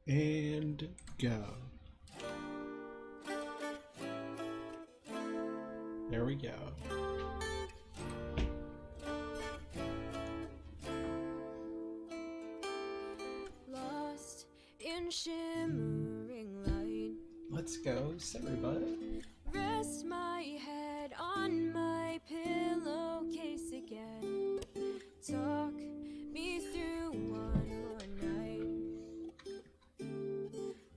And go. There we go. Lost in shimmering light. Let's go, everybody. Rest my head on my pillowcase again. Talk me through one more night.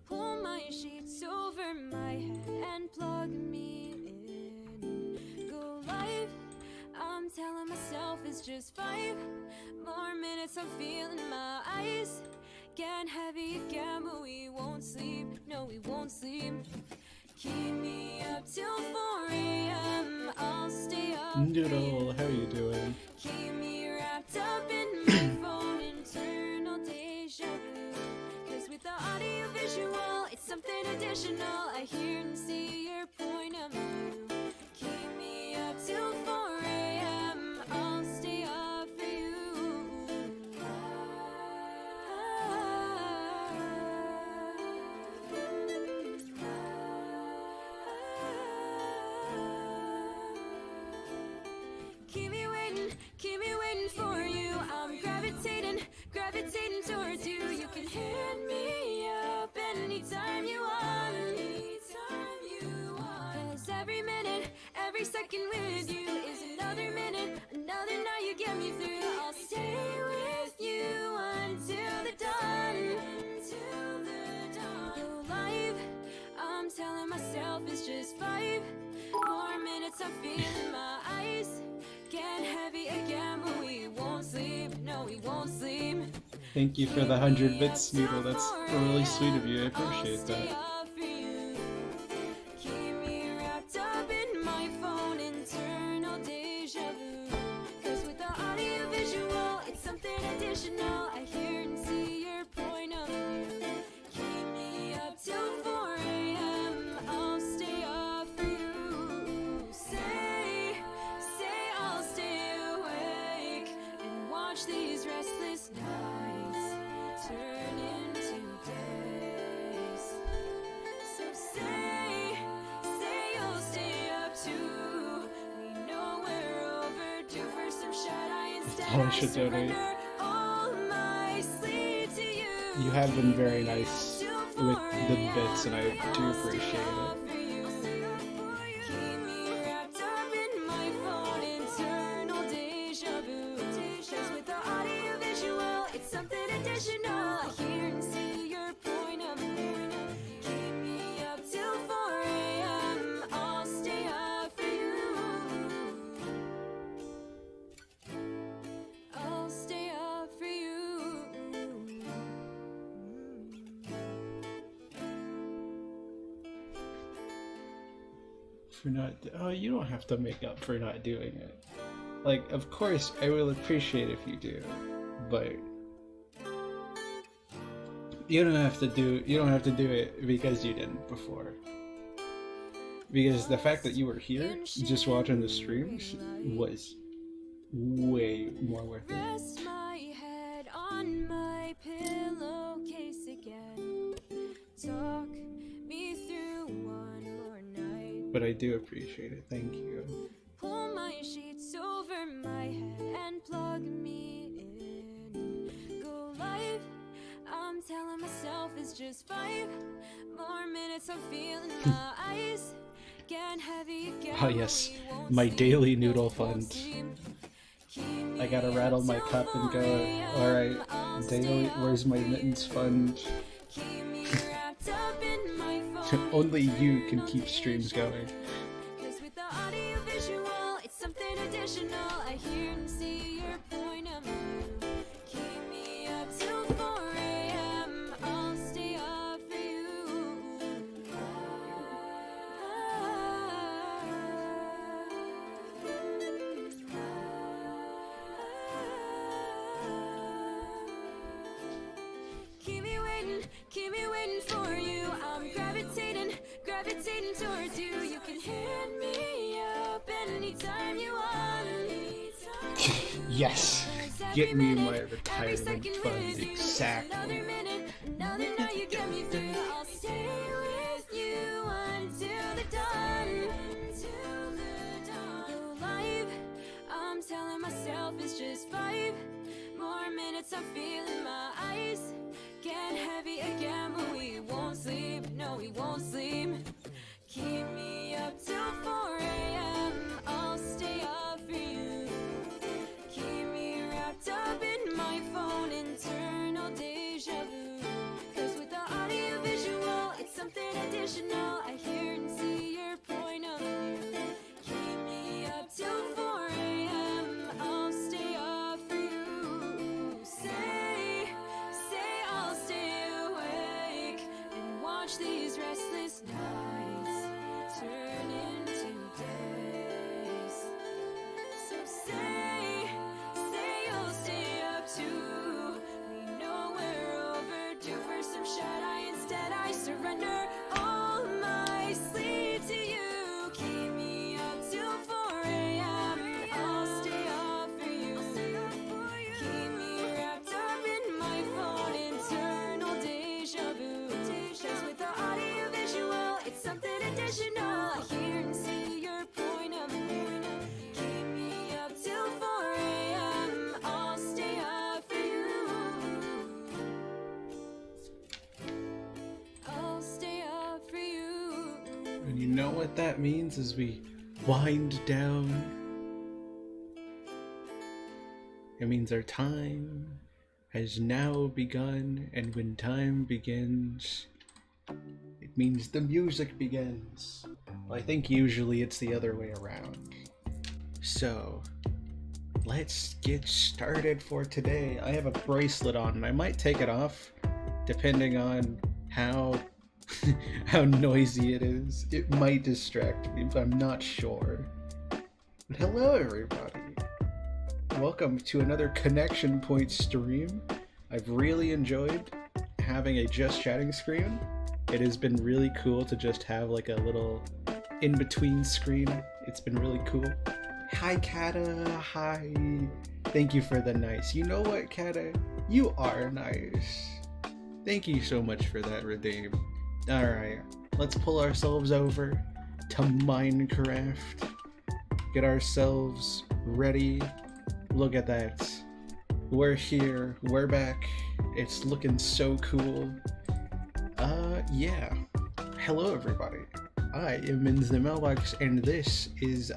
Pull my sheets over my head and plug me in. Go live. I'm telling myself it's just 5 more minutes. I'm feeling my eyes getting heavy again, but we won't sleep. No, we won't sleep. Keep me up till 4 a.m. I'll stay up. Noodle, how are you doing? Keep me wrapped up in my phone. Internal deja vu. Cause with the audio visual, it's something additional. I hear and see your point of view. Keep me up till 4 a.m. I'll stay up for you. Keep me waiting for you. I'm gravitating towards you. You can hit me up anytime you want. Cause every minute, every second with you is another minute, another night you get me through. I'll stay with you until the dawn. Go live. I'm telling myself it's just 5 more minutes. I'm feeling my eyes getting heavy again, but we won't sleep. No, we won't sleep. Thank you for the 100 bits, Noodle. That's really sweet of you. I appreciate that. Keep me wrapped up in my phone. Internal deja vu. Cause with the audio visual, it's something additional. I hear and see your point of view. Keep me up till 4 a.m. I'll stay up for you. Say I'll stay awake and watch these restless nights turn into days. So say you'll stay up too. We know we're overdue for some shut-eye instead. Oh, I should donate. surrender all my sleep to you. You have been very nice with the bits, and I do appreciate it. Keep me wrapped up in my phone. Internal deja vu. Cause with the audio visual, it's something additional. I hear and see your point of view. Keep me up till 4 a.m. I'll stay up for you. I'll stay up for you. For not, oh, you don't have to make up for not doing it. Like, of course, I will appreciate if you do, but you don't have to do it because you didn't before. Because the fact that you were here, just watching the streams, was way more worth it. Rest my head on my pillowcase again. Talk me through one more night. But I do appreciate it. Thank you. Pull my sheets over my head and plug me in. Go live. I'm telling myself it's just 5 more minutes. I'm feeling my eyes getting heavy again. Oh yes, We won't my sleep. daily No, noodle we won't fund. sleep. I gotta rattle my cup and go, alright, daily, where's my mittens fund? Only you can keep streams going. Cause with the audio visual, it's something additional. I hear and see your point of view. Keep me up till 4 a.m. I'll stay up for you. Keep me waiting for you. I'm gravitating towards you. You can hit me up anytime you want. Yes, get me my retirement fund, exactly. Another night you get me through. I'll stay with you until the dawn. Though life, I'm telling myself it's just 5 more minutes. I'm feeling my eyes get heavy again, but we won't sleep. No, we won't sleep. Keep me up till 4 a.m. I'll stay up for you. Keep me wrapped up in my phone, internal deja vu. Cause with the audio visual, it's something additional. I hear and see your point of view. Keep me up till 4 a.m. I'll stay up for you. Say I'll stay awake and watch these restless nights turn into days. So say you'll stay up too. We know we're overdue for some shut-eye. Instead I surrender all my sleep to you. Keep me up till 4 a.m. I'll stay up for you. Keep me wrapped up in my phone, internal deja vu. Cause with the audio visual, it's something additional. I hear and see your point of view. Keep me up till 4 a.m. I'll stay up for you. I'll stay up for you. And you know what that means as we wind down? It means our time has now begun, and when time begins, it means the music begins. Well, I think usually it's the other way around. So, let's get started for today. I have a bracelet on, and I might take it off, depending on how how noisy it is. It might distract me, but I'm not sure. But hello, everybody. Welcome to another Connection Point stream. I've really enjoyed having a just chatting screen. It has been really cool to just have like a little in-between screen. It's been really cool. Hi, Kata. Hi. Thank you for the nice. You know what, Kata? You are nice. Thank you so much for that, Redeem. Alright, let's pull ourselves over to Minecraft. Get ourselves ready. Look at that. We're here. We're back. It's looking so cool. Yeah. Hello, everybody. I am in the mailbox, and this is,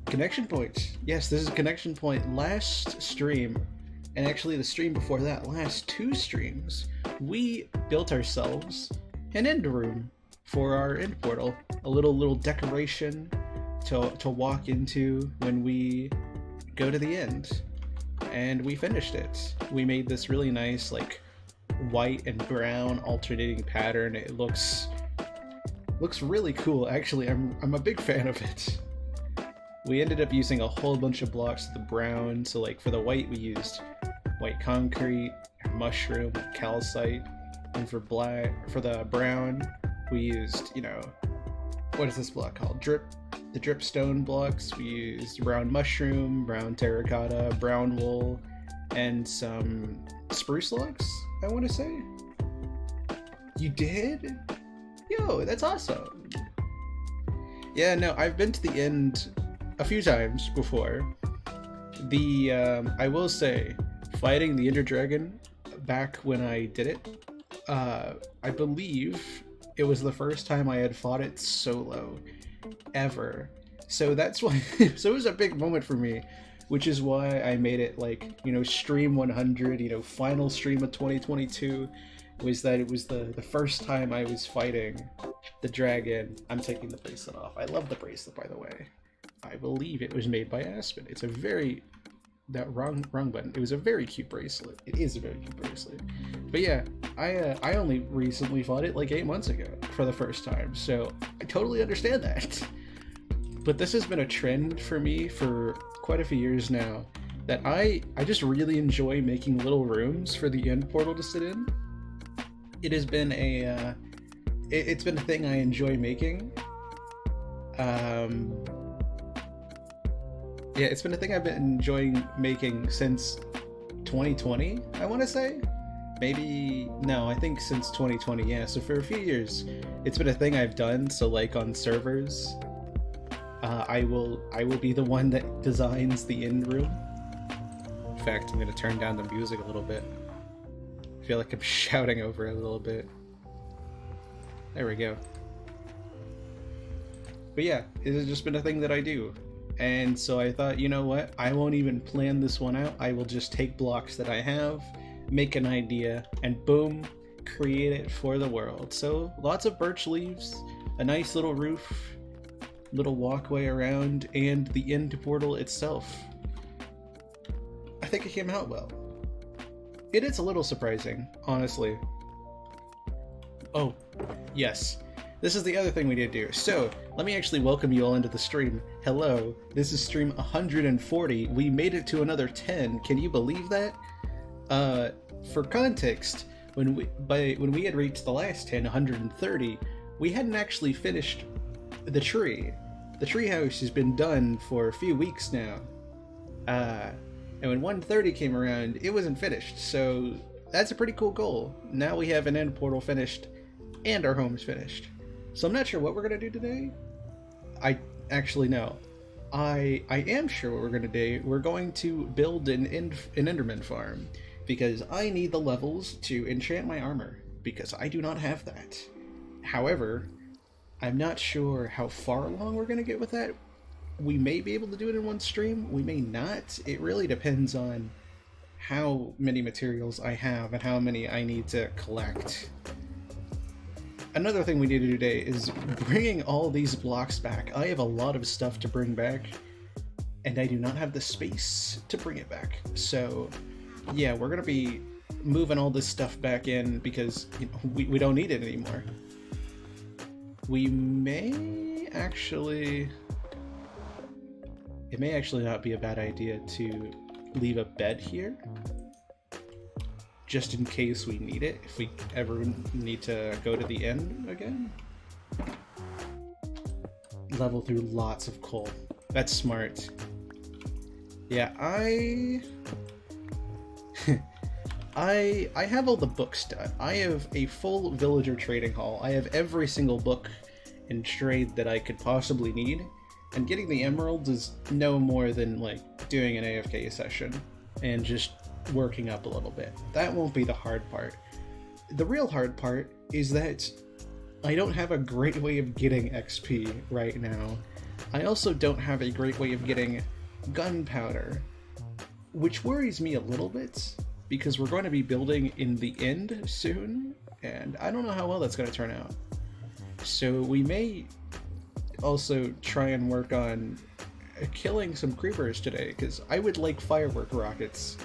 Connection Point. Yes, this is Connection Point. Last stream, and actually the stream before that, last 2 streams, we built ourselves an end room for our end portal. A little decoration to walk into when we go to the end. And we finished it. We made this really nice, like, white and brown alternating pattern. It looks really cool. Actually, I'm a big fan of it. We ended up using a whole bunch of blocks of the brown. So like for the white we used white concrete, mushroom, calcite, and for the brown we used, you know, what is this block called? The dripstone blocks. We used brown mushroom, brown terracotta, brown wool, and some spruce logs, I want to say. You did? Yo, that's awesome. Yeah, no, I've been to the end a few times before. I will say, fighting the Ender Dragon back when I did it, I believe it was the first time I had fought it solo ever. So that's why, so it was a big moment for me, which is why I made it like, you know, stream 100, you know, final stream of 2022, was that it was the first time I was fighting the dragon. I'm taking the bracelet off. I love the bracelet, by the way. I believe it was made by Aspen. It's a very, wrong button. It was a very cute bracelet. It is a very cute bracelet. But yeah, I only recently fought it like 8 months ago for the first time, so I totally understand that. But this has been a trend for me for quite a few years now, that I just really enjoy making little rooms for the end portal to sit in. It has been it's been a thing I enjoy making. Yeah, it's been a thing I've been enjoying making since 2020, I want to say. maybe, no, I think since 2020, yeah. So for a few years, it's been a thing I've done. So like on servers, I will be the one that designs the end room. In fact, I'm gonna turn down the music a little bit. I feel like I'm shouting over it a little bit. There we go. But yeah, it has just been a thing that I do. And so I thought, you know what? I won't even plan this one out. I will just take blocks that I have, make an idea, and boom, create it for the world. So lots of birch leaves, a nice little roof, little walkway around, and the end portal itself. I think it came out well. It is a little surprising, honestly. Oh, yes. This is the other thing we need to do. So, let me actually welcome you all into the stream. Hello, this is stream 140. We made it to another 10. Can you believe that? For context, when we had reached the last 10, 130, we hadn't actually finished the tree. The treehouse has been done for a few weeks now. And when 130 came around, it wasn't finished. So, that's a pretty cool goal. Now we have an end portal finished, and our home is finished. So I'm not sure what we're going to do today. I actually know. I am sure what we're going to do. We're going to build an Enderman farm. Because I need the levels to enchant my armor. Because I do not have that. However, I'm not sure how far along we're going to get with that. We may be able to do it in one stream. We may not. It really depends on how many materials I have and how many I need to collect. Another thing we need to do today is bringing all these blocks back. I have a lot of stuff to bring back, and I do not have the space to bring it back. So, yeah, we're going to be moving all this stuff back in because we don't need it anymore. We may actually... It may actually not be a bad idea to leave a bed here. Just in case we need it, if we ever need to go to the end again. Level through lots of coal. That's smart. Yeah, I have all the books done. I have a full villager trading hall. I have every single book and trade that I could possibly need. And getting the emeralds is no more than like doing an AFK session and just working up a little bit. That won't be the hard part. The real hard part is that I don't have a great way of getting XP right now. I also don't have a great way of getting gunpowder, which worries me a little bit because we're going to be building in the end soon, and I don't know how well that's going to turn out. So we may also try and work on killing some creepers today, because I would like firework rockets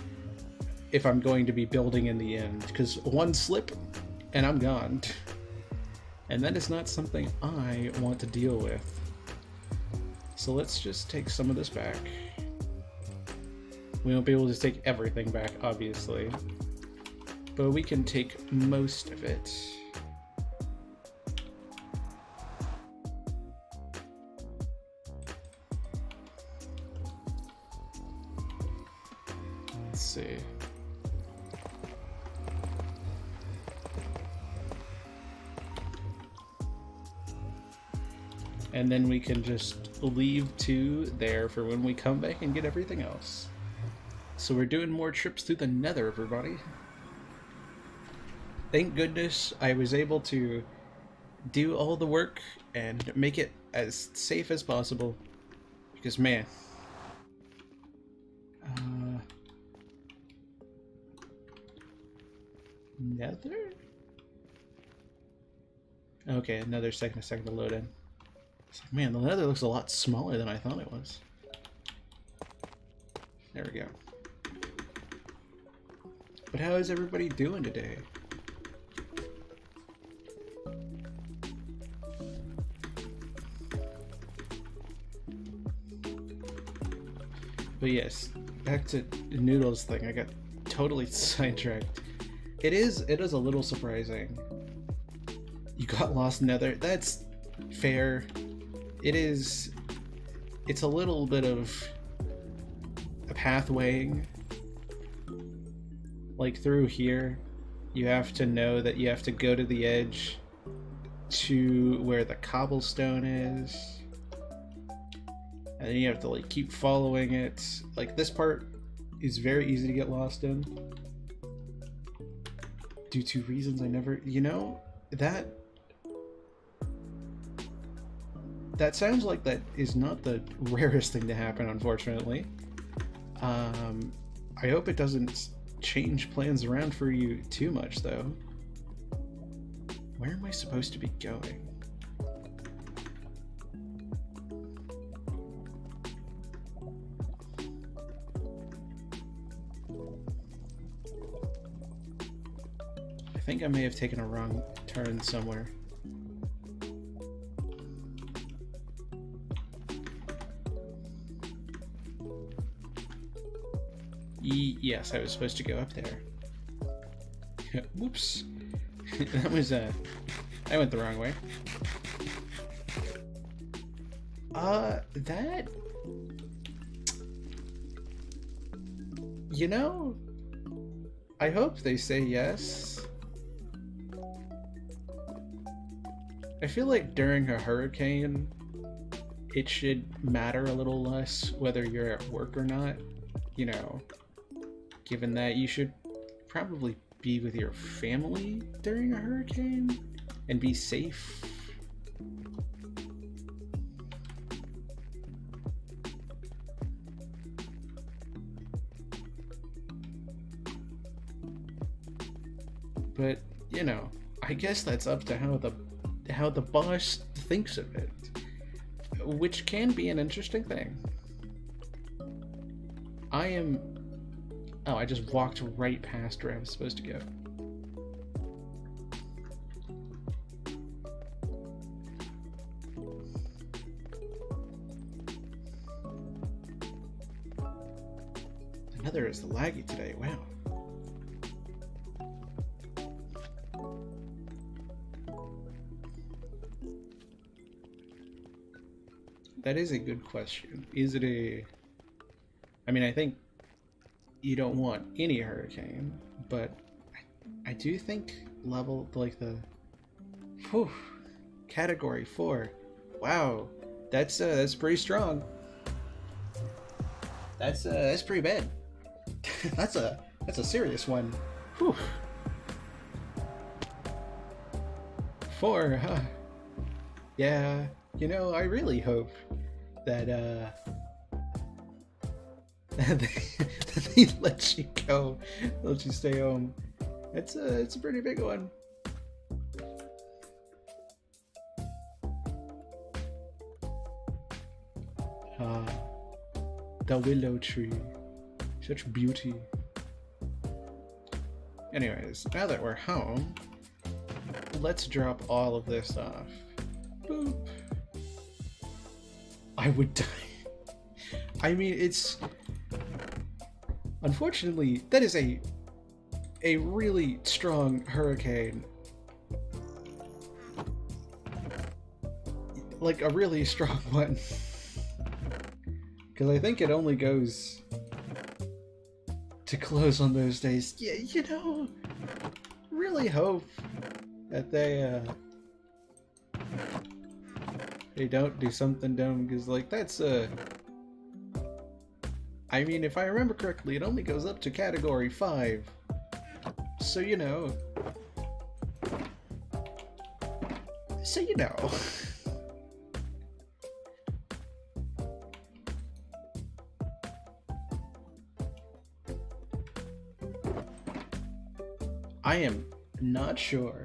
if I'm going to be building in the end, because one slip and I'm gone. And that is not something I want to deal with. So let's just take some of this back. We won't be able to take everything back, obviously, but we can take most of it. Let's see. And then we can just leave 2 there for when we come back and get everything else. So we're doing more trips through the Nether, everybody. Thank goodness I was able to do all the work and make it as safe as possible. Because, man... Nether? Okay, another second to load in. It's like, man, the Nether looks a lot smaller than I thought it was. There we go. But how is everybody doing today? But yes, back to Noodle's thing. I got totally sidetracked. It is a little surprising. You got lost Nether. That's fair. It's a little bit of a pathwaying, like through here, You have to know that you have to go to the edge to where the cobblestone is. And then you have to like keep following it. Like this part is very easy to get lost in. Due to reasons I never, you know, that sounds like that is not the rarest thing to happen, unfortunately. I hope it doesn't change plans around for you too much, though. Where am I supposed to be going? I think I may have taken a wrong turn somewhere. Yes, I was supposed to go up there. Whoops. That was, I went the wrong way. That... You know, I hope they say yes. I feel like during a hurricane, it should matter a little less whether you're at work or not. You know, given that you should probably be with your family during a hurricane and be safe. But, you know, I guess that's up to how the boss thinks of it, which can be an interesting thing. Oh, I just walked right past where I was supposed to go. The Nether is laggy today, wow. That is a good question. Is it a... I mean, I think you don't want any hurricane, but I do think level, like the... Whew, Category 4. Wow, that's pretty strong. That's pretty bad. that's a serious one. Whew. 4, huh? Yeah, you know, I really hope that that they let you go, let you stay home. It's a pretty big one. The willow tree, such beauty. Anyways, now that we're home, let's drop all of this off. Boop. I would die. I mean, it's... Unfortunately, that is a really strong hurricane. Like, a really strong one. Because I think it only goes to close on those days. Yeah, you know, really hope that they don't do something dumb, because, like, that's, I mean, if I remember correctly, it only goes up to Category 5. So, you know. So, you know. I am not sure.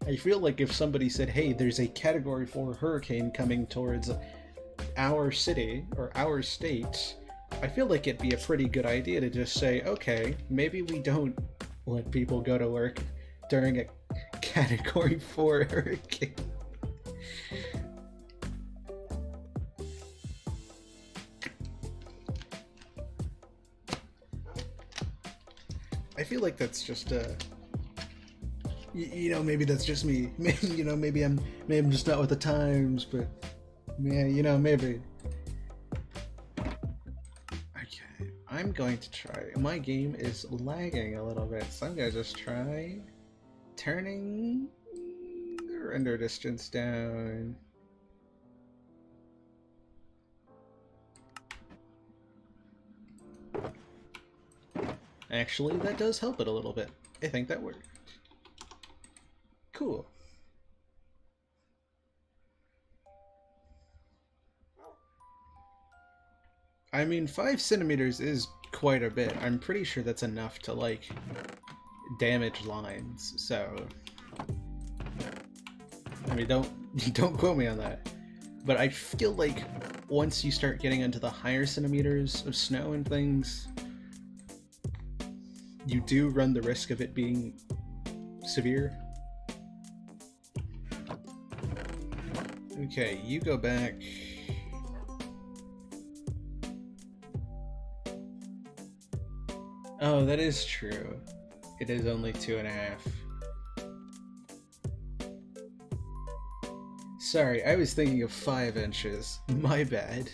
I feel like if somebody said, hey, there's a Category 4 hurricane coming towards our city or our state, I feel like it'd be a pretty good idea to just say, okay, maybe we don't let people go to work during a Category 4 hurricane. I feel like that's just you know, maybe that's just me. Maybe, you know, maybe I'm just not with the times, but yeah, you know, maybe. Okay, I'm going to try. My game is lagging a little bit, so I'm gonna just try turning render distance down. Actually, that does help it a little bit. I think that worked. Cool. I mean, 5 centimeters is quite a bit. I'm pretty sure that's enough to, like, damage lines, so... I mean, don't quote me on that. But I feel like once you start getting into the higher centimeters of snow and things, you do run the risk of it being severe. Okay, you go back. Oh, that is true. It is only 2.5. Sorry, I was thinking of 5 inches. My bad.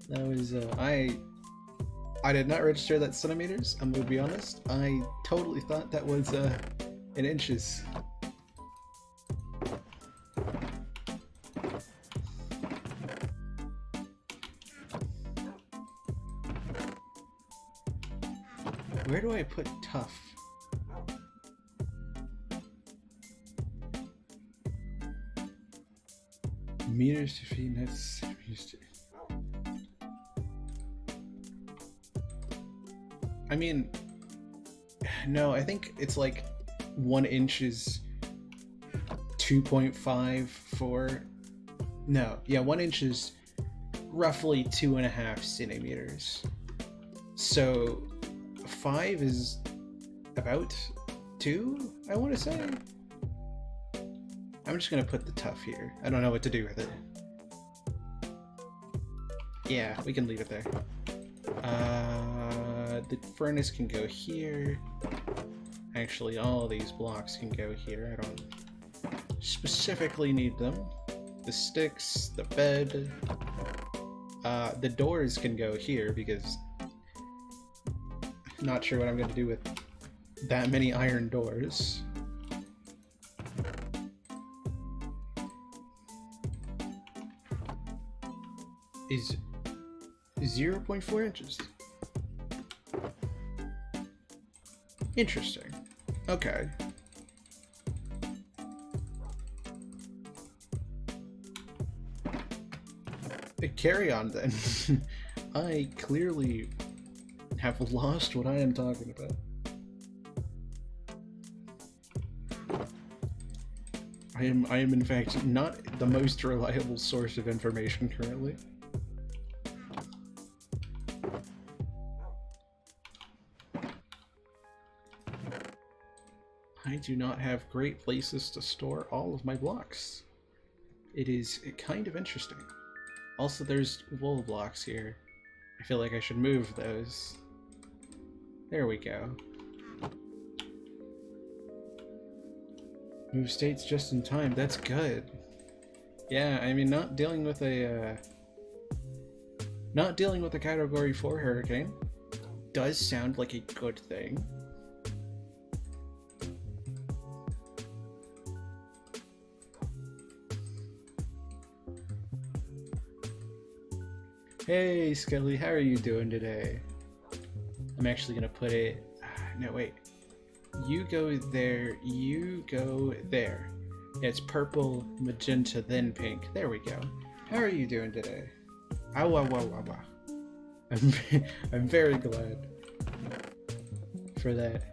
That was, I did not register that centimeters, I'm gonna be honest. I totally thought that was, in inches. Where do I put tough? Meters to feet, that's used to. I mean, no, I think it's like 1 inch is 2.5 for. No, yeah, 1 inch is roughly 2.5 centimeters. So 5 is about 2, I want to say. I'm just gonna put the tough here. I don't know what to do with it. Yeah, we can leave it there. The furnace can go here. Actually, all of these blocks can go here. I don't specifically need them. The sticks, the bed, the doors can go here because I'm not sure what I'm going to do with that many iron doors. Is 0.4 inches. Interesting. Okay. Carry on then. I clearly have lost what I am talking about. I am in fact not the most reliable source of information currently. I do not have great places to store all of my blocks. It is kind of interesting. Also, there's wool blocks here. I feel like I should move those. There we go. Move states just in time. That's good. Yeah, I mean, not dealing with a Category 4 hurricane does sound like a good thing. Hey Skelly, how are you doing today? I'm actually gonna put it... No, wait. You go there, you go there. It's purple, magenta, then pink. There we go. How are you doing today? I'm very glad for that.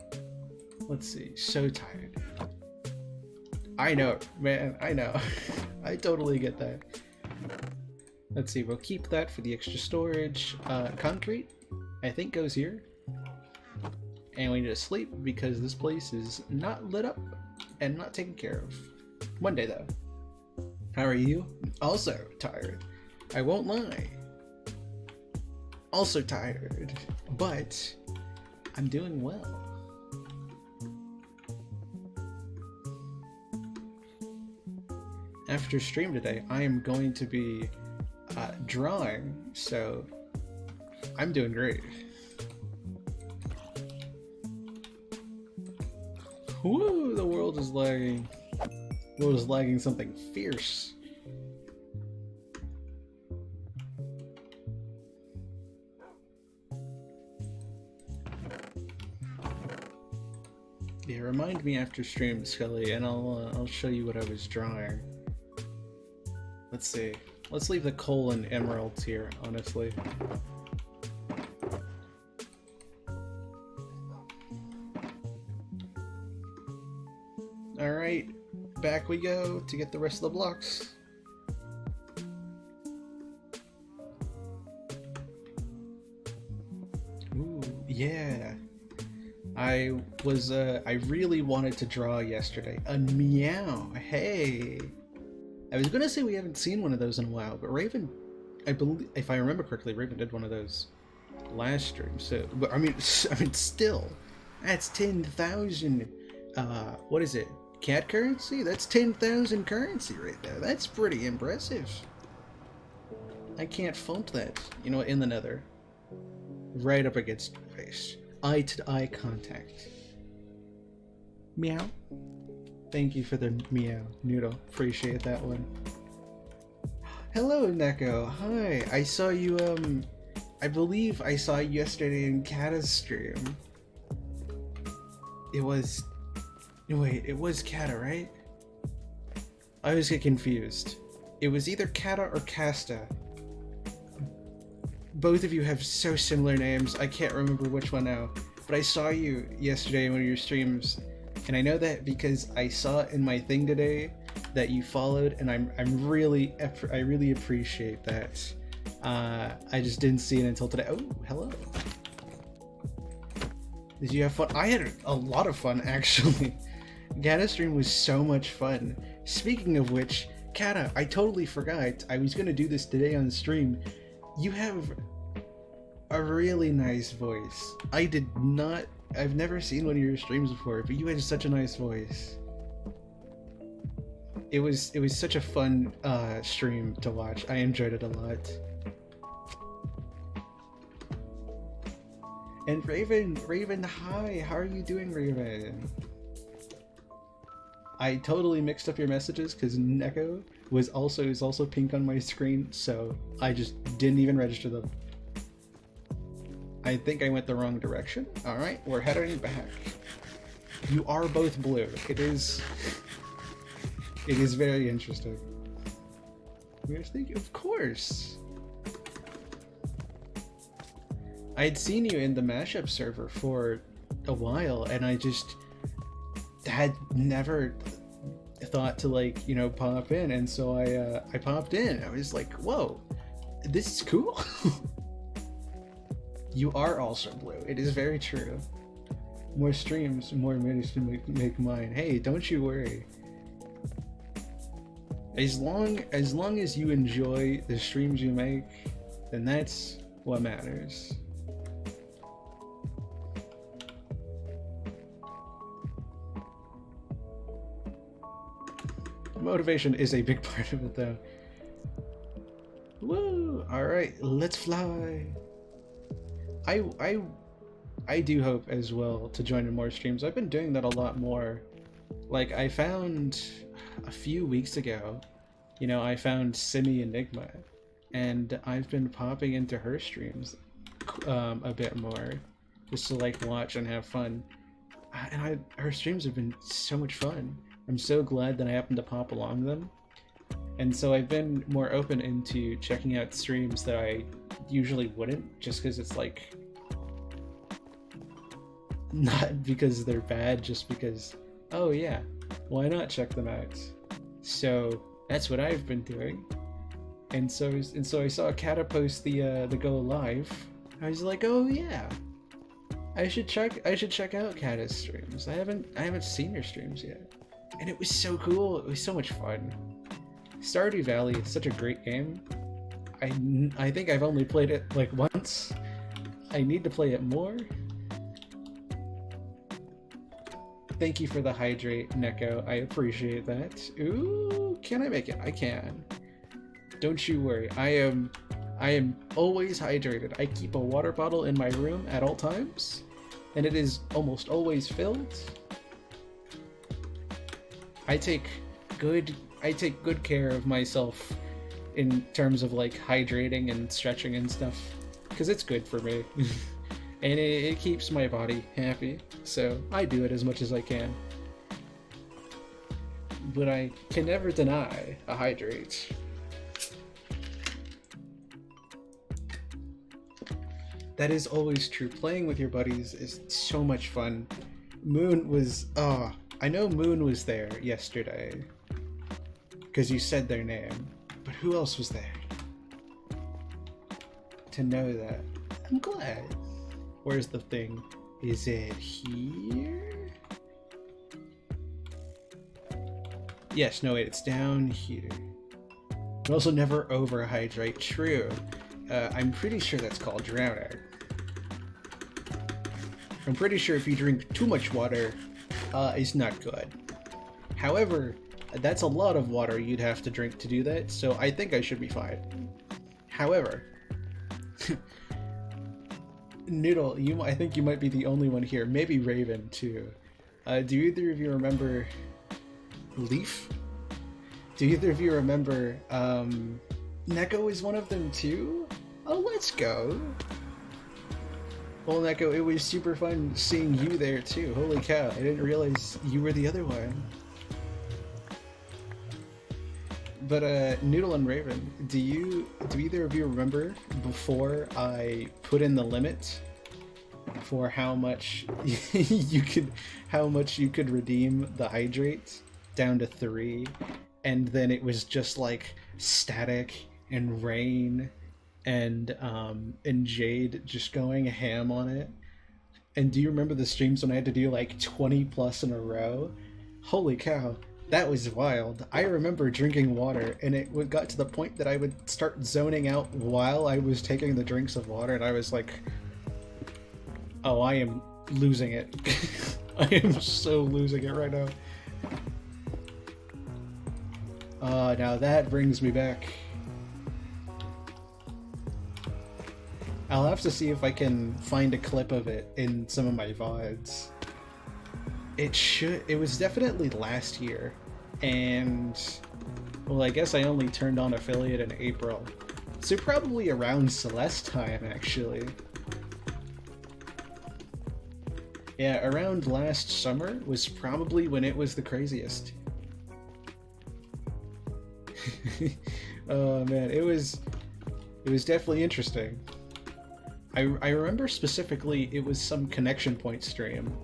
Let's see. So tired. I know, man. I know. I totally get that. Let's see. We'll keep that for the extra storage. Concrete, I think, goes here. And we need to sleep because this place is not lit up and not taken care of. One day, though. How are you? Also tired. I won't lie. Also tired. But I'm doing well. After stream today, I am going to be drawing, so I'm doing great. Woo! The world is lagging. The world is lagging something fierce. Yeah, remind me after stream, Scully, and I'll show you what I was drawing. Let's see. Let's leave the coal and emeralds here, honestly. Alright, back we go to get the rest of the blocks. Ooh, yeah. I really wanted to draw yesterday. A meow. Hey. I was gonna say we haven't seen one of those in a while, but Raven, I believe, if I remember correctly, Raven did one of those last stream. So, but I mean, still, that's 10,000. What is it? Cat currency? That's 10,000 currency right there. That's pretty impressive. I can't fault that. You know what? In the nether, right up against your face, eye to eye contact. Meow. Thank you for the meow, Noodle. Appreciate that one. Hello, Neko. Hi. I saw you, I believe I saw you yesterday in Kata's stream. It was... Wait, it was Kata, right? I always get confused. It was either Kata or Casta. Both of you have so similar names, I can't remember which one now. But I saw you yesterday in one of your streams, and I know that because I saw it in my thing today that you followed, and I really appreciate that. I just didn't see it until today. Oh, hello. Did you have fun? I had a lot of fun, actually. Kata's stream was so much fun. Speaking of which, Kata, I totally forgot. I was gonna do this today on stream. You have a really nice voice. I've never seen one of your streams before, but you had such a nice voice. It was such a fun stream to watch. I enjoyed it a lot. And Raven, hi, how are you doing, Raven? I totally mixed up your messages because Neko is also pink on my screen, so I just didn't even register them. I think I went the wrong direction. Alright, we're heading back. You are both blue. It is very interesting. Of course! I'd seen you in the mashup server for a while, and I just had never thought to, like, you know, pop in, and so I popped in. I was like, whoa, this is cool. You are also blue. It is very true. More streams, more minutes to make mine. Hey, don't you worry. As long as you enjoy the streams you make, then that's what matters. Motivation is a big part of it, though. Woo! Alright, let's fly. I do hope as well to join in more streams. I've been doing that a lot more. Like, I found a few weeks ago, you know, I found Simi Enigma, and I've been popping into her streams a bit more, just to, like, watch and have fun. And her streams have been so much fun. I'm so glad that I happened to pop along them. And so I've been more open into checking out streams that I usually wouldn't, just because it's like, not because they're bad, just because, oh yeah, why not check them out? So that's what I've been doing. And so I saw Kata post the go live. I was like, oh yeah, I should check out Kata's streams. I haven't seen her streams yet. And it was so cool. It was so much fun. Stardew Valley is such a great game. I think I've only played it like once. I need to play it more. Thank you for the hydrate, Neko. I appreciate that. Ooh, can I make it? I can. Don't you worry. I am always hydrated. I keep a water bottle in my room at all times, and it is almost always filled. I take good care of myself in terms of like hydrating and stretching and stuff, because it's good for me. And it keeps my body happy, so I do it as much as I can. But I can never deny a hydrate. That is always true. Playing with your buddies is so much fun. Moon was... I know Moon was there yesterday, because you said their name. But who else was there? To know that. I'm glad. Where's the thing? Is it here? Yes, no wait, it's down here. But also never overhydrate. True. I'm pretty sure that's called drowning. I'm pretty sure if you drink too much water, it's not good. However, that's a lot of water you'd have to drink to do that, so I think I should be fine. However, Noodle, I think you might be the only one here, maybe Raven too. Do either of you remember Leaf? Do either of you remember Neko is one of them too? Oh, let's go! Well, Neko, it was super fun seeing you there too. Holy cow, I didn't realize you were the other one. But Noodle and Raven, do either of you remember before I put in the limit for how much you could redeem the hydrate down to 3, and then it was just like Static and Rain and Jade just going ham on it? And do you remember the streams when I had to do like 20 plus in a row? Holy cow. That was wild. I remember drinking water, and it got to the point that I would start zoning out while I was taking the drinks of water, and I was like, oh, I am losing it. I am so losing it right now. Now that brings me back. I'll have to see if I can find a clip of it in some of my VODs. It was definitely last year, and well, I guess I only turned on affiliate in April, so probably around Celeste time, actually. Yeah, around last summer was probably when it was the craziest. Oh man, it was definitely interesting. I remember specifically it was some Connection Point stream.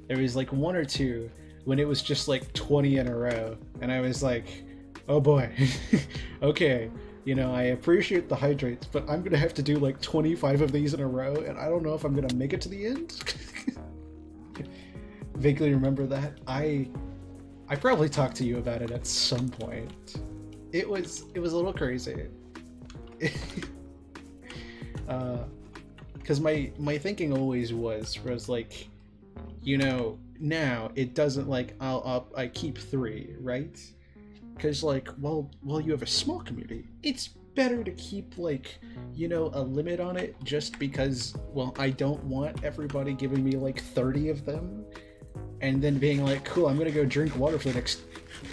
There was like 1 or 2 when it was just like 20 in a row, and I was like, oh boy. Okay, you know, I appreciate the hydrates, but I'm gonna have to do like 25 of these in a row, and I don't know if I'm gonna make it to the end. Vaguely remember that. I probably talked to you about it at some point. It was a little crazy. Because my thinking always was like, you know, now it doesn't like I keep 3, right? Because like, while you have a small community, it's better to keep like, you know, a limit on it, just because, well, I don't want everybody giving me like 30 of them and then being like, cool, I'm gonna go drink water for the next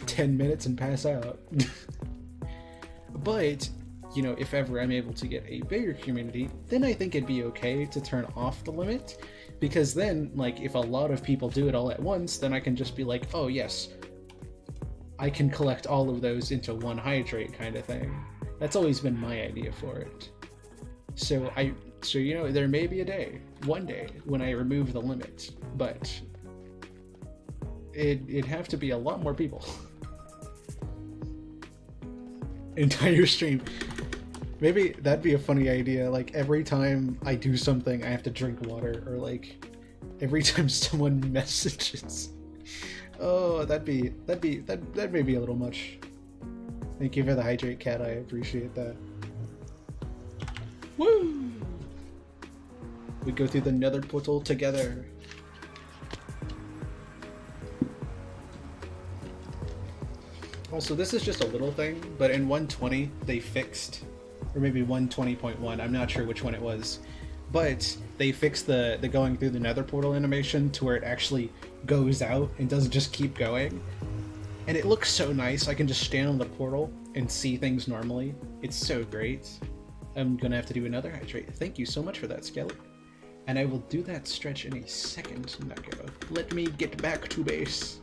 10 minutes and pass out. But, you know, if ever I'm able to get a bigger community, then I think it'd be okay to turn off the limit, because then, like, if a lot of people do it all at once, then I can just be like, oh yes, I can collect all of those into one hydrate kind of thing. That's always been my idea for it. So you know, there may be one day when I remove the limit, but it'd have to be a lot more people. Entire stream. Maybe that'd be a funny idea, like every time I do something I have to drink water, or like every time someone messages. Oh, that may be a little much. Thank you for the hydrate, Cat. I appreciate that. Woo! We go through the nether portal together. Also, this is just a little thing, but in 120 they fixed, or maybe 120.1, I'm not sure which one it was, but they fixed the going through the nether portal animation to where it actually goes out and doesn't just keep going. And it looks so nice. I can just stand on the portal and see things normally. It's so great. I'm gonna have to do another hydrate. Thank you so much for that, Skelly. And I will do that stretch in a second, Neko. Let me get back to base.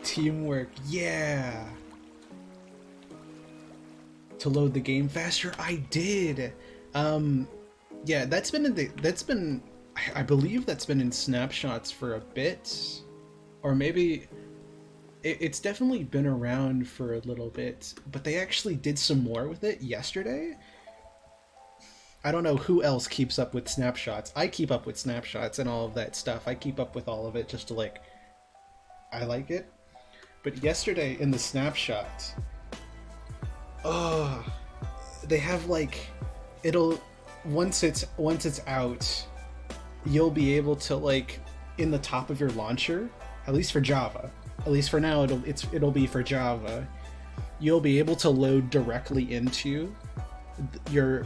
Teamwork, yeah! To load the game faster, I did! Yeah, that's been I believe that's been in snapshots for a bit. Or maybe... It's definitely been around for a little bit, but they actually did some more with it yesterday. I don't know who else keeps up with snapshots. I keep up with snapshots and all of that stuff. I keep up with all of it just to like... I like it. But yesterday in the snapshot... Oh... They have like... It'll... Once it's out, you'll be able to like... In the top of your launcher, at least for Java... At least for now, it'll be for Java. You'll be able to load directly into your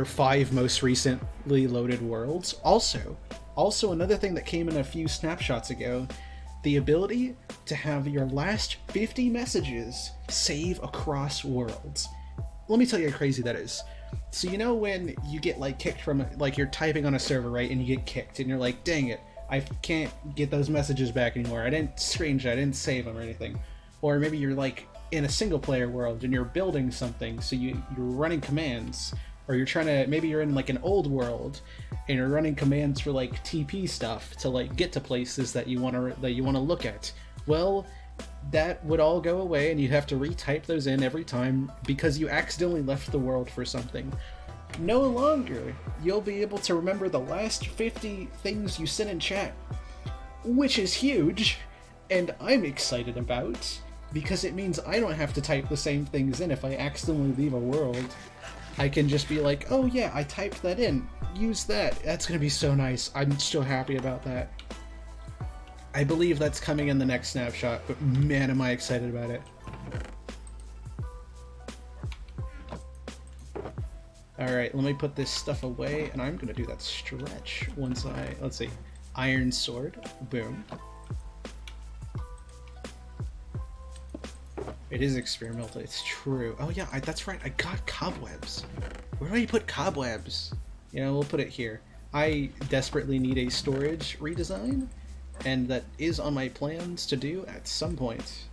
5 most recently loaded worlds. Also another thing that came in a few snapshots ago, the ability to have your last 50 messages save across worlds. Let me tell you how crazy that is. So you know when you get like kicked from, like you're typing on a server, right, and you get kicked, and you're like, dang it, I can't get those messages back anymore. I didn't screenshot, I didn't save them or anything. Or maybe you're like in a single player world and you're building something, so you're running commands. Or you're trying to, maybe you're in like an old world and you're running commands for like TP stuff to like get to places that you want to look at. Well, that would all go away and you'd have to retype those in every time because you accidentally left the world for something. No longer, you'll be able to remember the last 50 things you sent in chat, which is huge, and I'm excited about, because it means I don't have to type the same things in if I accidentally leave a world. I can just be like, oh yeah, I typed that in, use that. That's gonna be so nice. I'm so happy about that. I believe that's coming in the next snapshot, but man, am I excited about it. Alright, let me put this stuff away, and I'm gonna do that stretch once let's see, Iron Sword, boom. It is experimental, it's true. Oh yeah, that's right, I got cobwebs. Where do I put cobwebs? You know, we'll put it here. I desperately need a storage redesign, and that is on my plans to do at some point.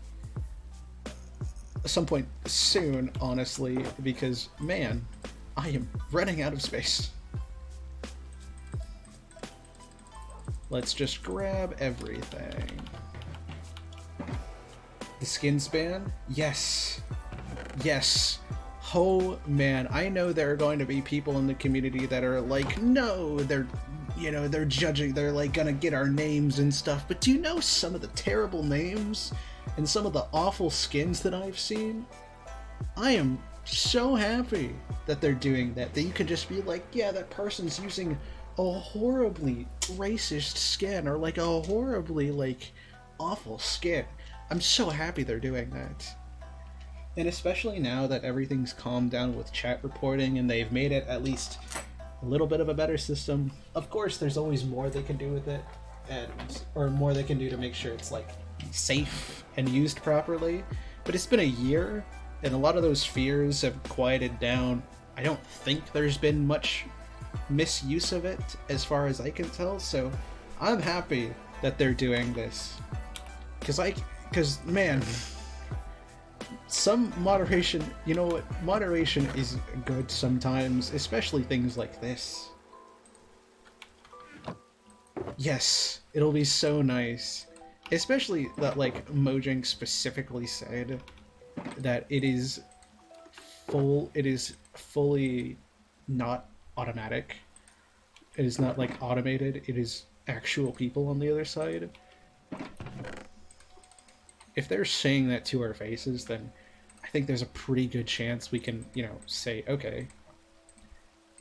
Some point soon, honestly, because, man, I am running out of space. Let's just grab everything. The skin span? Yes. Yes. Oh man, I know there are going to be people in the community that are like, no, they're judging, they're like gonna get our names and stuff, but do you know some of the terrible names and some of the awful skins that I've seen? I am so happy that they're doing that you can just be like, yeah, that person's using a horribly racist skin or like a horribly like awful skin. I'm so happy they're doing that. And especially now that everything's calmed down with chat reporting and they've made it at least a little bit of a better system. Of course, there's always more they can do with it, or more they can do to make sure it's like safe and used properly. But it's been a year, and a lot of those fears have quieted down. I don't think there's been much misuse of it as far as I can tell, so I'm happy that they're doing this. Because man, some moderation, you know what, moderation is good sometimes, especially things like this. Yes, it'll be so nice. Especially that, like, Mojang specifically said that it is fully not automatic. It is not, like, automated. It is actual people on the other side. If they're saying that to our faces, then I think there's a pretty good chance we can, you know, say, okay,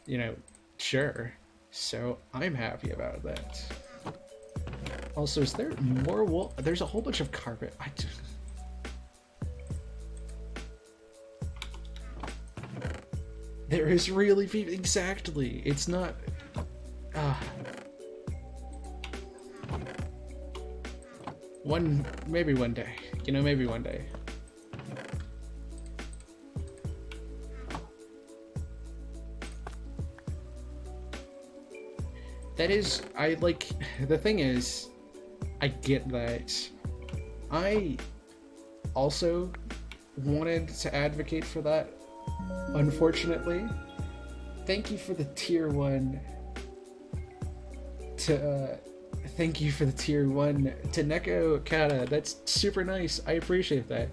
you know, sure. So I'm happy about that. Also, is there more wool? There's a whole bunch of carpet. There is really exactly. It's not. Maybe one day. You know, maybe one day. That is, I like, the thing is, I get that. I also wanted to advocate for that, unfortunately. Thank you for the tier 1 to, thank you for the tier 1 to Neko Kata. That's super nice. I appreciate that.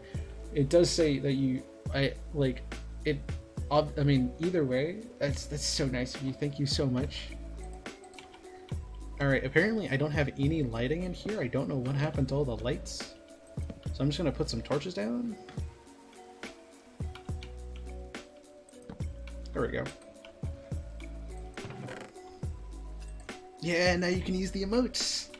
It does say that you, I mean, either way, that's so nice of you. Thank you so much. Alright, apparently I don't have any lighting in here. I don't know what happened to all the lights. So I'm just gonna put some torches down. There we go. Yeah, now you can use the emotes!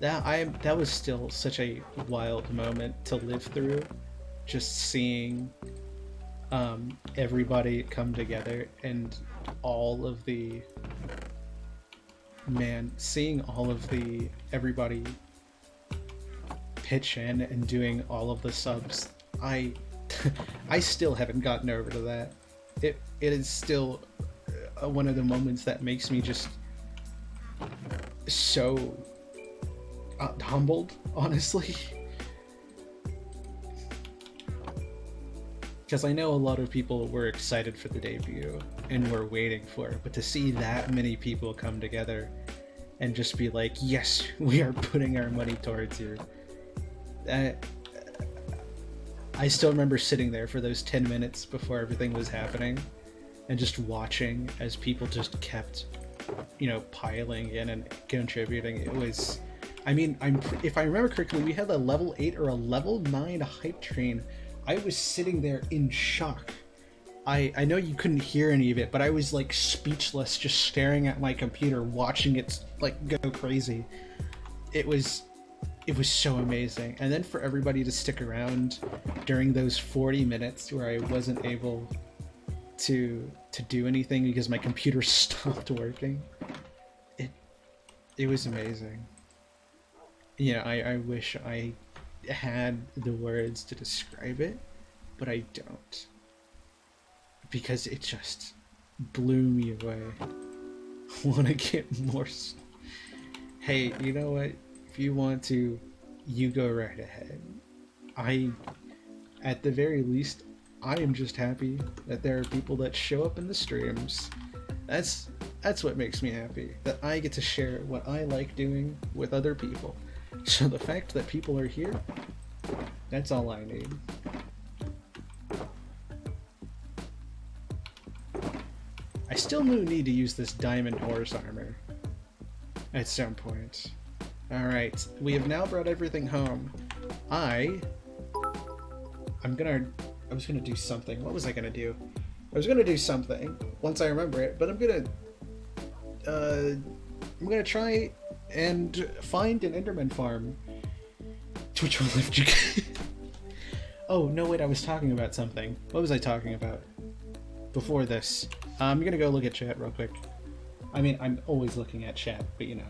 That was still such a wild moment to live through. Just seeing everybody come together and all of the everybody pitch in and doing all of the subs. I still haven't gotten over to that. It is still one of the moments that makes me just so humbled, honestly. Because I know a lot of people were excited for the debut and were waiting for it, but to see that many people come together and just be like, yes, we are putting our money towards you. I still remember sitting there for those 10 minutes before everything was happening and just watching as people just kept, you know, piling in and contributing. It was, I mean, if I remember correctly, we had a level 8 or a level 9 hype train. I was sitting there in shock. I know you couldn't hear any of it, but I was like speechless, just staring at my computer, watching it like go crazy. It was so amazing. And then for everybody to stick around during those 40 minutes where I wasn't able to do anything because my computer stopped working, it was amazing. Yeah, I wish I had the words to describe it, but I don't, because it just blew me away. Want to get more? Hey, you know what? If you want to, you go right ahead. At the very least, I am just happy that there are people that show up in the streams. That's what makes me happy, that I get to share what I like doing with other people. So the fact that people are here, that's all I need. I still need to use this diamond horse armor at some point. Alright, we have now brought everything home. I was gonna do something. What was I gonna do? I was gonna do something once I remember it, but I'm gonna try and find an Enderman farm. Which will lift you. Oh, no, wait, I was talking about something. What was I talking about before this? I'm gonna go look at chat real quick. I mean, I'm always looking at chat, but you know.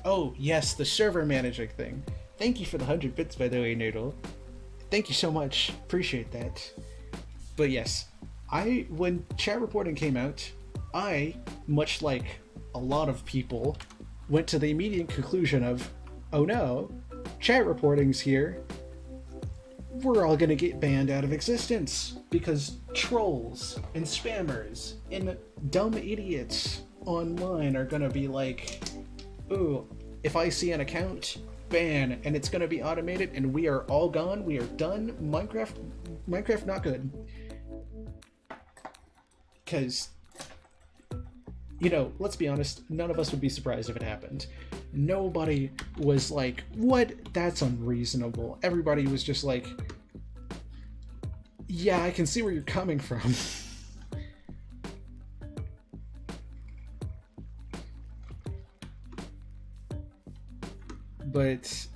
Oh, yes, the server managing thing. Thank you for the 100 bits, by the way, Noodle. Thank you so much. Appreciate that. But yes, when chat reporting came out, I, much like a lot of people, went to the immediate conclusion of, oh no, chat reporting's here. We're all gonna get banned out of existence because trolls and spammers and dumb idiots online are gonna be like, ooh, if I see an account, ban, and it's gonna be automated and we are all gone, we are done, Minecraft not good. Because, you know, let's be honest, none of us would be surprised if it happened. Nobody was like, what? That's unreasonable. Everybody was just like, yeah, I can see where you're coming from. But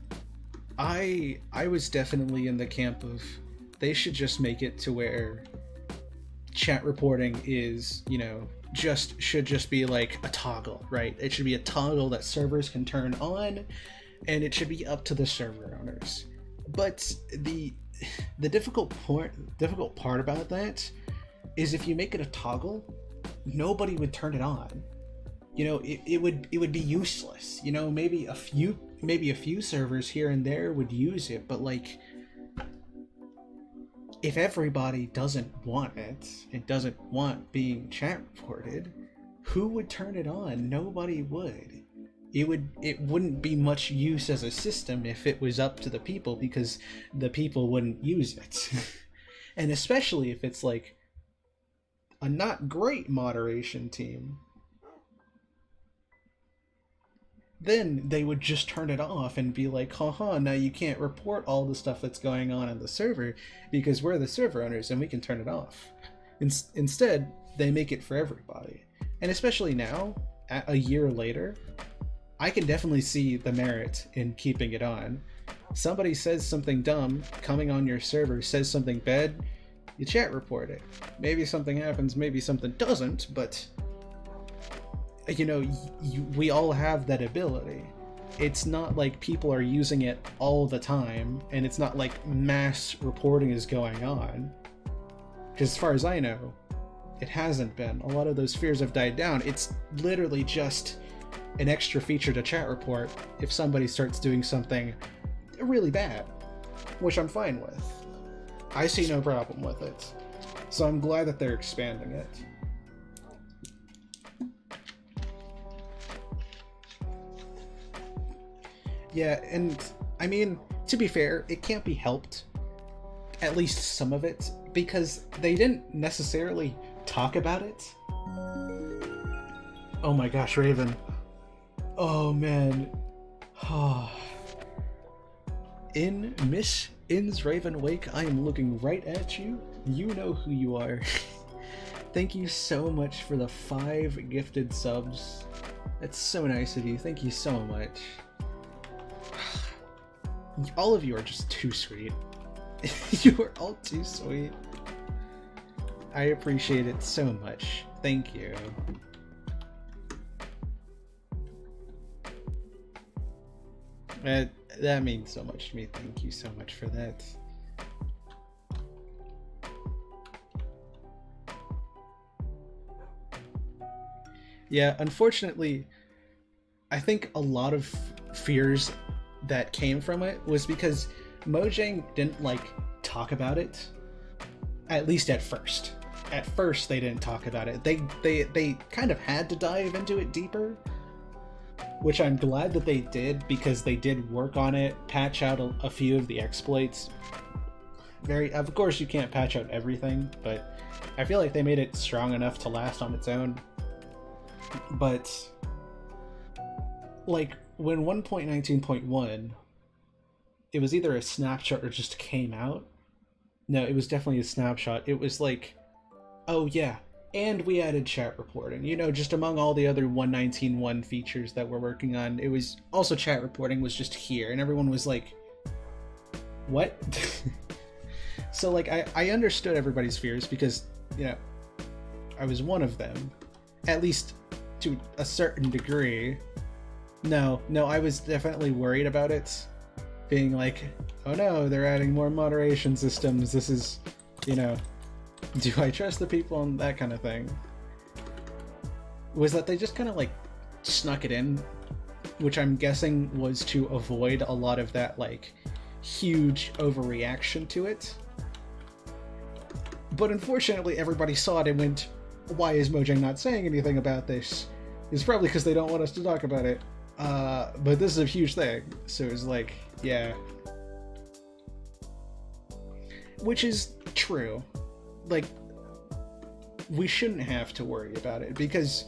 I was definitely in the camp of, they should just make it to where chat reporting is, you know, should just be like a toggle, right? It should be a toggle that servers can turn on, and it should be up to the server owners. But the difficult part about that is if you make it a toggle, nobody would turn it on. You know, it would be useless. You know, maybe a few servers here and there would use it, but like, if everybody doesn't want it and doesn't want being chat reported, who would turn it on? Nobody would. It wouldn't be much use as a system if it was up to the people, because the people wouldn't use it. And especially if it's like a not great moderation team, then they would just turn it off and be like, haha, now you can't report all the stuff that's going on in the server because we're the server owners and we can turn it off. Instead, they make it for everybody. And especially now, a year later, I can definitely see the merit in keeping it on. Somebody says something dumb, coming on your server says something bad, you chat report it. Maybe something happens, maybe something doesn't, but you know, we all have that ability. It's not like people are using it all the time, and it's not like mass reporting is going on. Because as far as I know, it hasn't been. A lot of those fears have died down. It's literally just an extra feature to chat report if somebody starts doing something really bad, which I'm fine with. I see no problem with it. So I'm glad that they're expanding it. Yeah, and I mean, to be fair, it can't be helped, at least some of it, because they didn't necessarily talk about it. Oh my gosh, Raven. Oh man. In Miss In's Raven Wake, I am looking right at you. You know who you are. Thank you so much for the 5 gifted subs. That's so nice of you. Thank you so much. All of you are just too sweet. You are all too sweet. I appreciate it so much. Thank you. That means so much to me. Thank you so much for that. Yeah, unfortunately, I think a lot of fears that came from it was because Mojang didn't like talk about it, at least at first. At first they didn't talk about it. They kind of had to dive into it deeper, which I'm glad that they did, because they did work on it, patch out a few of the exploits. Of course you can't patch out everything, but I feel like they made it strong enough to last on its own. But like when 1.19.1, it was either a snapshot or just came out. No, it was definitely a snapshot. It was like, oh yeah, and we added chat reporting. You know, just among all the other 1.19.1 features that we're working on, it was also chat reporting was just here, and everyone was like, what? So like, I understood everybody's fears because, you know, I was one of them, at least to a certain degree. No, I was definitely worried about it, being like, oh no, they're adding more moderation systems, this is, you know, do I trust the people and that kind of thing. Was that they just kind of like snuck it in, which I'm guessing was to avoid a lot of that like huge overreaction to it. But unfortunately everybody saw it and went, why is Mojang not saying anything about this? It's probably because they don't want us to talk about it. But this is a huge thing, so it's like, yeah. Which is true. Like, we shouldn't have to worry about it, because,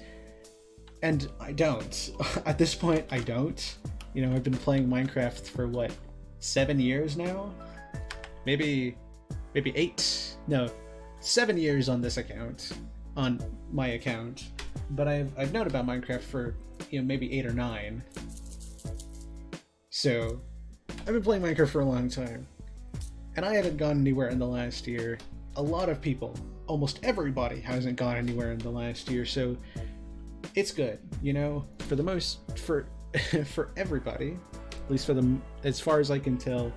and I don't. At this point, I don't. You know, I've been playing Minecraft for what, 7 years now? Maybe 8? No, 7 years on this account, on my account. But I've known about Minecraft for, you know, maybe 8 or 9. So I've been playing Minecraft for a long time, and I haven't gone anywhere in the last year. a lot of people, almost everybody, hasn't gone anywhere in the last year, so it's good, you know, for the most, for everybody, at least for them, as far as I can tell,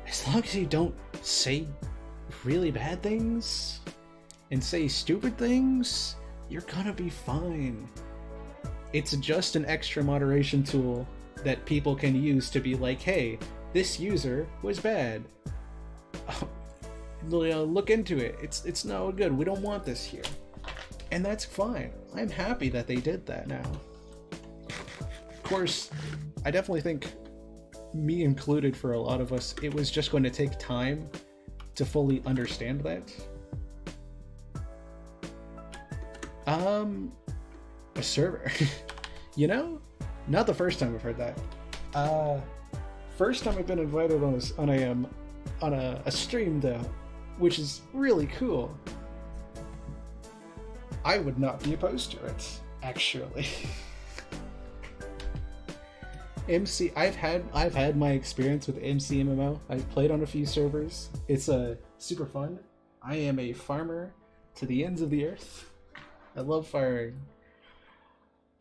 as long as you don't say really bad things and say stupid things, you're gonna be fine. It's just an extra moderation tool that people can use to be like, hey, this user was bad. Look into it. It's no good. We don't want this here. And that's fine. I'm happy that they did that now. Of course, I definitely think, me included for a lot of us, it was just going to take time to fully understand that. A server. You know? Not the first time I've heard that. First time I've been invited on a stream though, which is really cool. I would not be opposed to it, actually. I've had my experience with MCMMO. I've played on a few servers. It's super fun. I am a farmer to the ends of the earth. I love farming.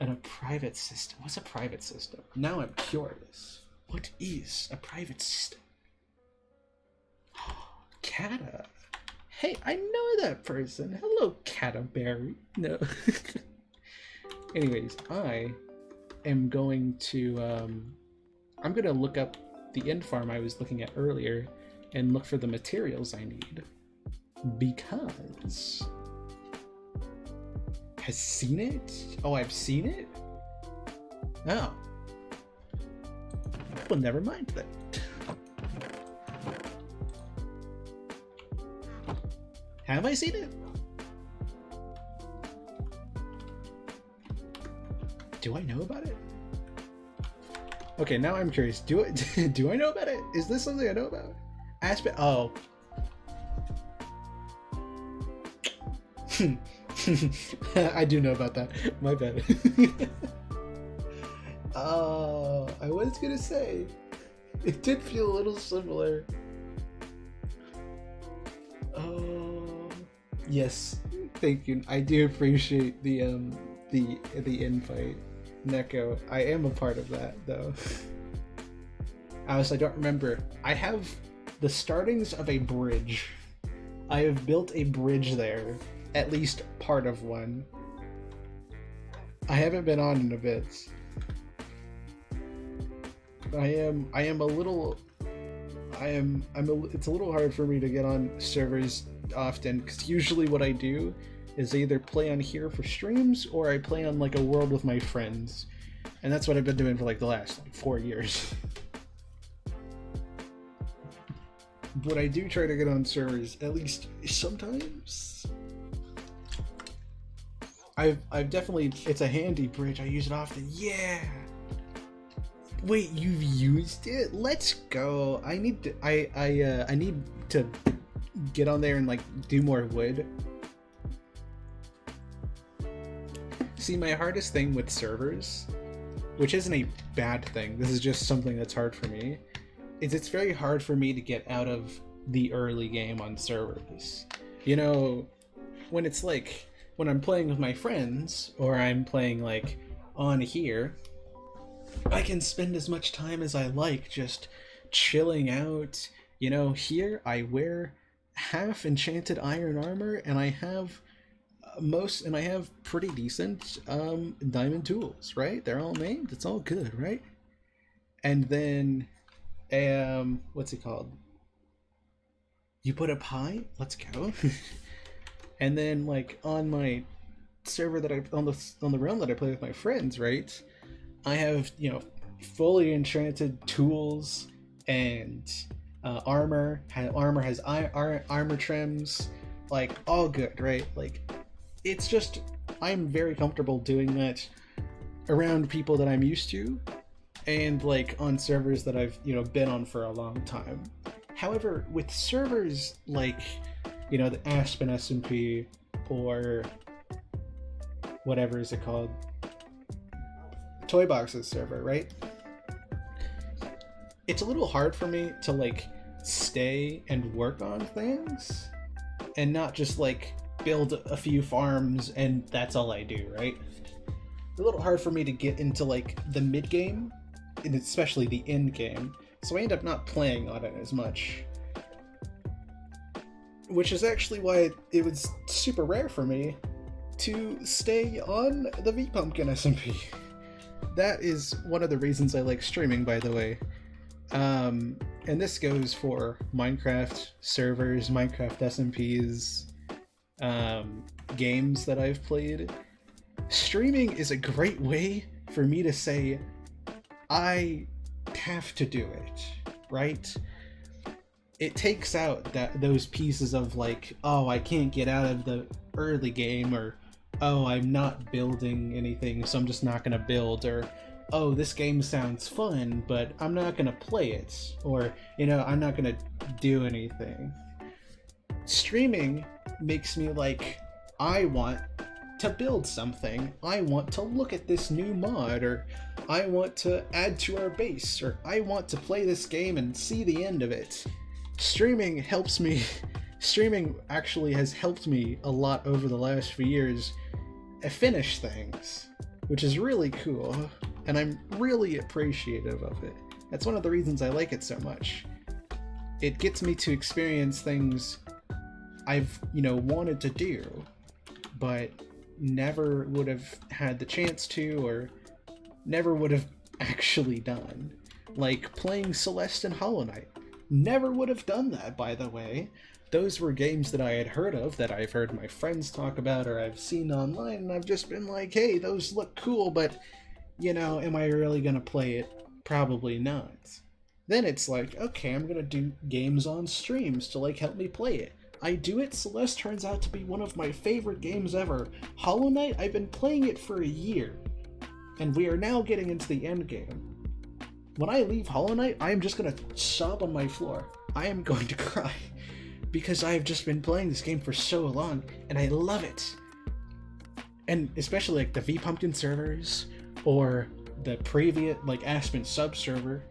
And a private system. What's a private system? Now I'm curious. What is a private system? Kata. Hey, I know that person. Hello, Cataberry. No. Anyways, I am going to I'm gonna look up the end farm I was looking at earlier and look for the materials I need, because has seen it? Oh, I've seen it? Oh. Well, never mind then. Have I seen it? Do I know about it? Okay, now I'm curious. Do I know about it? Is this something I know about? Aspect. Oh. I do know about that. My bad. I was gonna say, it did feel a little similar. Yes, thank you. I do appreciate the invite, Neko. I am a part of that though. I don't remember. I have the startings of a bridge. I have built a bridge there. At least part of one. I haven't been on in a bit. It's a little hard for me to get on servers often, because usually what I do is I either play on here for streams or I play on like a world with my friends. And that's what I've been doing for like the last 4 years. But I do try to get on servers at least sometimes. I've definitely, it's a handy bridge. I use it often. Yeah. Wait, you've used it? Let's go. I need to get on there and like do more wood. See, my hardest thing with servers, which isn't a bad thing, this is just something that's hard for me, is it's very hard for me to get out of the early game on servers. You know, when it's like, when I'm playing with my friends, or I'm playing like on here, I can spend as much time as I like just chilling out. You know, here I wear half enchanted iron armor, and I have pretty decent diamond tools, right? They're all named, it's all good, right? And then what's it called? You put up high? Let's go. And then like on my server that on the realm that I play with my friends, right? I have, you know, fully enchanted tools and armor. Armor has armor trims, like all good, right? Like it's just, I'm very comfortable doing that around people that I'm used to, and like on servers that I've, you know, been on for a long time. However, with servers like, you know, the Aspen SMP or whatever is it called, Toy Boxes server, right? It's a little hard for me to like stay and work on things and not just like build a few farms and that's all I do, right? A little hard for me to get into like the mid game, and especially the end game, so I end up not playing on it as much. Which is actually why it was super rare for me to stay on the V-Pumpkin SMP. That is one of the reasons I like streaming, by the way. And this goes for Minecraft servers, Minecraft SMPs, games that I've played. Streaming is a great way for me to say, I have to do it, right? It takes out those pieces of like, oh, I can't get out of the early game, or oh, I'm not building anything, so I'm just not gonna build, or oh, this game sounds fun, but I'm not gonna play it, or, you know, I'm not gonna do anything. Streaming makes me like, I want to build something, I want to look at this new mod, or I want to add to our base, or I want to play this game and see the end of it. Streaming helps me. Streaming actually has helped me a lot over the last few years finish things, which is really cool, and I'm really appreciative of it. That's one of the reasons I like it so much. It gets me to experience things I've, wanted to do, but never would have had the chance to, or never would have actually done. Like playing Celeste and Hollow Knight. Never would have done that, by the way. Those were games that I had heard of, that I've heard my friends talk about, or I've seen online, and I've just been like, hey, those look cool, but, am I really gonna play it? Probably not. Then it's like, okay, I'm gonna do games on streams to, like, help me play it. I do it, Celeste turns out to be one of my favorite games ever. Hollow Knight, I've been playing it for a year, and we are now getting into the end game. When I leave Hollow Knight, I am just gonna sob on my floor. I am going to cry, because I have just been playing this game for so long, and I love it. And especially like the V-Pumpkin servers, or the previous, like, Aspen sub-server,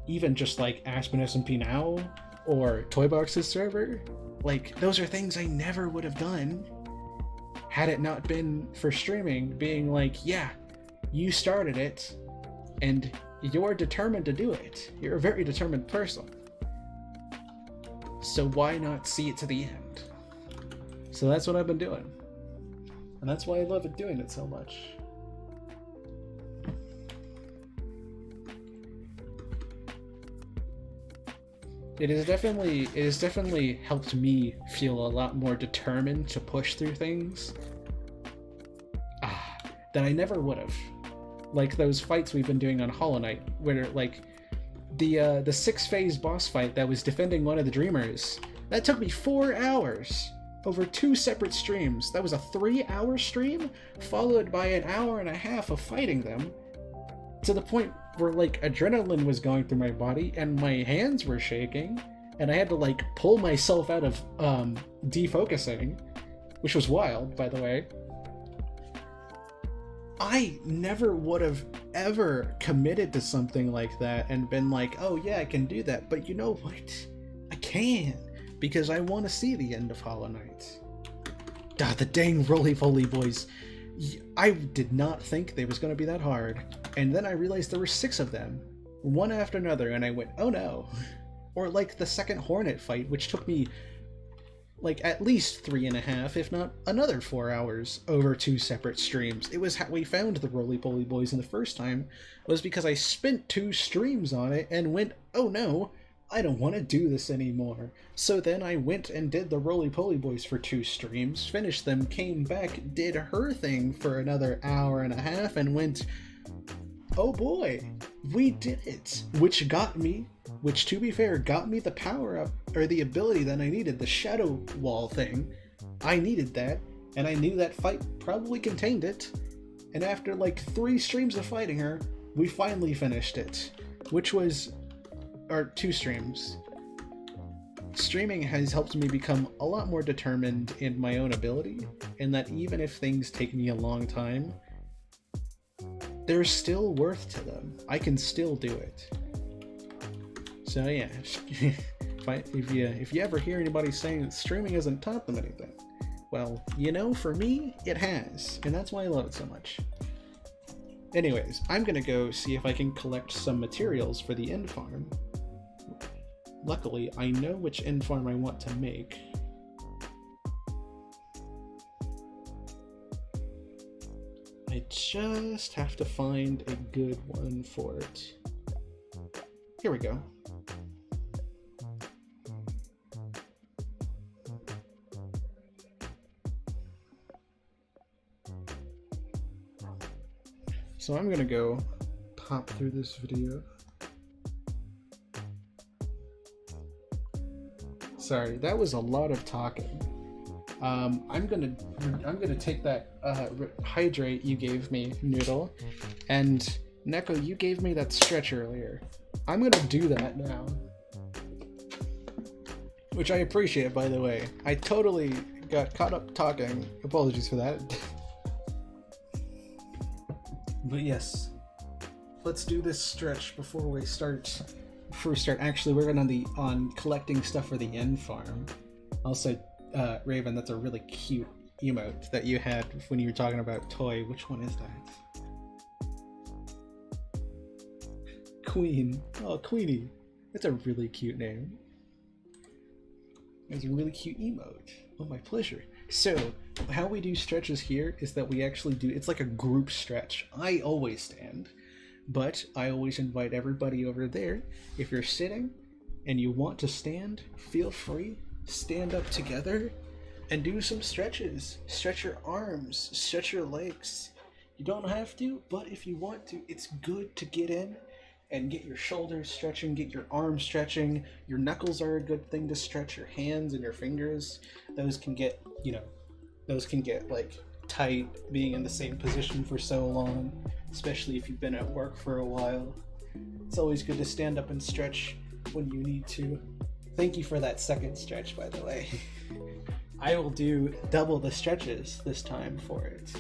even just like Aspen SMP Now, or Toybox's server, like, those are things I never would have done had it not been for streaming being like, yeah, you started it, and you're determined to do it. You're a very determined person. So why not see it to the end? So that's what I've been doing. And that's why I love it doing it so much. It has definitely helped me feel a lot more determined to push through things that I never would have. Like those fights we've been doing on Hollow Knight, where like the 6-phase boss fight that was defending one of the Dreamers, that took me 4 hours over 2 separate streams. That was a 3-hour stream followed by an hour and a half of fighting them, to the point where like adrenaline was going through my body and my hands were shaking, and I had to like pull myself out of defocusing, which was wild, by the way. I never would have ever committed to something like that and been like, oh yeah, I can do that, but you know what? I can, because I want to see the end of Hollow Knight. God, the dang roly-poly boys. I did not think they was going to be that hard, and then I realized there were 6 of them, one after another, and I went, oh no. Or like the second Hornet fight, which took me like at least 3.5, if not another 4 hours over 2 separate streams. It was how we found the roly-poly boys in the first time, was because I spent 2 streams on it and went, oh no, I don't want to do this anymore. So then I went and did the roly-poly boys for 2 streams, finished them, came back, did her thing for another hour and a half, and went, oh boy, we did it. Which to be fair, got me the power up, or the ability that I needed, the shadow wall thing. I needed that, and I knew that fight probably contained it. And after like 3 streams of fighting her, we finally finished it. Which was, or 2 streams. Streaming has helped me become a lot more determined in my own ability, and that even if things take me a long time, they're still worth to them. I can still do it. So yeah, if you ever hear anybody saying that streaming hasn't taught them anything, well, you know, for me, it has, and that's why I love it so much. Anyways, I'm gonna go see if I can collect some materials for the end farm. Luckily, I know which end farm I want to make. I just have to find a good one for it. Here we go. So I'm gonna go pop through this video. Sorry, that was a lot of talking. I'm gonna take that hydrate you gave me, Noodle, and Neko, you gave me that stretch earlier. I'm gonna do that now, which I appreciate, by the way. I totally got caught up talking. Apologies for that. But yes, let's do this stretch before we start actually working on collecting stuff for the end farm. Also, Raven, that's a really cute emote that you had when you were talking about toy. Which one is that? Queen. Oh, Queenie. That's a really cute name. It's a really cute emote. Oh, my pleasure. So, how we do stretches here is that we actually do, it's like a group stretch. I always stand, but I always invite everybody over there. If you're sitting and you want to stand, feel free, stand up together and do some stretches. Stretch your arms, stretch your legs. You don't have to, but if you want to, it's good to get in and get your shoulders stretching, get your arms stretching. Your knuckles are a good thing to stretch, your hands and your fingers. Those can get, like tight being in the same position for so long, especially if you've been at work for a while. It's always good to stand up and stretch when you need to. Thank you for that second stretch, by the way. I will do double the stretches this time for it.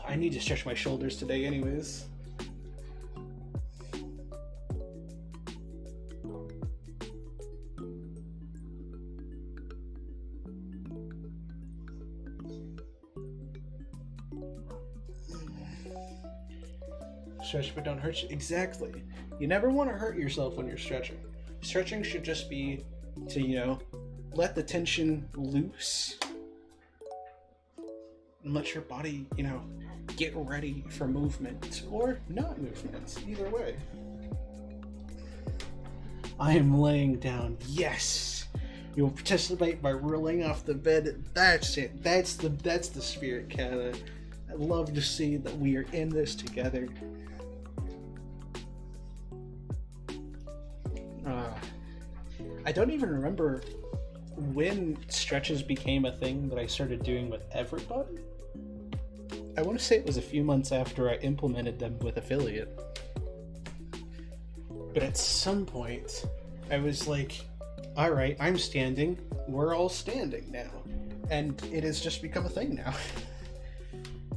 I need to stretch my shoulders today anyways. Stretch but don't hurt you. Exactly. You never want to hurt yourself when you're stretching. Stretching should just be to, let the tension loose and let your body, get ready for movement or not movement. Either way. I am laying down. Yes. You will participate by rolling off the bed. That's it. That's the spirit, Kata. I love to see that we are in this together. I don't even remember when stretches became a thing that I started doing with everybody. I want to say it was a few months after I implemented them with Affiliate. But at some point, I was like, alright, I'm standing, we're all standing now. And it has just become a thing now.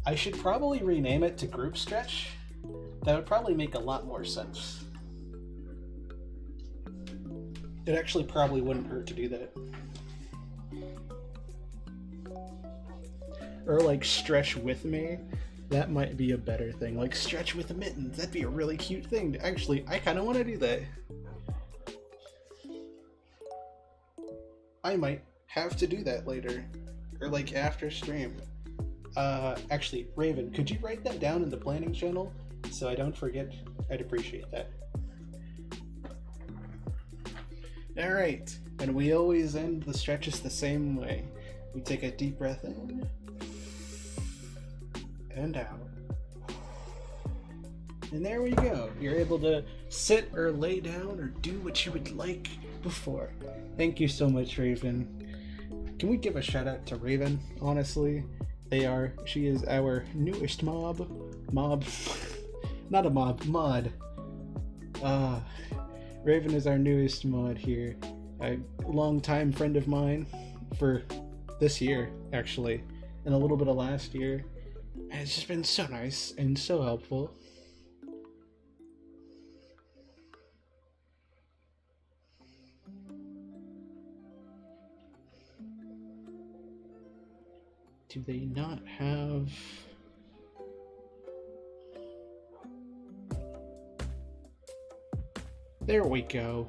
I should probably rename it to Group Stretch. That would probably make a lot more sense. It actually probably wouldn't hurt to do that. Or like stretch with me. That might be a better thing. Like stretch with mittens. That'd be a really cute thing. Actually, I kind of want to do that. I might have to do that later. Or like after stream. Actually, Raven, could you write that down in the planning channel so I don't forget? I'd appreciate that. Alright, and we always end the stretches the same way. We take a deep breath in and out. And there we go. You're able to sit or lay down or do what you would like before. Thank you so much, Raven. Can we give a shout out to Raven, honestly? She is our newest mod. Not a mob, mod. Raven is our newest mod here. A longtime friend of mine for this year, actually, and a little bit of last year. And it's just been so nice and so helpful. Do they not have... There we go.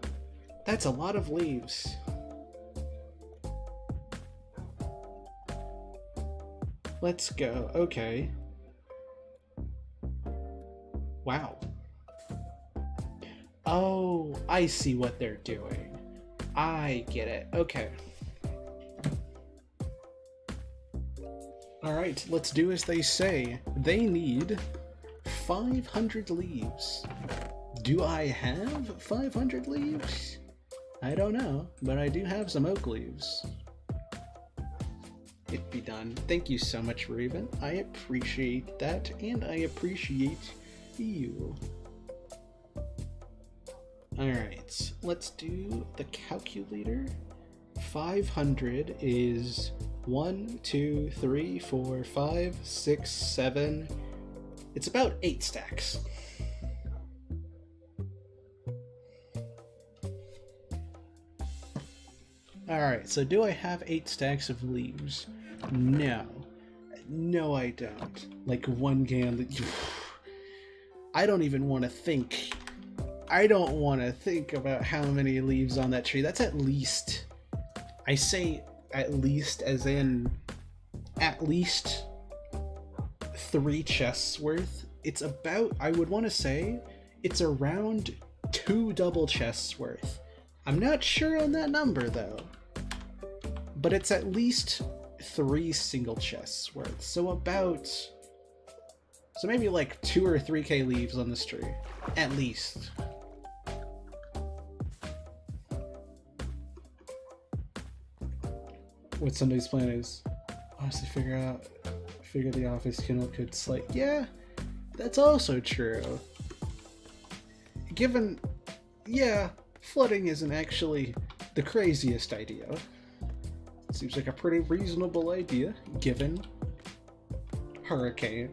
That's a lot of leaves. Let's go. Okay. Wow. Oh, I see what they're doing. I get it. Okay. Alright, let's do as they say. They need 500 leaves. Do I have 500 leaves? I don't know, but I do have some oak leaves. It be done. Thank you so much, Raven. I appreciate that, and I appreciate you. Alright, let's do the calculator. 500 is 1, 2, 3, 4, 5, 6, 7. It's about 8 stacks. Alright, so do I have 8 stacks of leaves? No. No, I don't. Like, one can... I don't even want to think. I don't want to think about how many leaves on that tree. That's at least... I say at least as in... At least 3 chests worth. It's about... I would want to say it's around 2 double chests worth. I'm not sure on that number, though. But it's at least 3 single chests worth. So about... So maybe like 2 or 3k leaves on this tree. At least. What Sunday's plan is. Honestly, figure the office kennel could slate. Yeah, that's also true. Given... Yeah, flooding isn't actually the craziest idea. Seems like a pretty reasonable idea, given hurricane.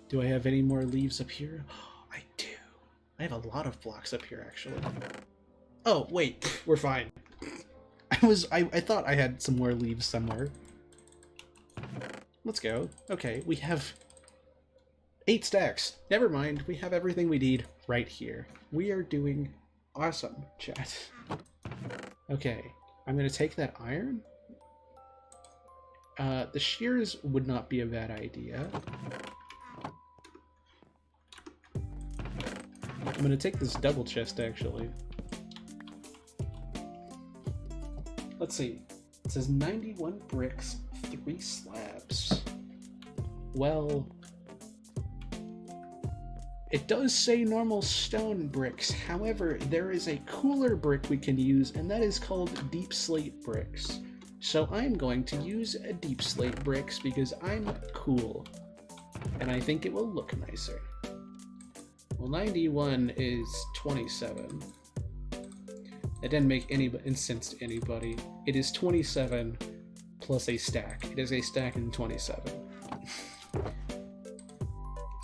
Do I have any more leaves up here? Oh, I do. I have a lot of blocks up here, actually. Oh, wait, we're fine. I thought I had some more leaves somewhere. Let's go. Okay, we have 8 stacks. Never mind, we have everything we need right here. We are doing awesome, chat. Okay, I'm gonna take that iron. The shears would not be a bad idea. I'm gonna take this double chest, actually. Let's see. It says 91 bricks, 3 slabs. Well... It does say normal stone bricks, however, there is a cooler brick we can use, and that is called deep slate bricks. So I'm going to use a deep slate bricks because I'm cool, and I think it will look nicer. Well, 91 is 27. That didn't make any sense to anybody. It is 27 plus a stack. It is a stack in 27.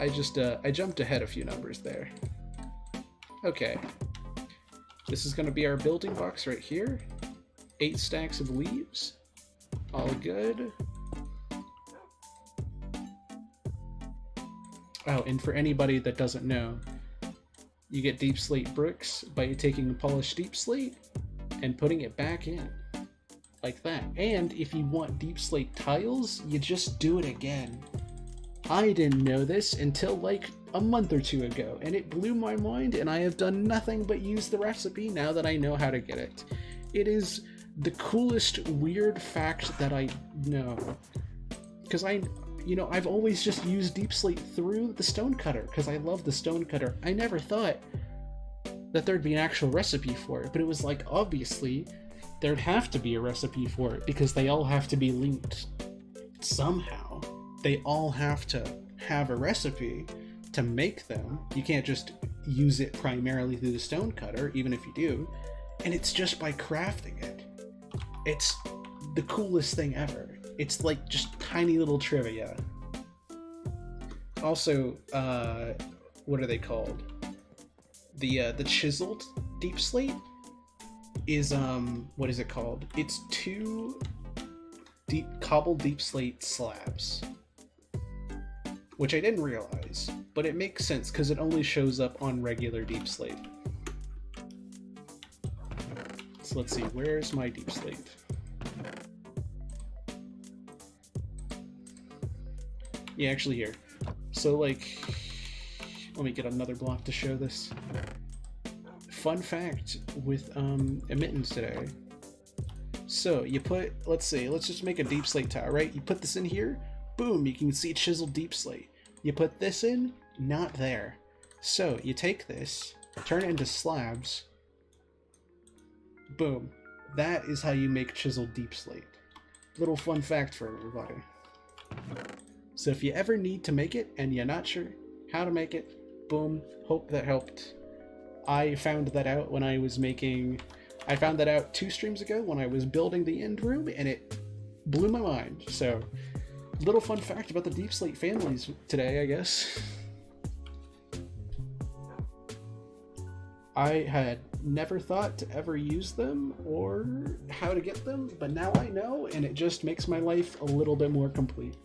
I jumped ahead a few numbers there. Okay. This is gonna be our building box right here. 8 stacks of leaves. All good. Oh, and for anybody that doesn't know, you get deep slate bricks by taking a polished deep slate and putting it back in. Like that. And if you want deep slate tiles, you just do it again. I didn't know this until like a month or 2 ago, and it blew my mind, and I have done nothing but use the recipe now that I know how to get it. It is the coolest weird fact that I know. Because I've always just used deep slate through the stone cutter, because I love the stone cutter. I never thought that there'd be an actual recipe for it, but it was like, obviously, there'd have to be a recipe for it, because they all have to be linked somehow. They all have to have a recipe to make them. You can't just use it primarily through the stone cutter, even if you do. And it's just by crafting it. It's the coolest thing ever. It's like just tiny little trivia. Also, what are they called? the chiseled deep slate is what is it called? It's 2 cobbled deep slate slabs, which I didn't realize, but it makes sense because it only shows up on regular deep slate. So let's see, where's my deep slate? Yeah, actually here. So like, let me get another block to show this. Fun fact with Emittance today. So you put, let's just make a deep slate tile, right? You put this in here, boom, you can see chiseled deep slate. You put this in, not there. So you take this, turn it into slabs, boom. That is how you make chiseled deep slate. Little fun fact for everybody. So if you ever need to make it and you're not sure how to make it, boom, hope that helped. I found that out when I was making... I found that out 2 streams ago when I was building the end room, and it blew my mind. So, little fun fact about the deep slate families today, I guess. I had never thought to ever use them or how to get them, but now I know, and it just makes my life a little bit more complete.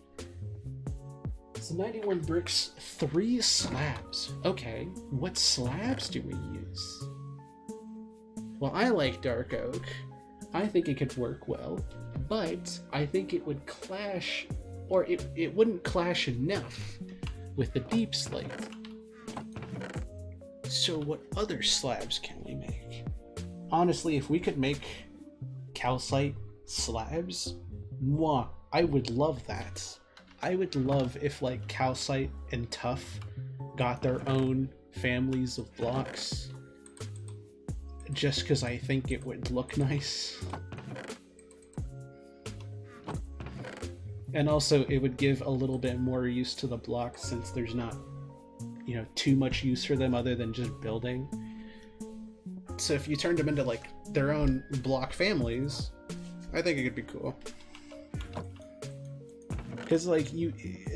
So 91 bricks, 3 slabs. Okay, what slabs do we use? Well, I like dark oak. I think it could work well, but I think it would clash, or it wouldn't clash enough with the deep slate. So what other slabs can we make? Honestly, if we could make calcite slabs, mwah, I would love that. I would love if like calcite and tuff got their own families of blocks, just because I think it would look nice. And also it would give a little bit more use to the blocks since there's not, you know, too much use for them other than just building. So if you turned them into like their own block families, I think it could be cool. Because like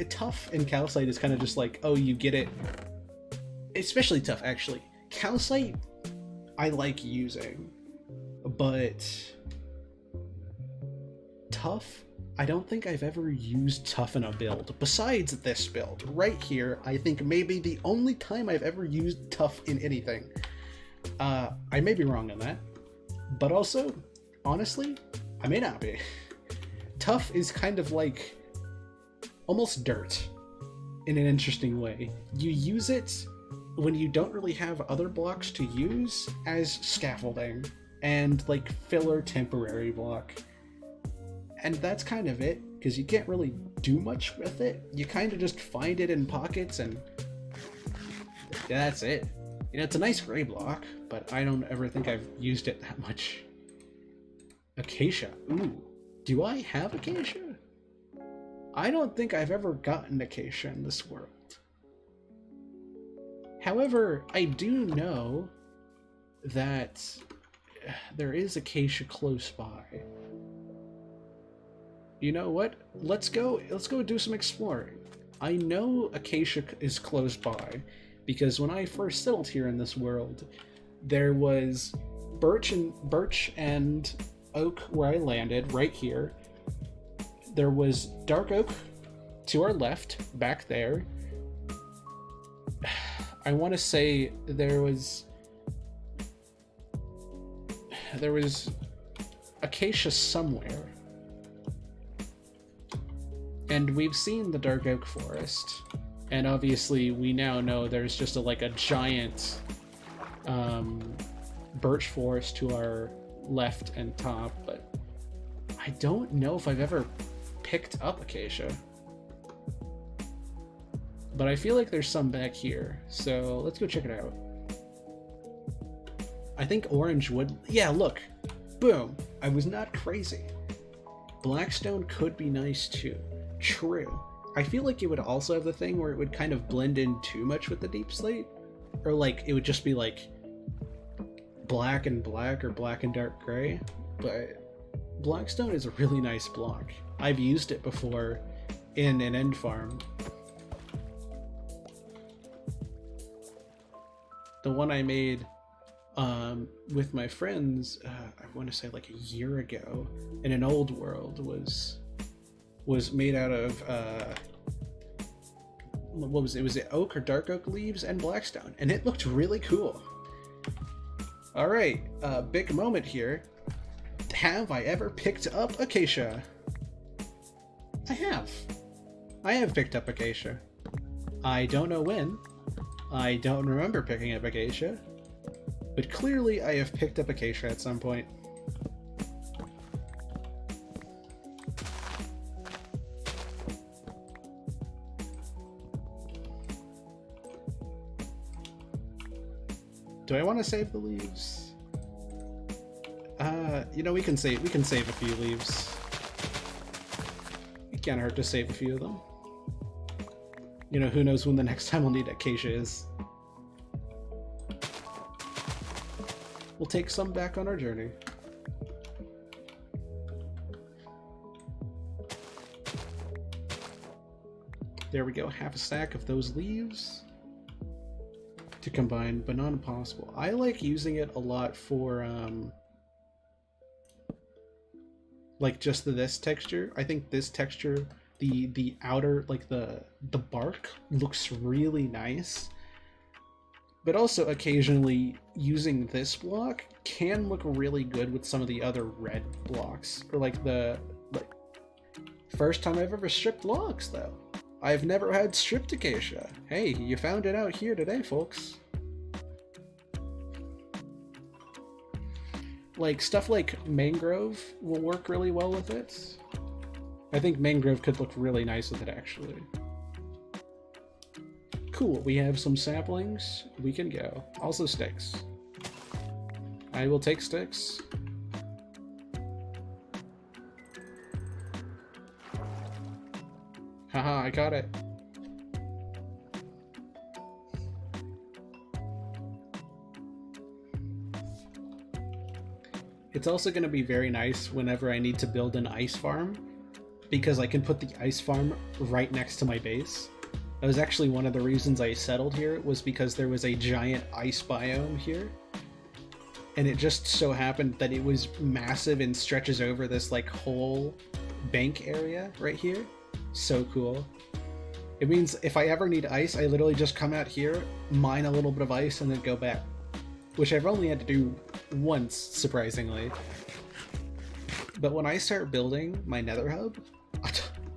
tuff and calcite is kind of just like, oh, you get it. Especially tuff, actually. Calcite I like using, but tuff, I don't think I've ever used tuff in a build. Besides this build, right here, I think maybe the only time I've ever used tuff in anything. I may be wrong on that, but also, honestly, I may not be. Tuff is kind of like almost dirt in an interesting way. You use it when you don't really have other blocks to use as scaffolding and like filler temporary block. And that's kind of it, because you can't really do much with it. You kind of just find it in pockets and yeah, that's it. You know, it's a nice gray block, but I don't ever think I've used it that much. Acacia. Ooh, do I have acacia? I don't think I've ever gotten acacia in this world. However, I do know that there is acacia close by. You know what? Let's go do some exploring. I know acacia is close by because when I first settled here in this world, there was birch and oak where I landed, right here. There was dark oak to our left, back there. I want to say there was acacia somewhere. And we've seen the dark oak forest, and obviously we now know there's just a giant birch forest to our left and top, but I don't know if I've ever picked up acacia. But I feel like there's some back here, so let's go check it out. I think orange would... Yeah, look! Boom! I was not crazy. Blackstone could be nice too. True. I feel like it would also have the thing where it would kind of blend in too much with the deep slate. Or like, it would just be like black and black or black and dark gray. But Blackstone is a really nice block. I've used it before in an end farm. the one I made with my friends, I want to say like a year ago, in an old world, was made out of what was it? Was it oak or dark oak leaves and blackstone, and it looked really cool. All right, big moment here. Have I ever picked up acacia? I have. I have picked up acacia. I don't know when. I don't remember picking up acacia. But clearly I have picked up acacia at some point. Do I want to save the leaves? You know, we can save a few leaves. It can't hurt to save a few of them. You know, who knows when the next time we'll need acacia is. We'll take some back on our journey. There we go, half a stack of those leaves to combine, but not impossible. I like using it a lot for like just this texture. I think this texture, the outer, like the bark looks really nice. But also occasionally using this block can look really good with some of the other red blocks. Or like first time I've ever stripped logs though. I've never had stripped acacia. Hey, you found it out here today, folks. Like stuff like mangrove will work really well with it. I think mangrove could look really nice with it actually. Cool, we have some saplings. We can go. Also sticks. I will take sticks. Haha, I got it. It's also going to be very nice whenever I need to build an ice farm, because I can put the ice farm right next to my base. That was actually one of the reasons I settled here, was because there was a giant ice biome here. And it just so happened that it was massive and stretches over this like whole bank area right here. So cool. It means if I ever need ice, I literally just come out here, mine a little bit of ice, and then go back. Which I've only had to do once, surprisingly. But when I start building my nether hub,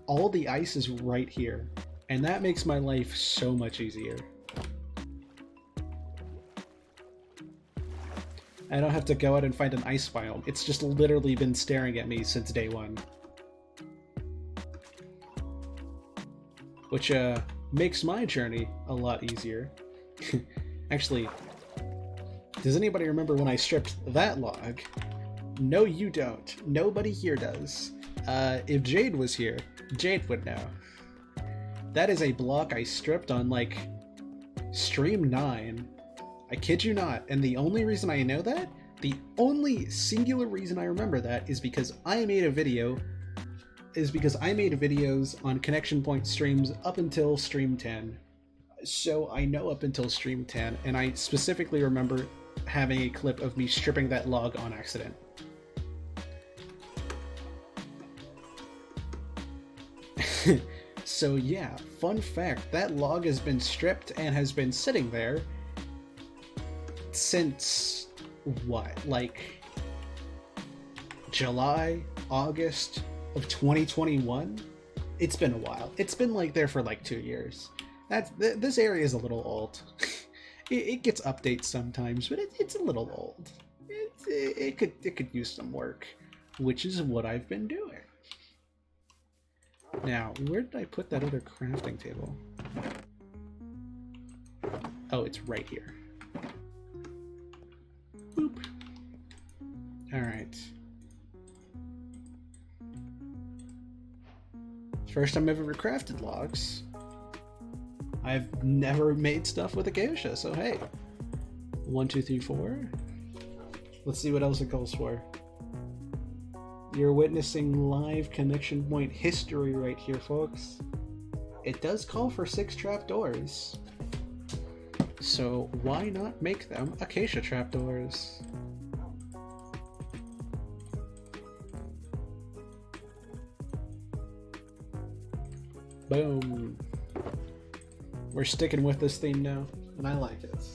all the ice is right here. And that makes my life so much easier. I don't have to go out and find an ice biome. It's just literally been staring at me since day one. Which makes my journey a lot easier. Actually, does anybody remember when I stripped that log? No, you don't. Nobody here does. If Jade was here, Jade would know. That is a block I stripped on, like, stream 9. I kid you not. And the only reason I know that, the only singular reason I remember that, is because I made videos on Connection Point streams up until stream 10. So I know up until stream 10, and I specifically remember having a clip of me stripping that log on accident. So yeah, fun fact, that log has been stripped and has been sitting there since, what, like July, August of 2021? It's been a while. It's been like there for like 2 years. This area is a little old. It gets updates sometimes, but it's a little old. It could use some work, which is what I've been doing. Now, where did I put that other crafting table? Oh, it's right here. Boop. Alright. First time I've ever crafted logs. I've never made stuff with acacia, so hey. 1, 2, 3, 4. Let's see what else it calls for. You're witnessing live Connection Point history right here, folks. It does call for 6 trapdoors. So why not make them acacia trapdoors? Boom. We're sticking with this theme now, and I like it.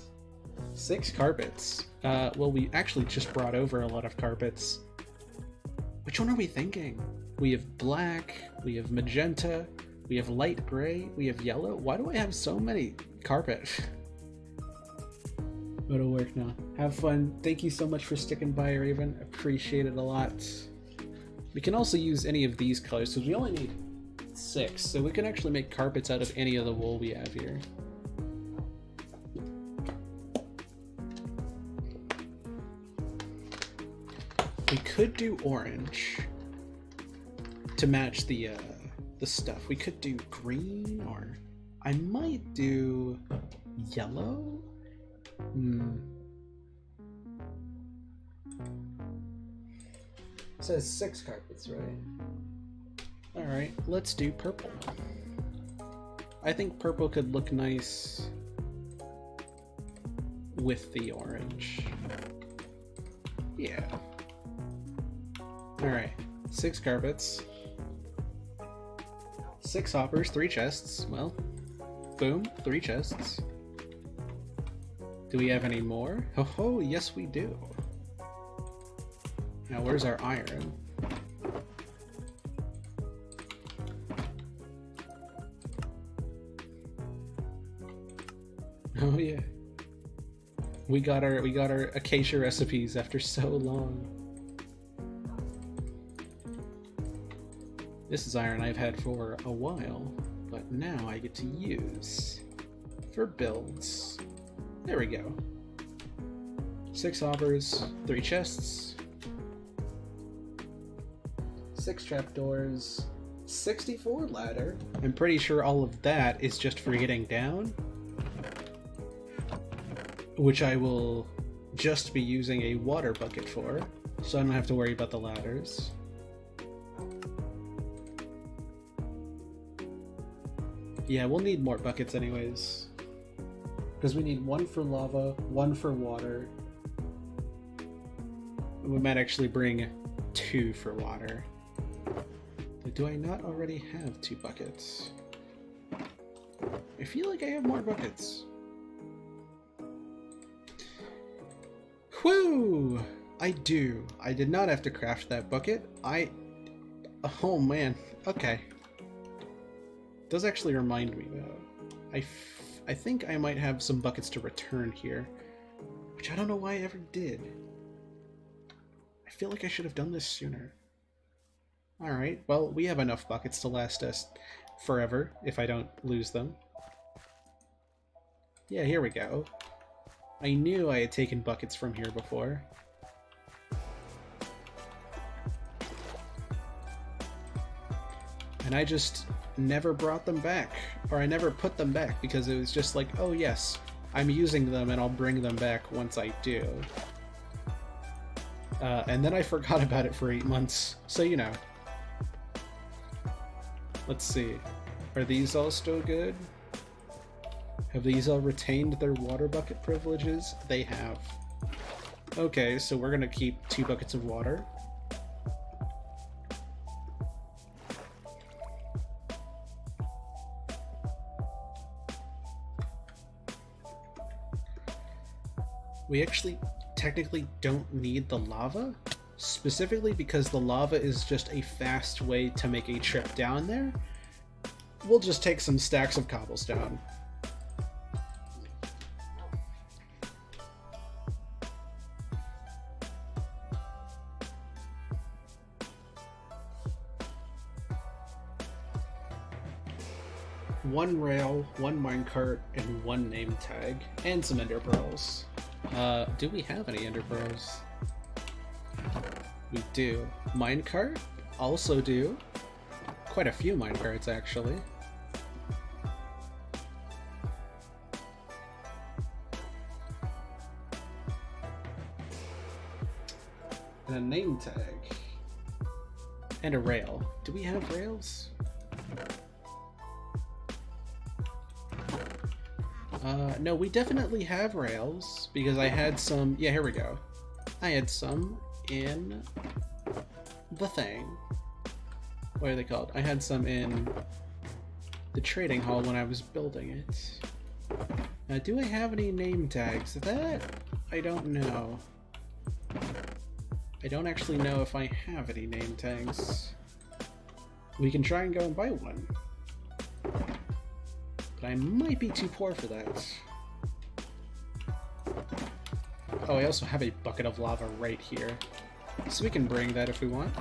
6 carpets. Well, we actually just brought over a lot of carpets. Which one are we thinking? We have black, we have magenta, we have light gray, we have yellow. Why do I have so many carpet? It'll work now. Have fun. Thank you so much for sticking by, Raven. Appreciate it a lot. We can also use any of these colors, because we only need 6, so we can actually make carpets out of any of the wool we have here. We could do orange to match the stuff. We could do green, or I might do yellow. It says 6 carpets, right? Alright, let's do purple. I think purple could look nice with the orange. Yeah. Alright, 6 carpets. 6 hoppers, 3 chests. Well, boom, 3 chests. Do we have any more? Oh, yes we do. Now where's our iron? Oh yeah. We got our acacia recipes after so long. This is iron I've had for a while, but now I get to use for builds. There we go. 6 hoppers, 3 chests, 6 trapdoors, 64 ladder. I'm pretty sure all of that is just for getting down, which I will just be using a water bucket for, so I don't have to worry about the ladders. Yeah, we'll need more buckets anyways, because we need 1 for lava, 1 for water. We might actually bring 2 for water. But do I not already have 2 buckets? I feel like I have more buckets. Whew! I do. I did not have to craft that bucket. Oh man. Okay. Does actually remind me though. I think I might have some buckets to return here, which I don't know why I ever did. I feel like I should have done this sooner. Alright, well, we have enough buckets to last us forever if I don't lose them. Yeah, here we go. I knew I had taken buckets from here before. And I just never brought them back, or I never put them back, because it was just like, oh yes, I'm using them and I'll bring them back once I do. And then I forgot about it for 8 months, so you know. Let's see, are these all still good? Have these all retained their water bucket privileges? They have. Okay, so we're gonna keep 2 buckets of water. We actually technically don't need the lava, specifically because the lava is just a fast way to make a trip down there. We'll just take some stacks of cobblestone. One rail, 1 minecart, and 1 name tag, and some ender pearls. Do we have any ender pearls? We do. Minecart? Also do. Quite a few minecarts, actually. And a name tag. And a rail. Do we have rails? No, we definitely have rails, because I had some... Yeah, here we go. I had some in the thing. What are they called? I had some in the trading hall when I was building it. Do I have any name tags? That I don't know. I don't actually know if I have any name tags. We can try and go and buy one. But I might be too poor for that. Oh, I also have a bucket of lava right here. So we can bring that if we want.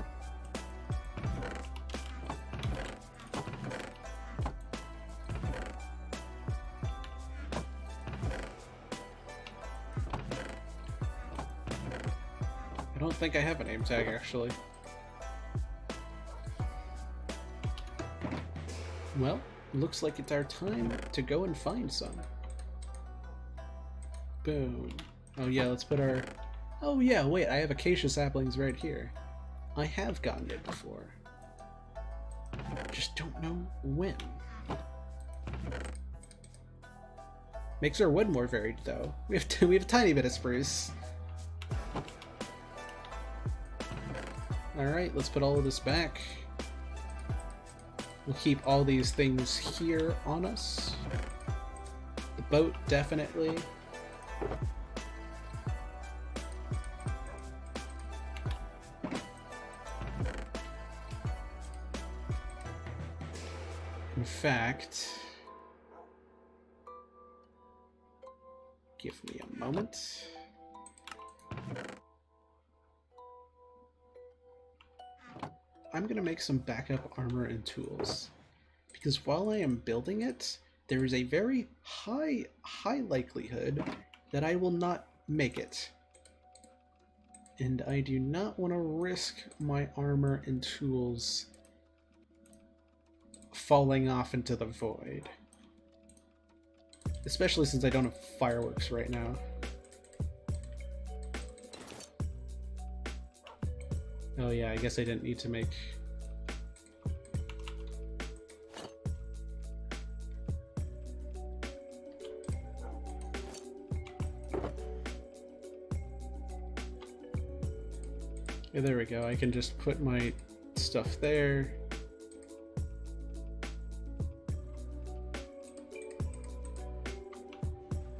I don't think I have a name tag, actually. Well, looks like it's our time to go and find some. Boom. Oh yeah, let's put our... Oh yeah, wait, I have acacia saplings right here. I have gotten it before. Just don't know when. Makes our wood more varied, though. We have a tiny bit of spruce. Alright, let's put all of this back. We'll keep all these things here on us. The boat, definitely. In fact, give me a moment. I'm gonna make some backup armor and tools, because while I am building it, there is a very high likelihood that I will not make it. And I do not want to risk my armor and tools falling off into the void. Especially since I don't have fireworks right now. Oh yeah, I guess I didn't need to make... Yeah, there we go. I can just put my stuff there.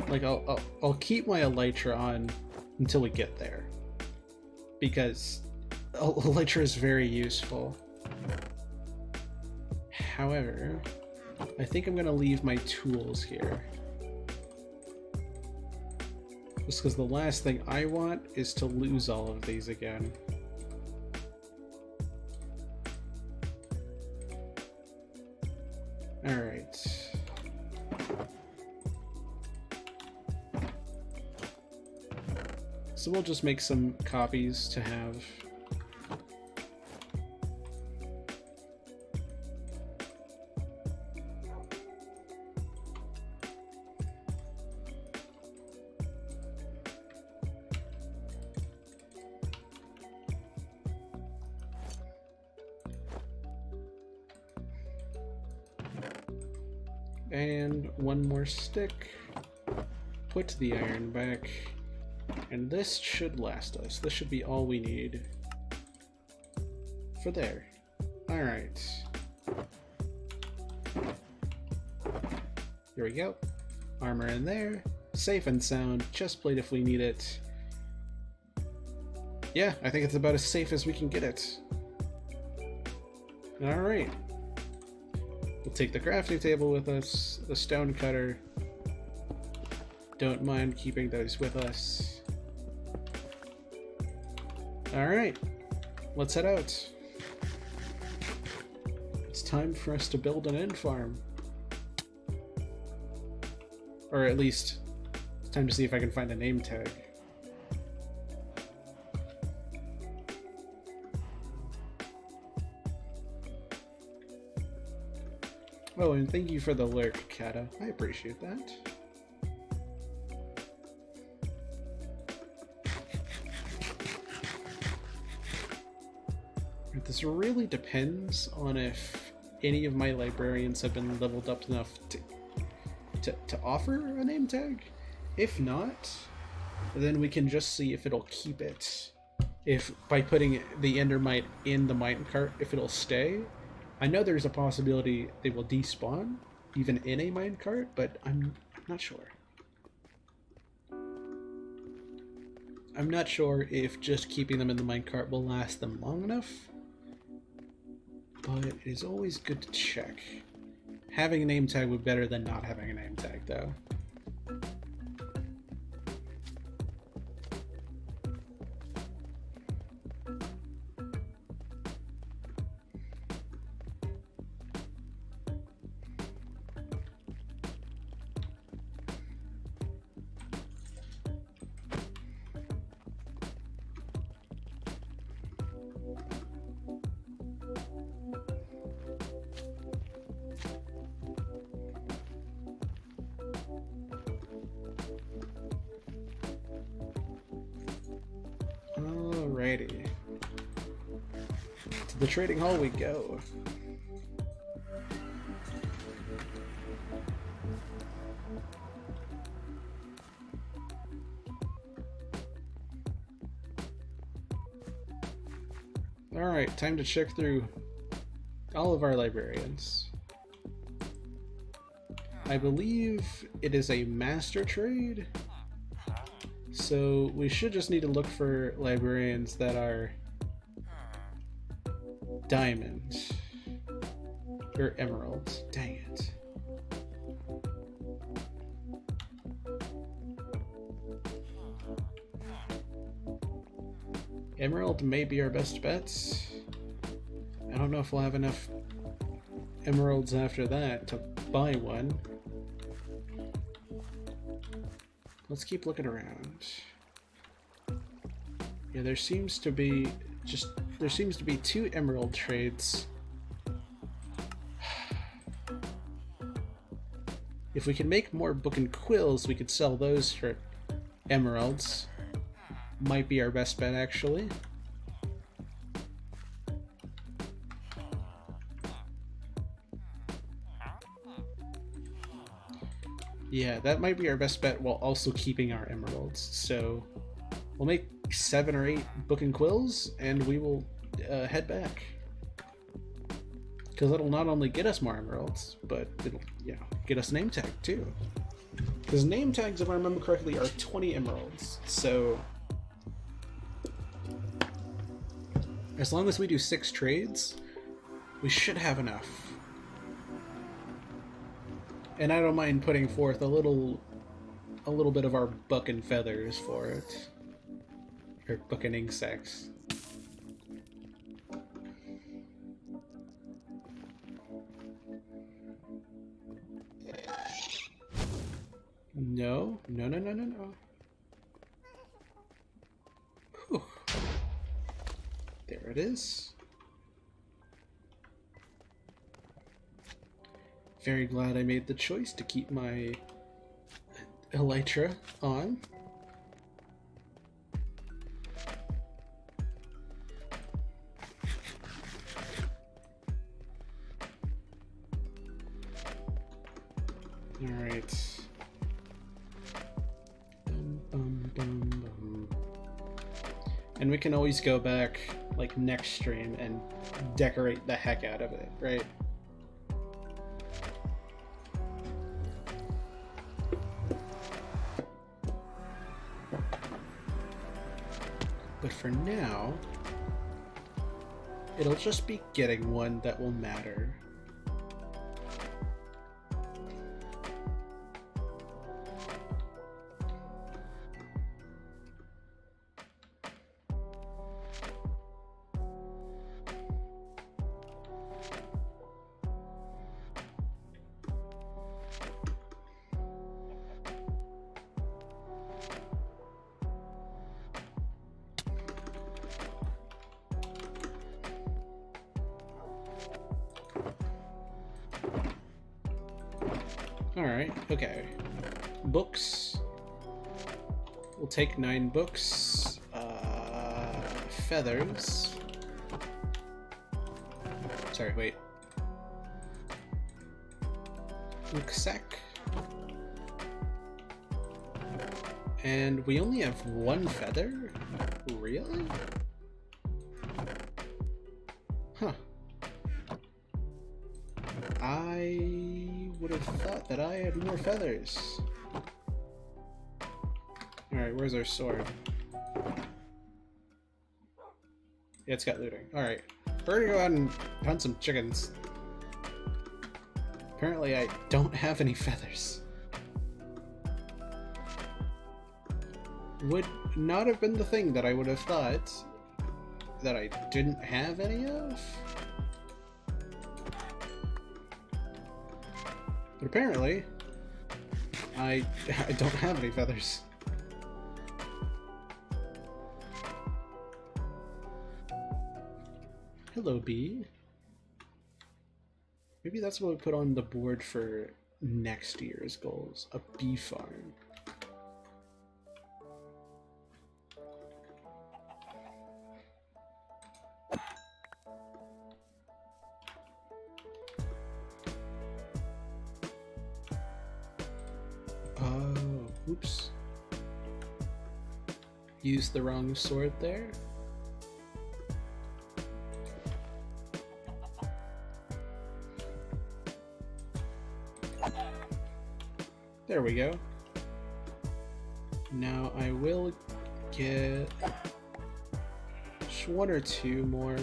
Like, I'll keep my elytra on until we get there, because elytra is very useful. However, I think I'm gonna leave my tools here, just because the last thing I want is to lose all of these again. Alright. So we'll just make some copies to have. And one more stick. Put the iron back. And this should last us. This should be all we need. For there. Alright. Here we go. Armor in there. Safe and sound. Chestplate if we need it. Yeah, I think it's about as safe as we can get it. Alright. We'll take the crafting table with us, the stone cutter. Don't mind keeping those with us. Alright, let's head out. It's time for us to build an end farm. Or at least, it's time to see if I can find a name tag. Oh, and thank you for the lurk, Kata. I appreciate that. This really depends on if any of my librarians have been leveled up enough to offer a name tag. If not, then we can just see if it'll keep it. If by putting the Endermite in the minecart, if it'll stay. I know there's a possibility they will despawn even in a minecart, but I'm not sure. I'm not sure if just keeping them in the minecart will last them long enough, but it is always good to check. Having a name tag would be better than not having a name tag, though. Alrighty. To the trading hall we go. Alright, time to check through all of our librarians. I believe it is a master trade. So we should just need to look for librarians that are diamond or emerald. Dang it. Emerald may be our best bets. I don't know if we'll have enough emeralds after that to buy one. Let's keep looking around. Yeah, there seems to be 2 emerald trades. If we can make more book and quills, we could sell those for emeralds. Might be our best bet, actually. Yeah, that might be our best bet while also keeping our emeralds. So we'll make 7 or 8 book and quills, and we will head back. Because it'll not only get us more emeralds, but it'll, get us a name tag too. Because name tags, if I remember correctly, are 20 emeralds. So as long as we do 6 trades, we should have enough. And I don't mind putting forth a little bit of our buck and feathers for it. Or buck and insects. No. Whew. There it is. Very glad I made the choice to keep my elytra on. Alright. And we can always go back, like, next stream and decorate the heck out of it, right? But for now, it'll just be getting one that will matter. Alright, okay. Books. We'll take 9 books. Feathers. Sorry, wait. Rucksack. And we only have one feather? Really? Huh. I would have thought that I had more feathers. Alright, where's our sword? Yeah, it's got looting. Alright. We're gonna go out and hunt some chickens. Apparently I don't have any feathers. Would not have been the thing that I would have thought that I didn't have any of. But apparently, I don't have any feathers. Hello, bee. Maybe that's what we put on the board for next year's goals. A bee farm. Oh, oops. Used the wrong sword there. There we go. Now I will get just one or two more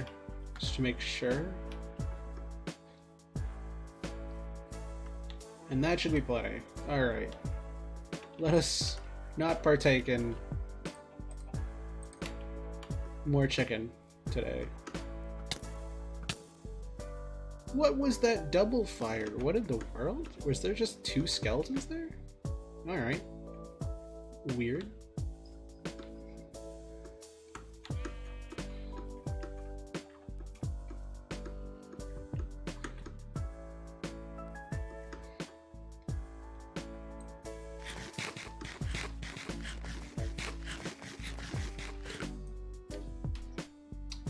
just to make sure. And that should be plenty. Alright. Let us not partake in more chicken today. What was that double fire? What in the world? Was there just two skeletons there? Alright. Weird.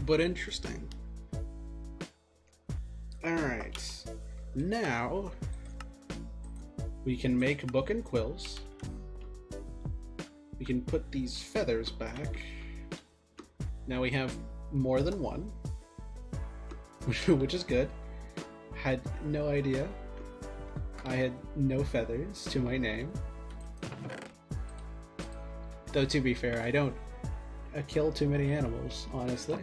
But interesting. Alright. Now we can make book and quills. We can put these feathers back. Now we have more than one, which is good. Had no idea. I had no feathers to my name. Though to be fair, I don't kill too many animals, honestly.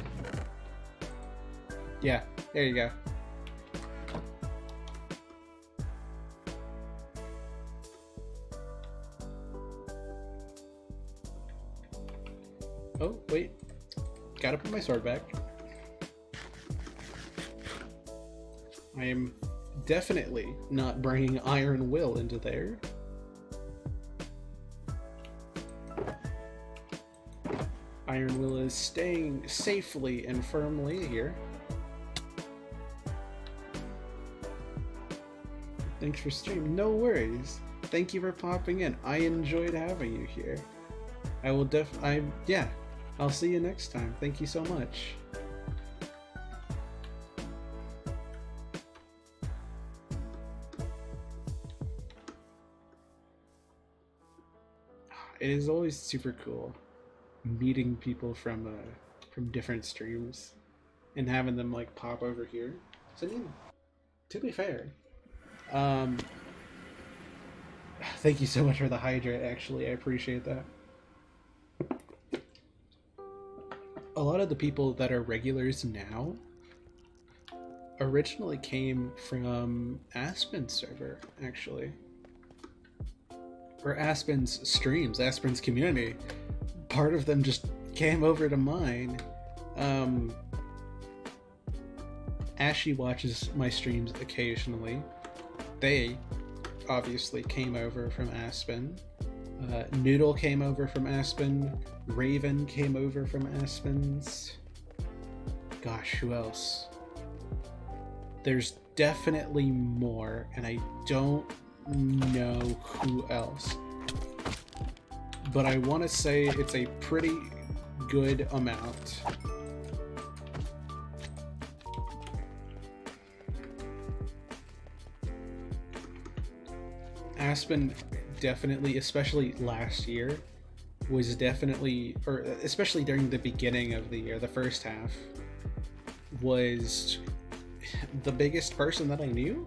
Yeah, there you go. Oh, wait. Gotta put my sword back. I am definitely not bringing Iron Will into there. Iron Will is staying safely and firmly here. Thanks for stream. No worries. Thank you for popping in. I enjoyed having you here. I will yeah. I'll see you next time. Thank you so much. It is always super cool meeting people from different streams and having them like pop over here. So yeah, to be fair, thank you so much for the hydrate. Actually, I appreciate that. A lot of the people that are regulars now originally came from Aspen's server, actually. Or Aspen's streams, Aspen's community. Part of them just came over to mine. Ashy watches my streams occasionally. They obviously came over from Aspen. Noodle came over from Aspen. Raven came over from Aspen's. Gosh, who else? There's definitely more, and I don't know who else. But I want to say it's a pretty good amount. Aspen definitely, especially last year, was definitely, or especially during the beginning of the year, the first half, was the biggest person that I knew.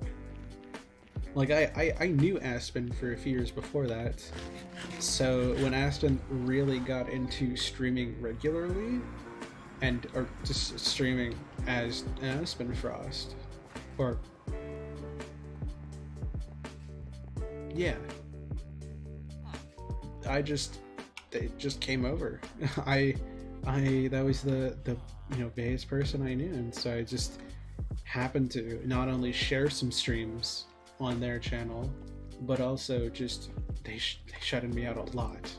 Like, I knew Aspen for a few years before that. So when Aspen really got into streaming regularly, or just streaming as Aspen Frost, or yeah, they just came over. That was the biggest person I knew, and so I just happened to not only share some streams on their channel, but also just they shouted me out a lot.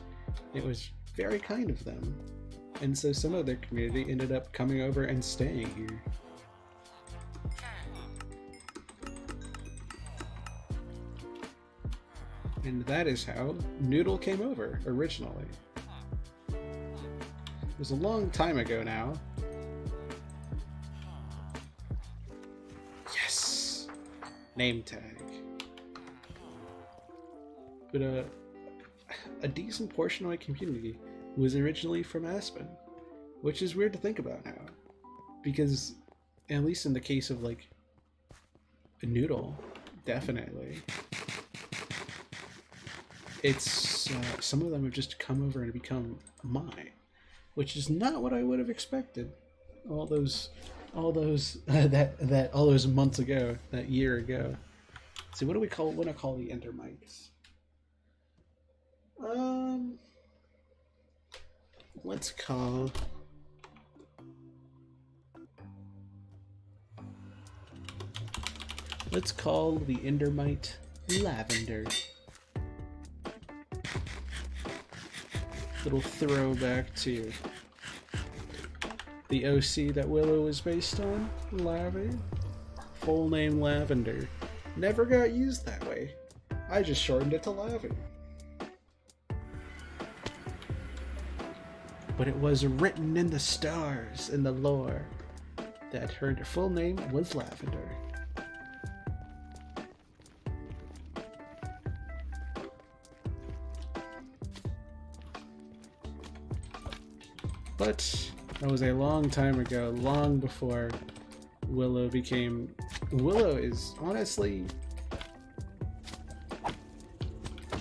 It was very kind of them, and so some of their community ended up coming over and staying here. And that is how Noodle came over originally. It was a long time ago now. Yes! Name tag. But a decent portion of my community was originally from Aspen, which is weird to think about now. Because, at least in the case of like a Noodle, definitely. It's some of them have just come over and become mine, which is not what I would have expected. All those months ago, that year ago. So what do we call? What do I call the Endermites? Let's call. Let's call the Endermite Lavender. Little throwback to the OC that Willow was based on, Lavi. Full name Lavender. Never got used that way. I just shortened it to Lavi. But it was written in the stars, in the lore, that her full name was Lavender. But that was a long time ago, long before Willow became... Willow is honestly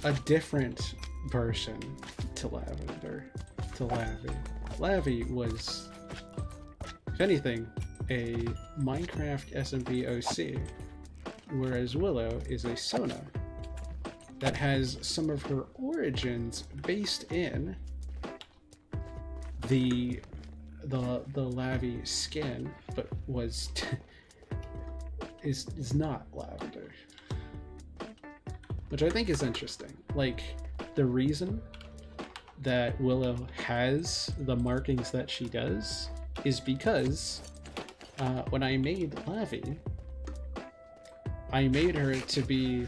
a different version to Lavender, to Lavi. Lavi was, if anything, a Minecraft SMP OC, whereas Willow is a Sona that has some of her origins based in the Lavi skin, but was is not Lavender, which I think is interesting. Like, the reason that Willow has the markings that she does is because when I made Lavi, I made her to be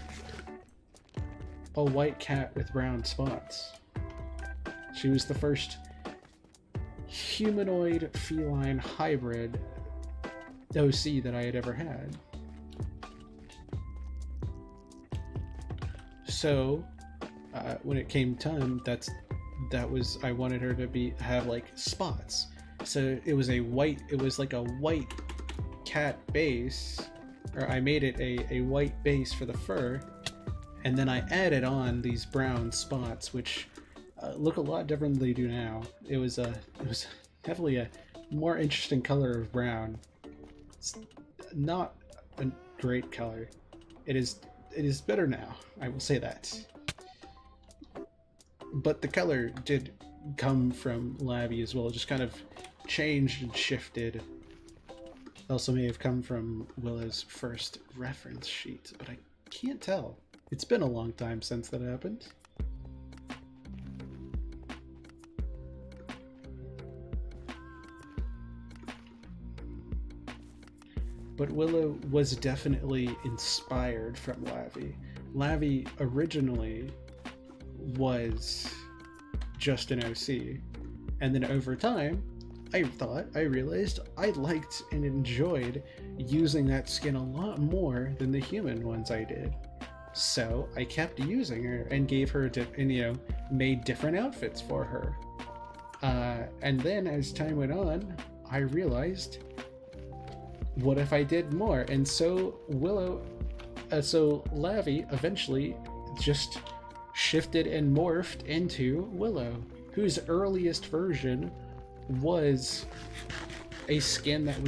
a white cat with brown spots. She was the first humanoid feline hybrid OC that I had ever had. So when it came time, I wanted her to have like spots. So it was like a white cat base, or I made it a white base for the fur, and then I added on these brown spots, which look a lot different than they do now. It was definitely a more interesting color of brown. It's not a great color. It is better now, I will say that. But the color did come from Lavi as well, just kind of changed and shifted. It also may have come from Willow's first reference sheet, but I can't tell. It's been a long time since that happened. But Willow was definitely inspired from Lavi. Lavi originally was just an OC, and then over time, I realized I liked and enjoyed using that skin a lot more than the human ones I did. So I kept using her and gave her made different outfits for her. And then as time went on, I realized, what if I did more? And so Lavi eventually just shifted and morphed into Willow, whose earliest version was a skin that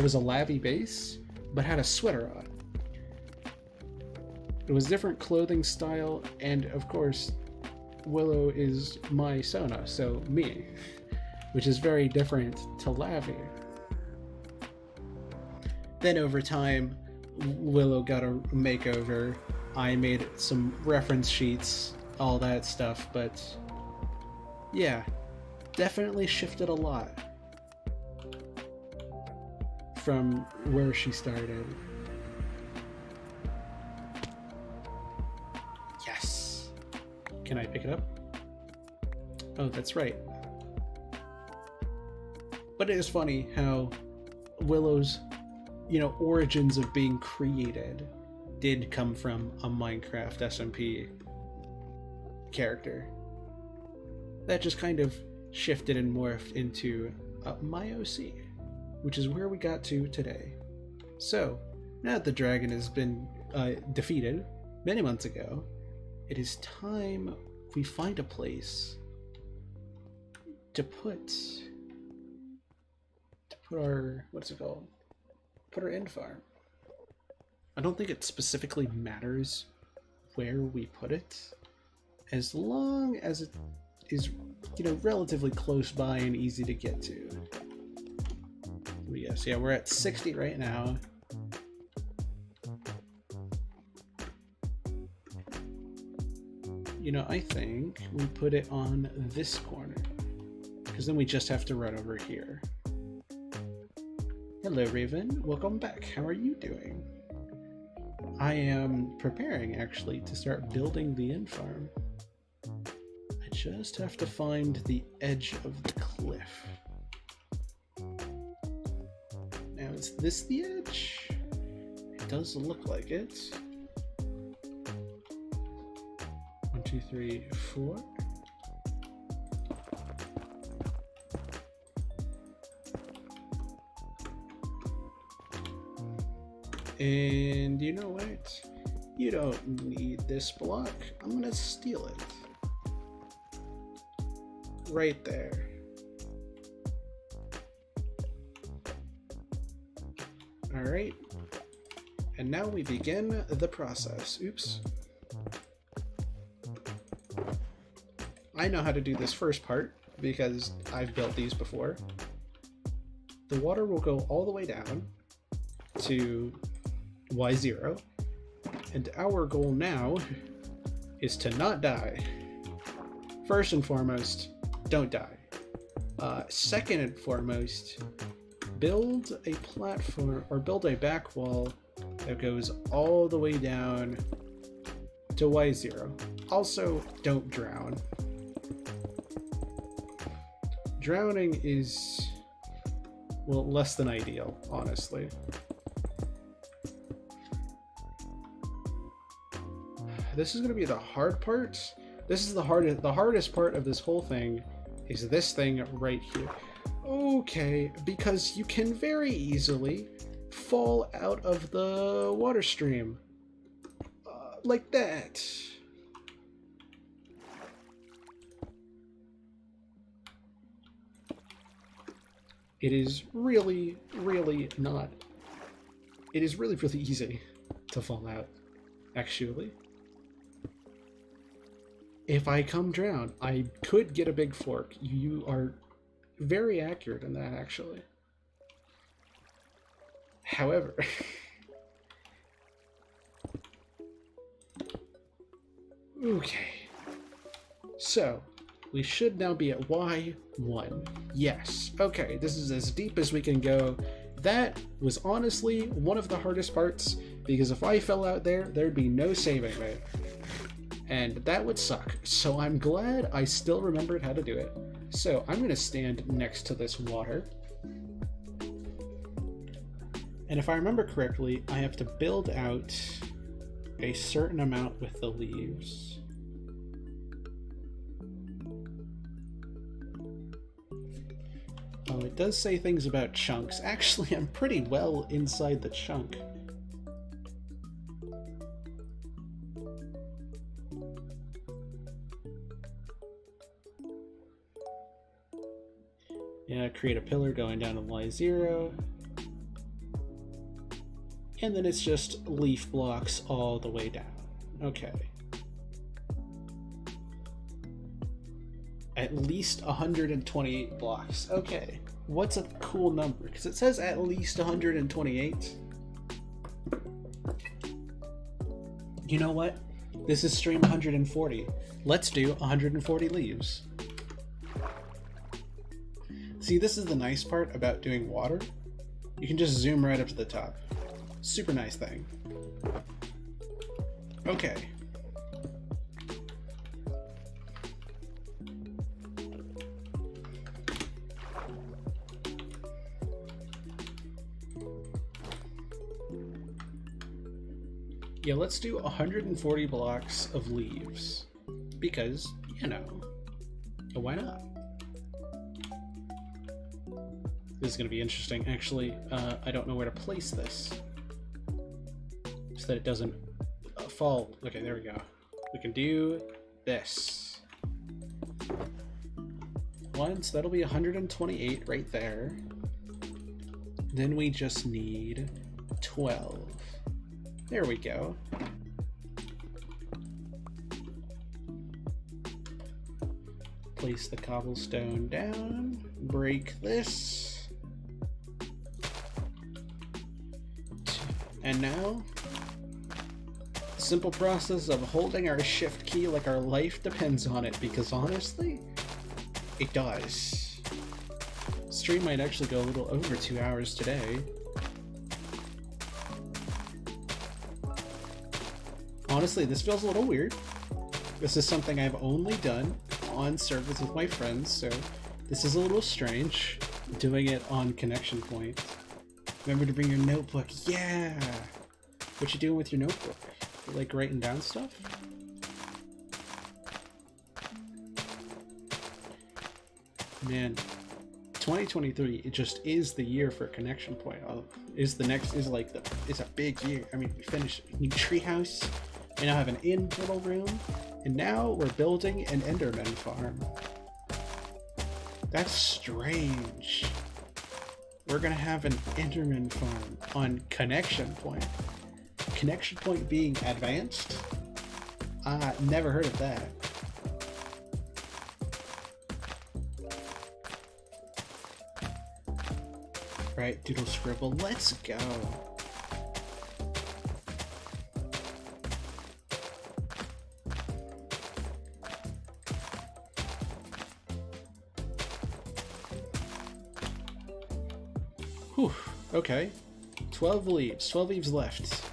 was a Lavi base, but had a sweater on. It was different clothing style, and of course, Willow is my Sona, so me, which is very different to Lavi. Then over time, Willow got a makeover. I made some reference sheets, all that stuff, but yeah, definitely shifted a lot from where she started. Yes! Can I pick it up? Oh, that's right. But it is funny how Willow's, origins of being created did come from a Minecraft SMP character. That just kind of shifted and morphed into my OC, which is where we got to today. So, now that the dragon has been defeated many months ago, it is time we find a place to put our, put our end farm. I don't think it specifically matters where we put it, as long as it is, relatively close by and easy to get to. Yes, yeah, we're at 60 right now. I think we put it on this corner, because then we just have to run over here. Hello, Raven. Welcome back. How are you doing? I am preparing, actually, to start building the end farm. I just have to find the edge of the cliff. Now, is this the edge? It does look like it. 1, 2, 3, 4. And you know what? You don't need this block. I'm gonna steal it. Right there. Alright. And now we begin the process. Oops. I know how to do this first part because I've built these before. The water will go all the way down to Y0, and our goal now is to not die. First and foremost, don't die. Second and foremost, build a platform or build a back wall that goes all the way down to Y0. Also, don't drown. Drowning is, well, less than ideal, honestly. This is going to be the hard part. This is the hardest part of this whole thing is this thing right here. Okay, because you can very easily fall out of the water stream. Like that. It is really, really not. It is really, really easy to fall out, actually. If I come drown, I could get a big fork. You are very accurate in that, actually. However, okay. So, we should now be at Y1. Yes. Okay, this is as deep as we can go. That was honestly one of the hardest parts, because if I fell out there, there'd be no saving me. And that would suck. So I'm glad I still remembered how to do it. So I'm going to stand next to this water. And if I remember correctly, I have to build out a certain amount with the leaves. Oh, it does say things about chunks. Actually, I'm pretty well inside the chunk. Yeah, create a pillar going down to Y0. And then it's just leaf blocks all the way down. Okay. At least 128 blocks. Okay. What's a cool number? Because it says at least 128. You know what? This is stream 140. Let's do 140 leaves. See, this is the nice part about doing water. You can just zoom right up to the top. Super nice thing. Okay. Yeah, let's do 140 blocks of leaves. Because, you know, why not? This is going to be interesting. Actually, I don't know where to place this. So that it doesn't fall. Okay, there we go. We can do this. Once, that'll be 128 right there. Then we just need 12. There we go. Place the cobblestone down. Break this. And now, simple process of holding our shift key like our life depends on it, because honestly, it does. Stream might actually go a little over 2 hours today. Honestly, this feels a little weird. This is something I've only done on servers with my friends, so this is a little strange, doing it on Connection Point. Remember to bring your notebook. Yeah! What you doing with your notebook? You like writing down stuff? Man, 2023, it just is the year for Connection Point. It's a big year. I mean, we finished a new treehouse. We now have an inn little room. And now we're building an Enderman farm. That's strange. We're gonna have an Enderman farm on Connection Point. Connection Point being advanced? Never heard of that. Right, Doodle Scribble, let's go. Whew, okay. 12 leaves. 12 leaves left.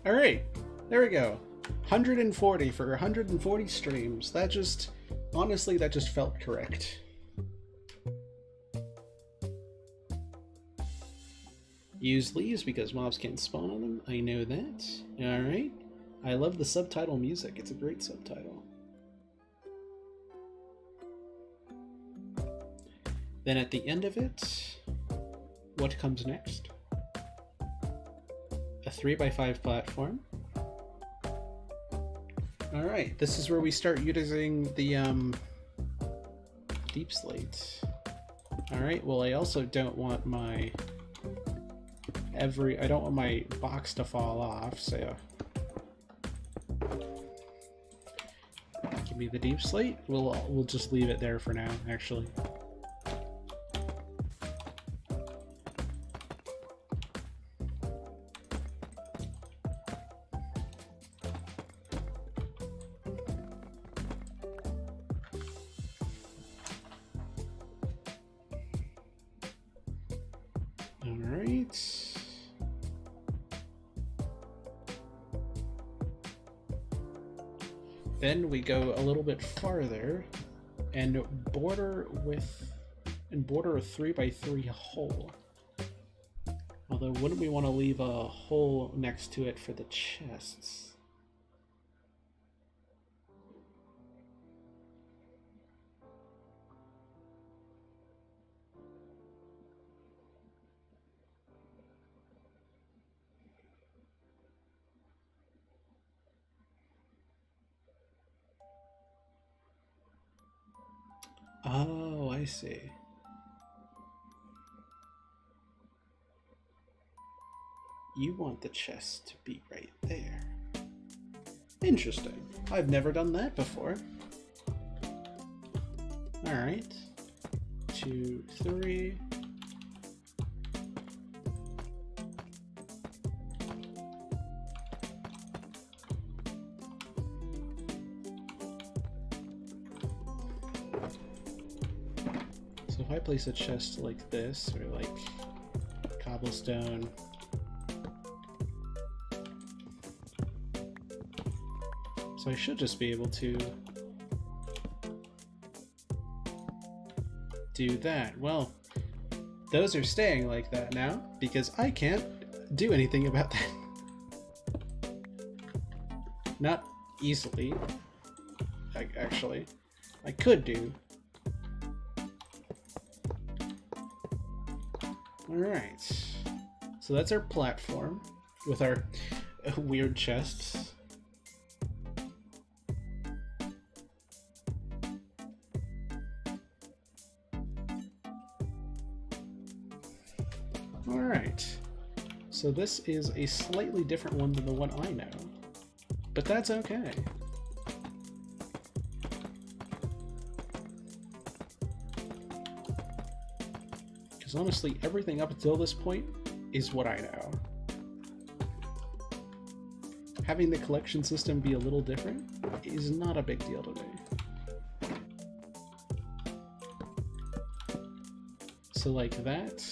Alright, there we go. 140 for 140 streams. Honestly, that just felt correct. Use leaves because mobs can't spawn on them. I know that. Alright. I love the subtitle music. It's a great subtitle. Then at the end of it, what comes next? A 3x5 platform. Alright, this is where we start using the deep slate. Alright, well I also don't want my I don't want my box to fall off, so give me the deep slate. We'll just leave it there for now, actually. Then we go a little bit farther and border a 3x3 hole. Although, wouldn't we want to leave a hole next to it for the chests? Oh, I see. You want the chest to be right there. Interesting. I've never done that before. Alright. 2, 3. So if I place a chest like this, or like cobblestone, so I should just be able to do that. Well, those are staying like that now because I can't do anything about that. Not easily, actually. I could do. Alright, so that's our platform with our weird chests. Alright, so this is a slightly different one than the one I know, but that's okay. Because honestly, everything up until this point is what I know. Having the collection system be a little different is not a big deal to me. So like that.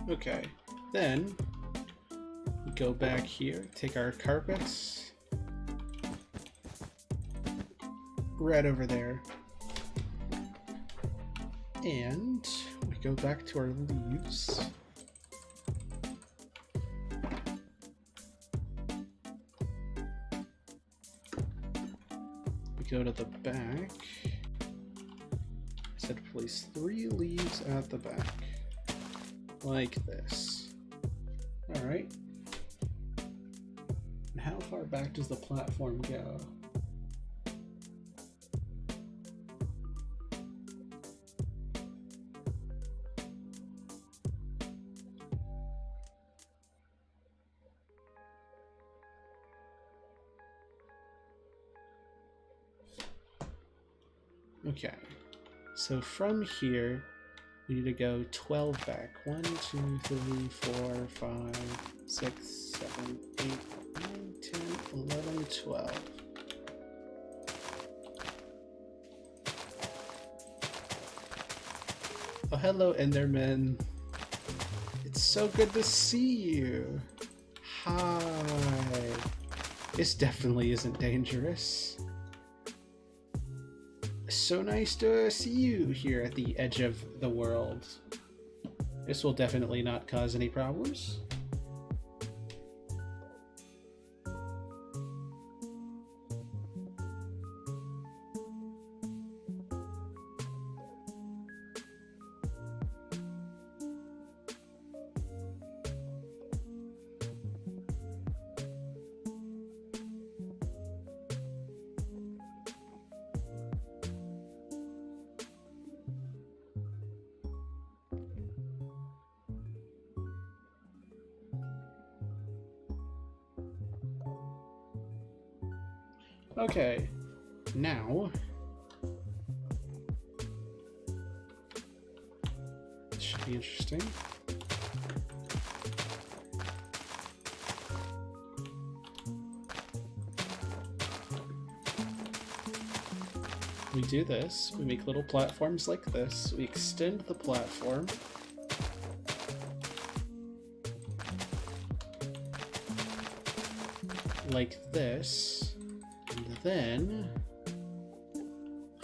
Okay, then we go back here, take our carpets, right over there, and we go back to our leaves. We go to the back. I said place 3 leaves at the back. Like this. Alright. And how far back does the platform go? Okay. So from here, we need to go 12 back. 1, 2, 3, 4, 5, 6, 7, 8, 9, 10, 11, 12. Oh, hello, Enderman. It's so good to see you. Hi. This definitely isn't dangerous. So nice to see you here at the edge of the world. This will definitely not cause any problems. Okay, now this should be interesting. We do this, we make little platforms like this, we extend the platform. Like this. And then,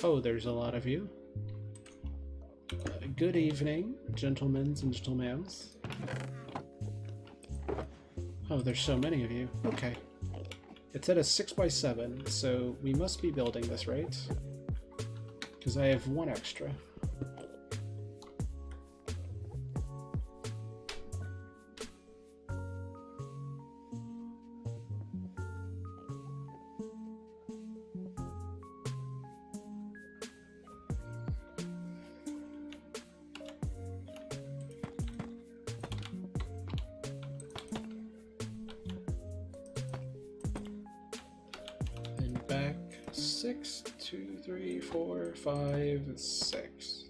oh, there's a lot of you. Good evening, gentlemen and gentlemen. Oh, there's so many of you. Okay. It's at a 6x7, so we must be building this, right? Because I have 1 extra. 6, 2, 3, 4, 5, 6.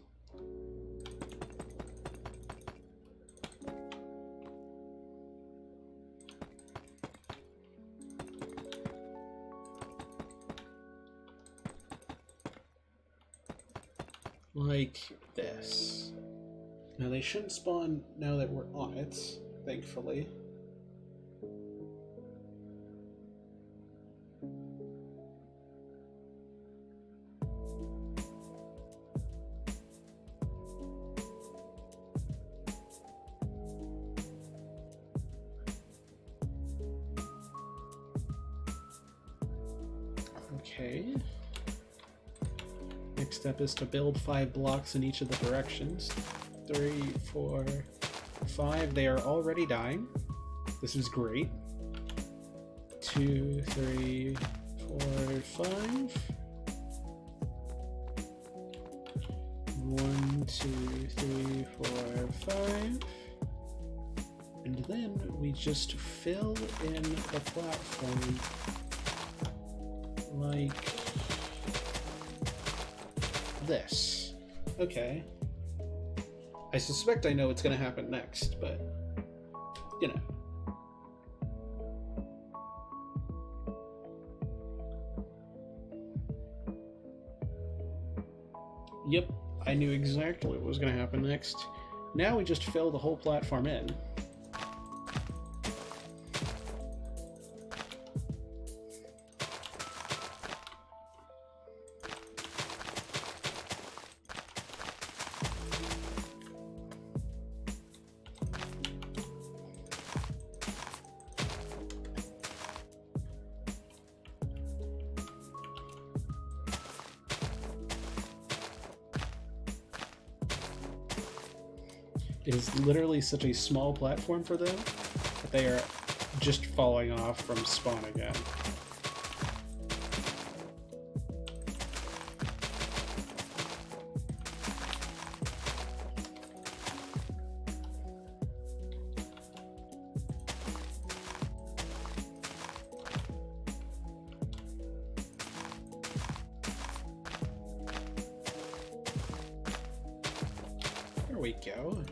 Like this. Now they shouldn't spawn now that we're on it, thankfully. Okay. Next step is to build 5 blocks in each of the directions. 3, 4, 5. They are already dying. This is great. 2, 3, 4, 5. 1, 2, 3, 4, 5. And then we just fill in the platform like this. Okay. I suspect I know what's going to happen next, but you know. Yep, I knew exactly what was going to happen next. Now we just fill the whole platform in. It is literally such a small platform for them that they are just falling off from spawn again. There we go.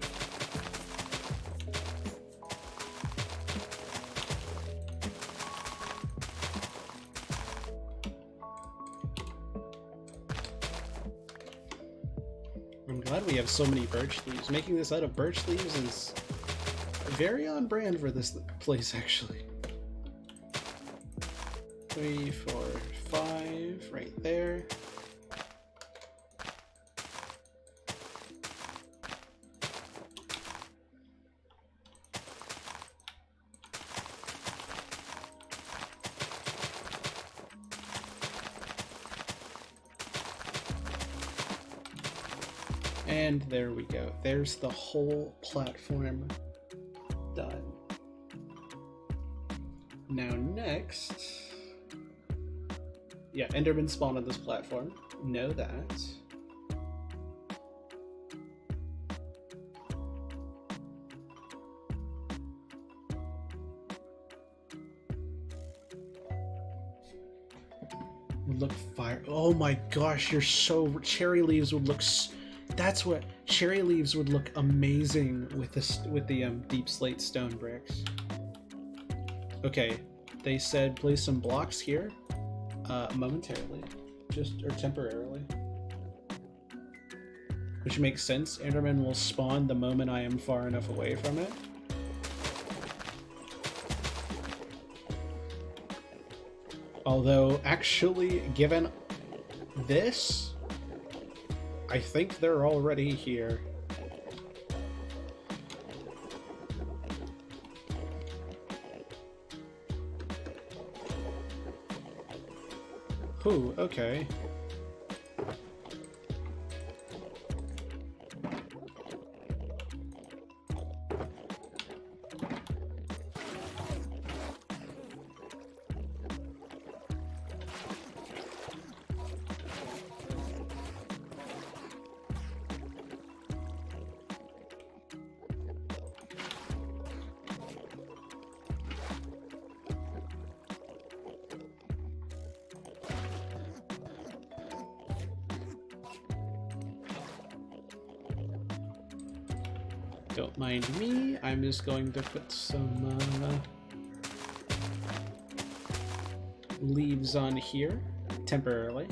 I'm glad we have so many birch leaves. Making this out of birch leaves is very on brand for this place, actually. 3, 4, 5, right there. And there we go. There's the whole platform done. Now next... Yeah, Enderman spawn on this platform. Know that. Would look fire. Oh my gosh, you're so... Cherry leaves would look... That's what cherry leaves would look amazing with this, with the deep slate stone bricks. Okay, they said place some blocks here, momentarily, or temporarily, which makes sense. Enderman will spawn the moment I am far enough away from it. Although, actually, given this, I think they're already here. Ooh, okay. Don't mind me, I'm just going to put some leaves on here temporarily.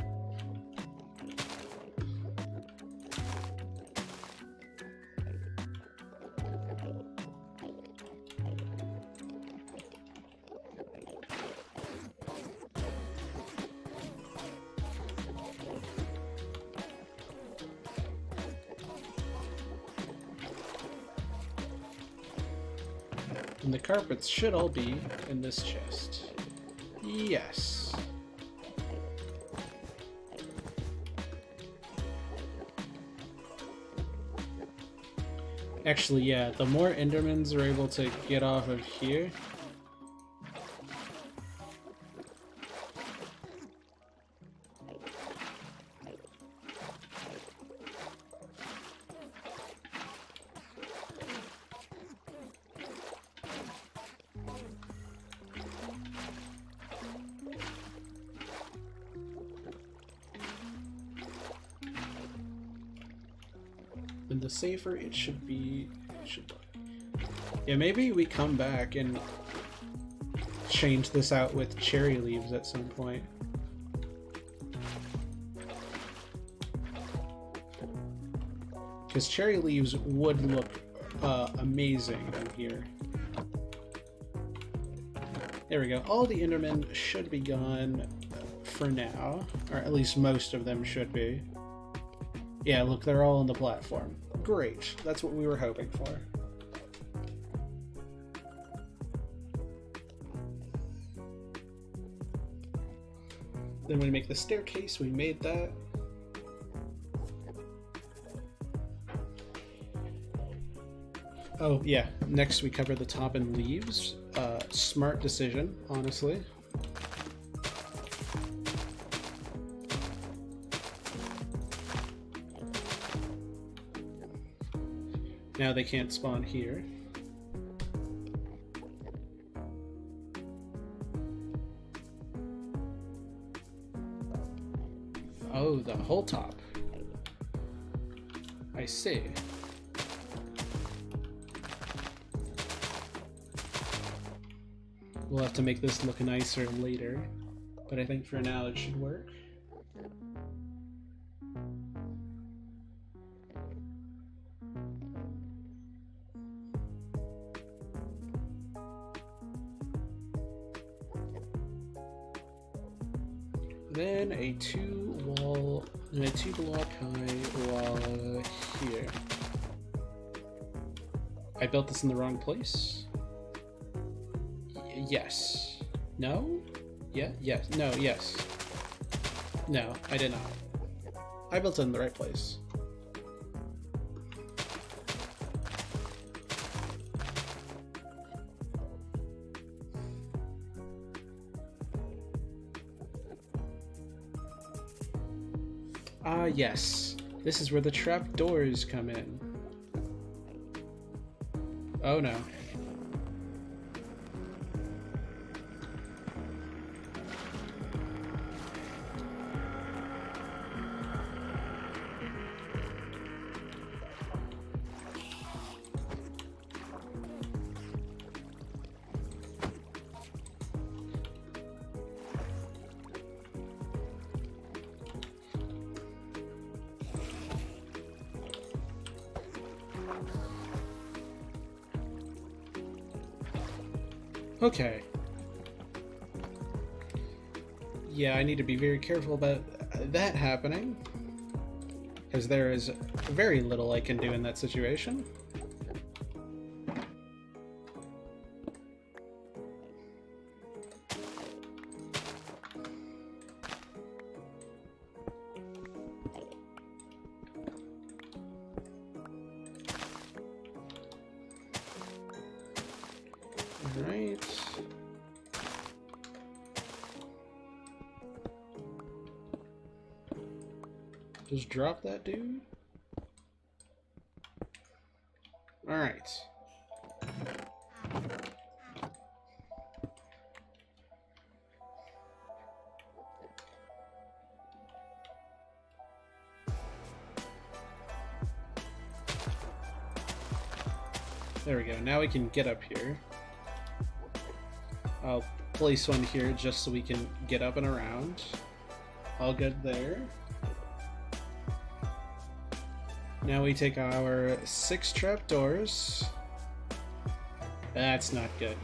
And the carpets should all be in this chest. Yes. Actually, yeah, the more Endermans are able to get off of here, then the safer it should be. Yeah, maybe we come back and change this out with cherry leaves at some point. Because cherry leaves would look amazing in here. There we go. All the Endermen should be gone for now. Or at least most of them should be. Yeah, look, they're all on the platform. Great. That's what we were hoping for. Then we make the staircase. We made that. Oh, yeah. Next we cover the top in leaves. Smart decision, honestly. Now they can't spawn here. Oh, the whole top. I see. We'll have to make this look nicer later, but I think for now it should work. Then a two block high wall here. I built this in the wrong place. Yes. No? Yeah? Yes. No, yes. No, I did not. I built it in the right place. Ah, yes. This is where the trap doors come in. Oh no. Okay. Yeah, I need to be very careful about that happening, because there is very little I can do in that situation. Alright. Just drop that dude. Alright. There we go. Now we can get up here. I'll place one here just so we can get up and around. All good there. Now we take our 6 trapdoors. That's not good.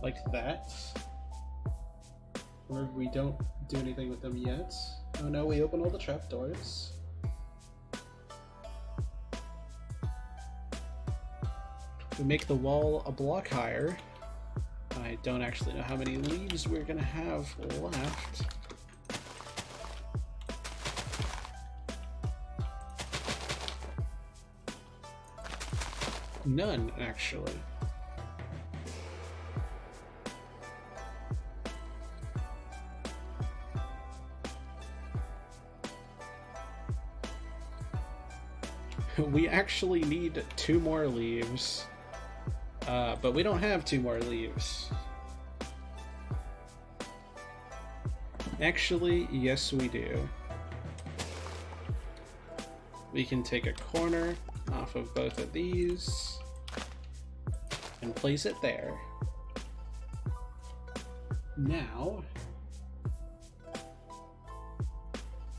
Like that. Or we don't do anything with them yet. Oh no, we open all the trapdoors. We make the wall a block higher. I don't actually know how many leaves we're gonna have left. None, actually. We actually need 2 more leaves. But we don't have 2 more leaves. Actually, yes we do. We can take a corner off of both of these and place it there. Now,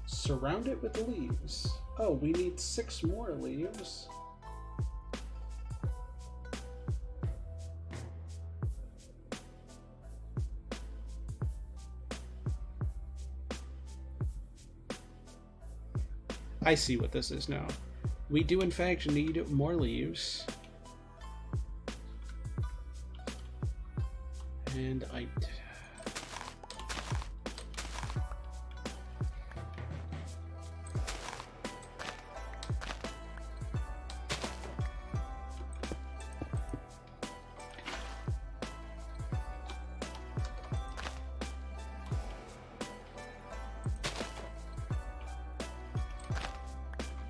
surround it with leaves. Oh, we need 6 more leaves. I see what this is now. We do in fact need more leaves. And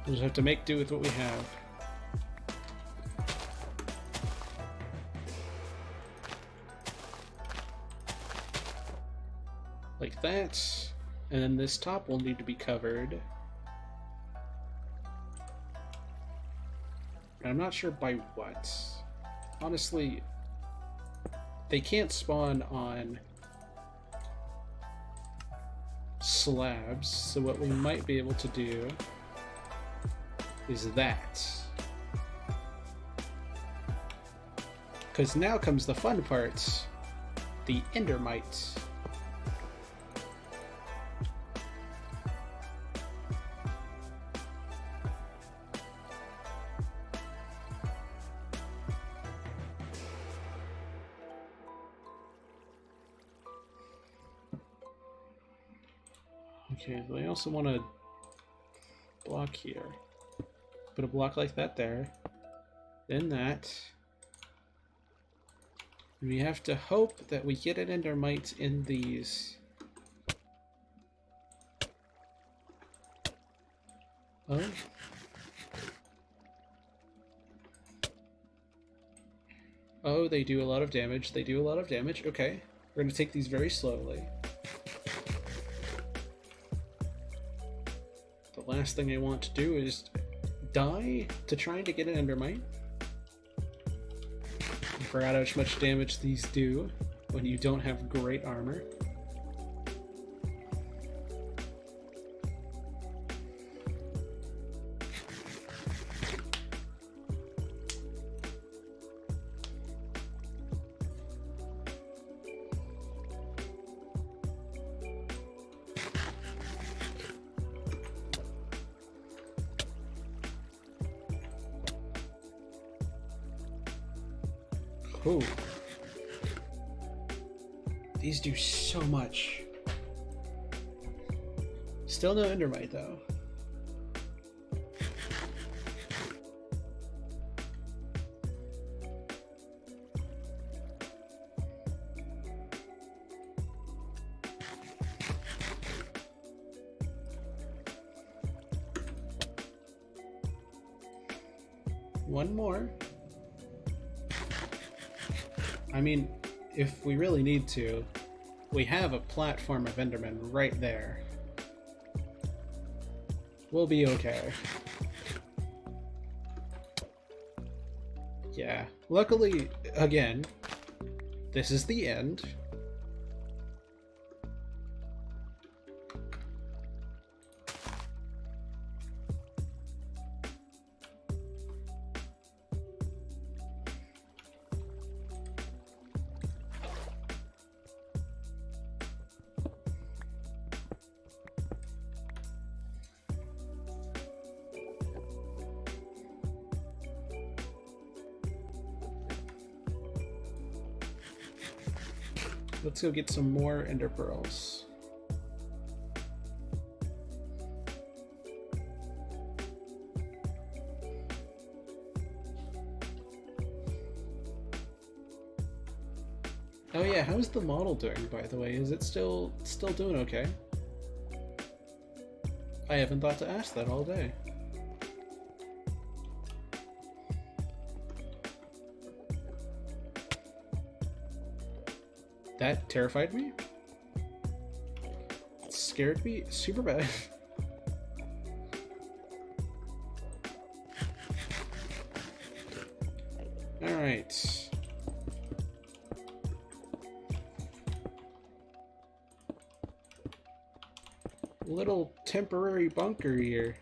we'll just have to make do with what we have. Like that. And then this top will need to be covered. I'm not sure by what. Honestly, they can't spawn on slabs, so what we might be able to do is that. Because now comes the fun part, the Endermite. Okay, but I also want to block here. Put a block like that there. Then that. We have to hope that we get an Endermite in these. Oh. Oh, they do a lot of damage. They do a lot of damage. Okay. We're going to take these very slowly. The last thing I want to do is die to trying to get an Endermite. I forgot how much damage these do when you don't have great armor. Ooh. These do so much. Still no Endermite though. One more. I mean, if we really need to, we have a platform of Enderman right there. We'll be okay. Yeah. Luckily, again, this is the end. Let's go get some more ender pearls. Oh yeah, how's the model doing, by the way? Is it still doing okay? I haven't thought to ask that all day. That terrified me. It scared me super bad. Alright. Little temporary bunker here.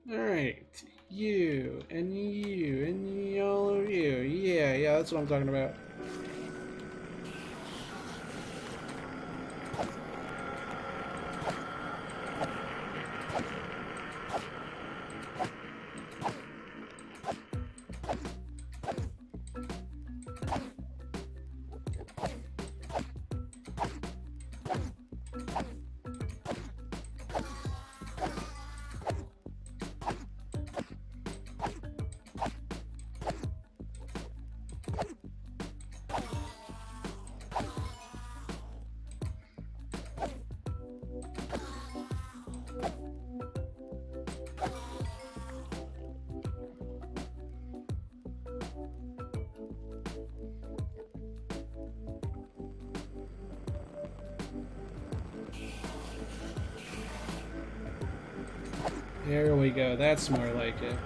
Alright. You, and all of you. Yeah, that's what I'm talking about. There we go, that's more like it.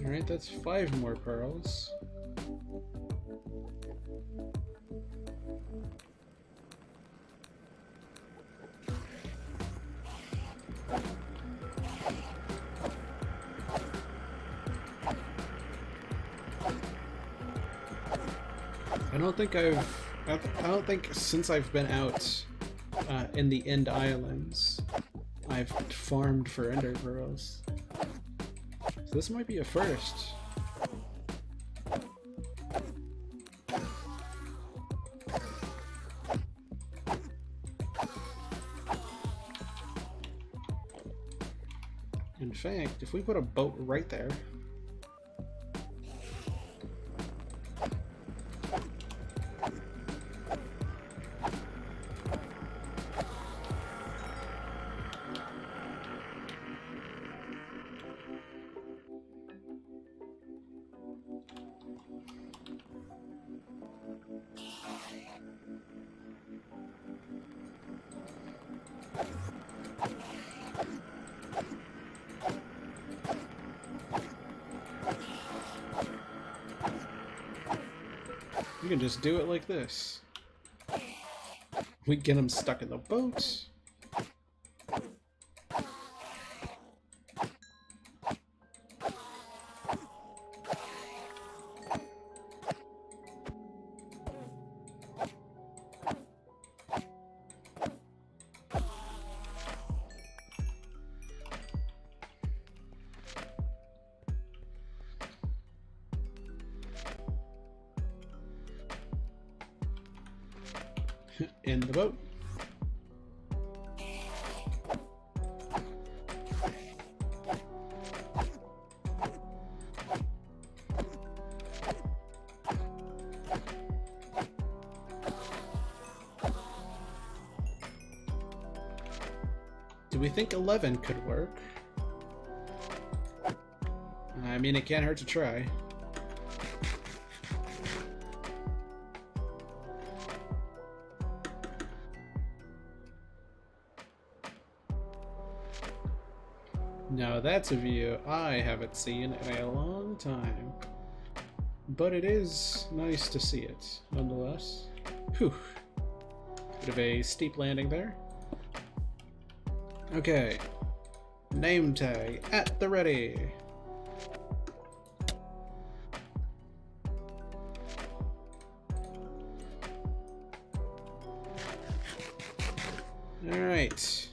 Alright, that's 5 more pearls. I don't think since I've been out in the End Islands, I've farmed for ender pearls. So this might be a first. In fact, if we put a boat right there. You can just do it like this. We get them stuck in the boat. in the boat. Do we think 11 could work? I mean, it can't hurt to try. Now that's a view I haven't seen in a long time. But it is nice to see it, nonetheless. Whew. Bit of a steep landing there. Okay. Name tag at the ready. Alright.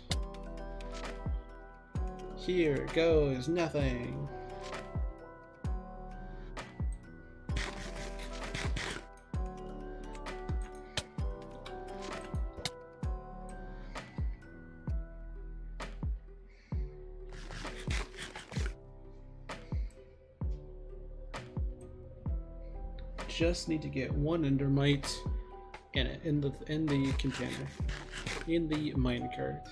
Here goes nothing. Just need to get one endermite in it, in the container, in the minecart.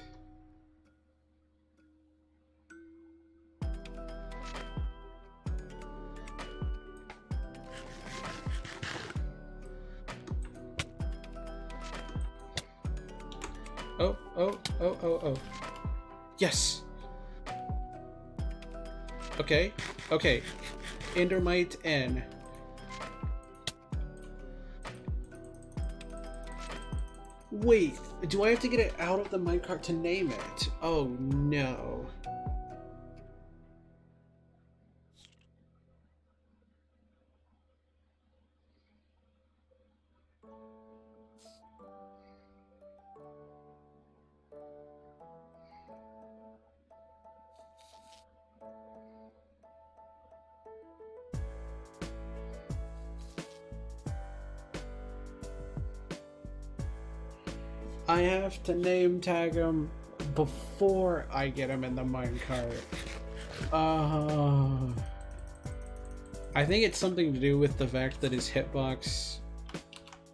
Oh. Yes! Okay. Endermite N. Wait, do I have to get it out of the minecart to name it? Oh no. I have to name tag him before I get him in the minecart. I think it's something to do with the fact that his hitbox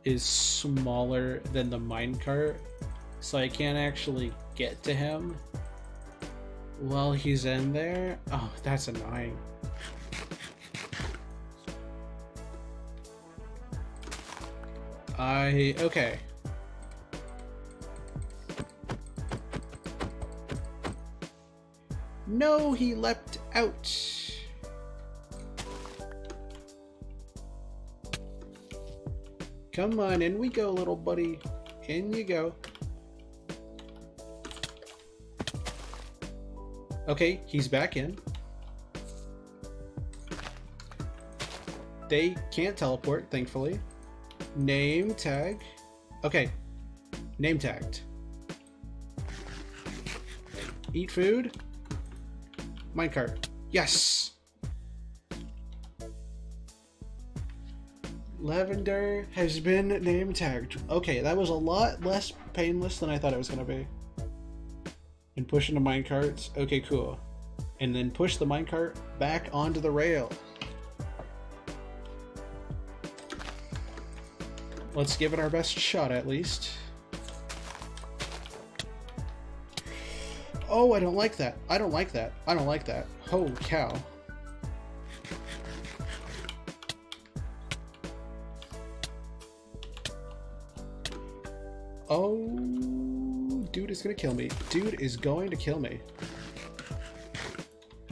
is smaller than the minecart, so I can't actually get to him while he's in there. Oh, that's annoying. Okay. No, he leapt out. Come on, in we go, little buddy. In you go. Okay, he's back in. They can't teleport, thankfully. Name tag. Okay, name tagged. Eat food. Minecart. Yes! Lavender has been name tagged. Okay, that was a lot less painless than I thought it was going to be. And push into minecarts. Okay, cool. And then push the minecart back onto the rail. Let's give it our best shot at least. Oh, I don't like that. I don't like that. I don't like that. Holy cow. Oh, dude is gonna kill me. Dude is going to kill me.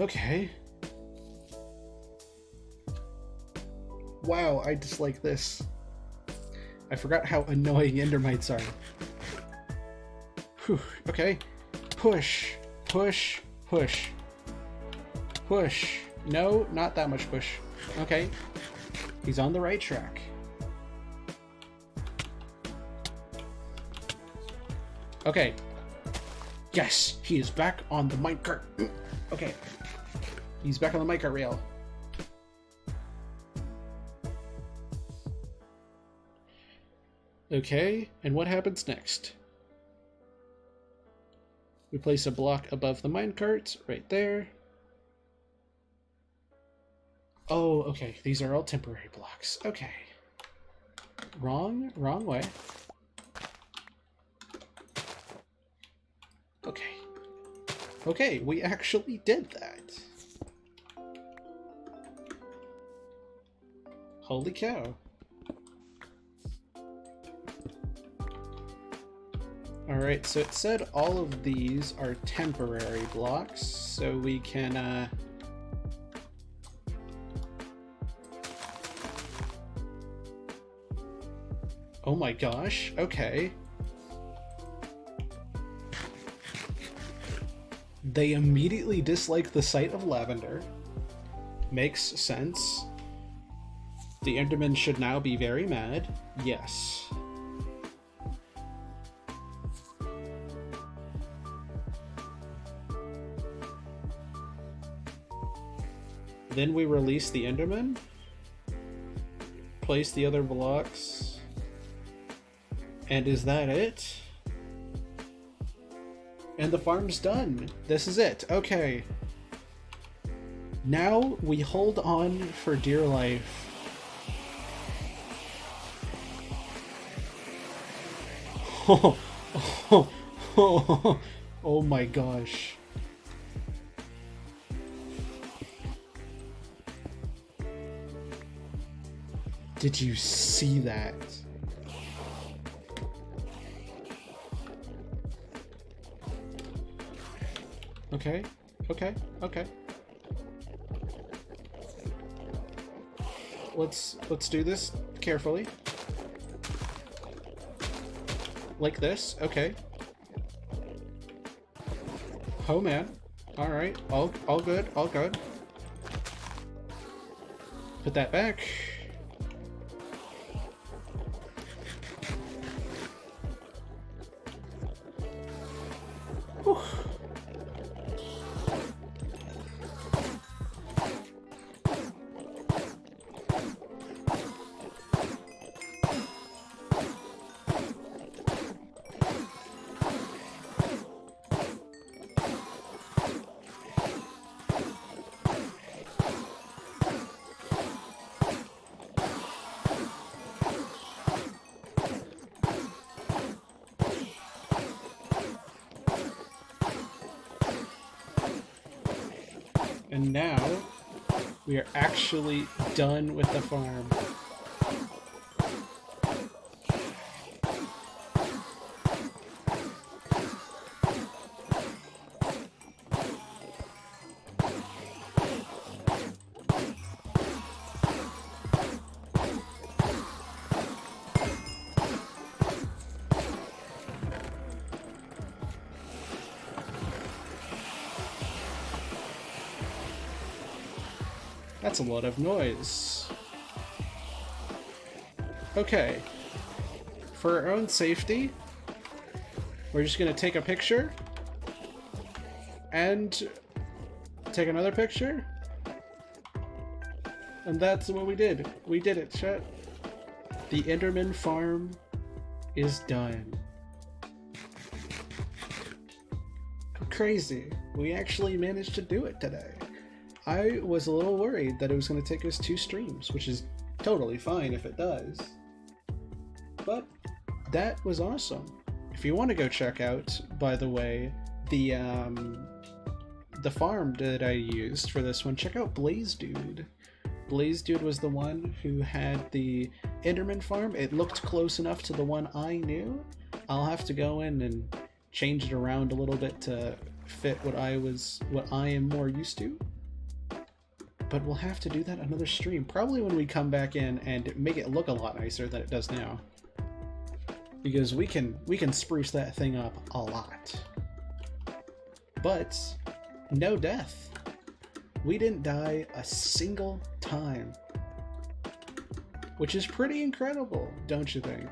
Okay. Wow, I dislike this. I forgot how annoying endermites are. Whew, okay. Push, push, push. Push. No, not that much push. Okay. He's on the right track. Okay. Yes, he is back on the minecart. Okay. He's back on the minecart rail. Okay, and what happens next? We place a block above the minecart, right there. Oh, okay, these are all temporary blocks. Okay. Wrong way. Okay. Okay, we actually did that. Holy cow. Alright, so it said all of these are temporary blocks, so we can, oh my gosh, okay. They immediately dislike the sight of lavender. Makes sense. The Enderman should now be very mad. Yes. Then we release the Enderman. Place the other blocks. And is that it? And the farm's done. This is it. Okay. Now we hold on for dear life. Oh my gosh. Did you see that? Okay, okay, okay. Let's do this carefully. Like this, okay. Oh man. Alright, all good, all good. Put that back. Whew. And now we are actually done with the farm. That's a lot of noise. Okay. For our own safety, we're just gonna take a picture and take another picture. And that's what we did. We did it, chat. The Enderman farm is done. Crazy. We actually managed to do it today. I was a little worried that it was going to take us 2 streams, which is totally fine if it does. But that was awesome. If you want to go check out, by the way, the farm that I used for this one, check out Blaze Dude. Blaze Dude was the one who had the Enderman farm. It looked close enough to the one I knew. I'll have to go in and change it around a little bit to fit what I am more used to. But we'll have to do that another stream, probably when we come back in and make it look a lot nicer than it does now. Because we can spruce that thing up a lot. But no death. We didn't die a single time. Which is pretty incredible, don't you think?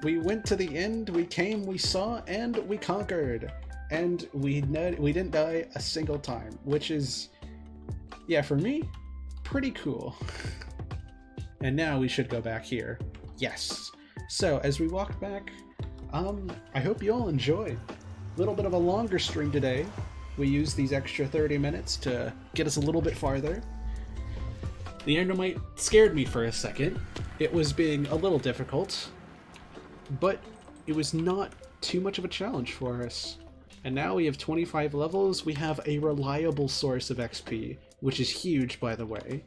We went to the end, we came, we saw, and we conquered. And we didn't die a single time, which is, yeah, for me, pretty cool. And now we should go back here. Yes. So as we walk back, I hope you all enjoy. A little bit of a longer stream today. We used these extra 30 minutes to get us a little bit farther. The Endermite scared me for a second. It was being a little difficult, but it was not too much of a challenge for us. And now we have 25 levels. We have a reliable source of XP, which is huge, by the way.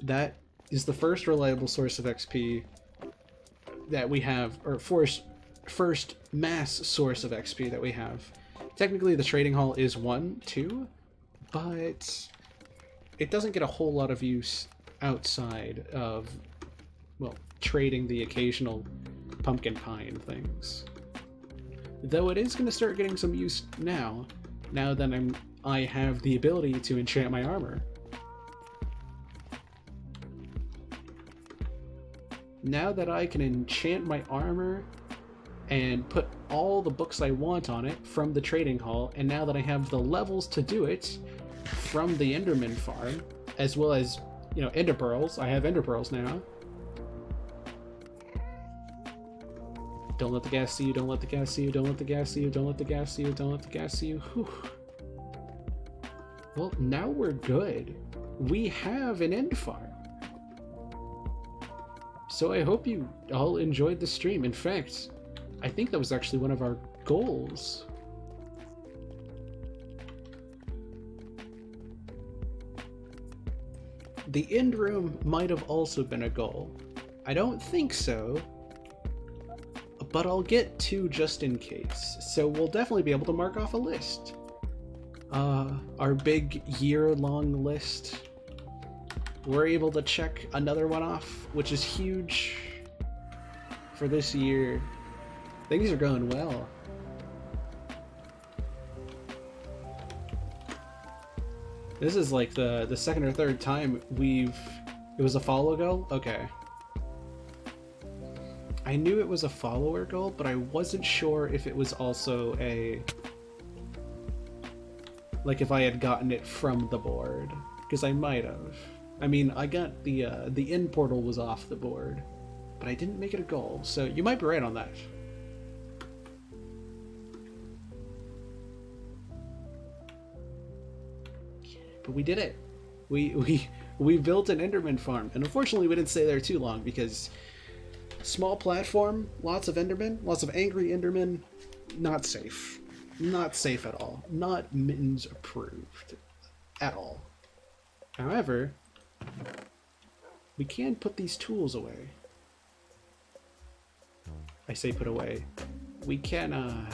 That is the first reliable source of XP that we have, or first mass source of XP that we have. Technically, the trading hall is 1, 2, but it doesn't get a whole lot of use outside of, well, trading the occasional pumpkin pie and things. Though it is going to start getting some use now that I have the ability to enchant my armor. Now that I can enchant my armor and put all the books I want on it from the trading hall, and now that I have the levels to do it from the Enderman farm, as well as, you know, Ender Pearls. I have Ender Pearls now. Don't let the gas see you, don't let the gas see you, don't let the gas see you, don't let the gas see you, don't let the gas see you. Whew. Well, now we're good. We have an end farm. So I hope you all enjoyed the stream. In fact, I think that was actually one of our goals. The end room might have also been a goal. I don't think so, but I'll get to just in case. So we'll definitely be able to mark off a list. Our big year-long list. We're able to check another one off, which is huge for this year. Things are going well. This is like the second or third time it was a follow goal? Okay. I knew it was a follower goal, but I wasn't sure if it was also like if I had gotten it from the board, because I might have. I mean, I got the end portal was off the board, but I didn't make it a goal, so you might be right on that. But we did it. We built an Enderman farm, and unfortunately we didn't stay there too long because small platform, lots of Endermen, lots of angry Endermen, not safe. Not safe at all. Not Mittens approved at all. However, we can put these tools away. I say put away. We can,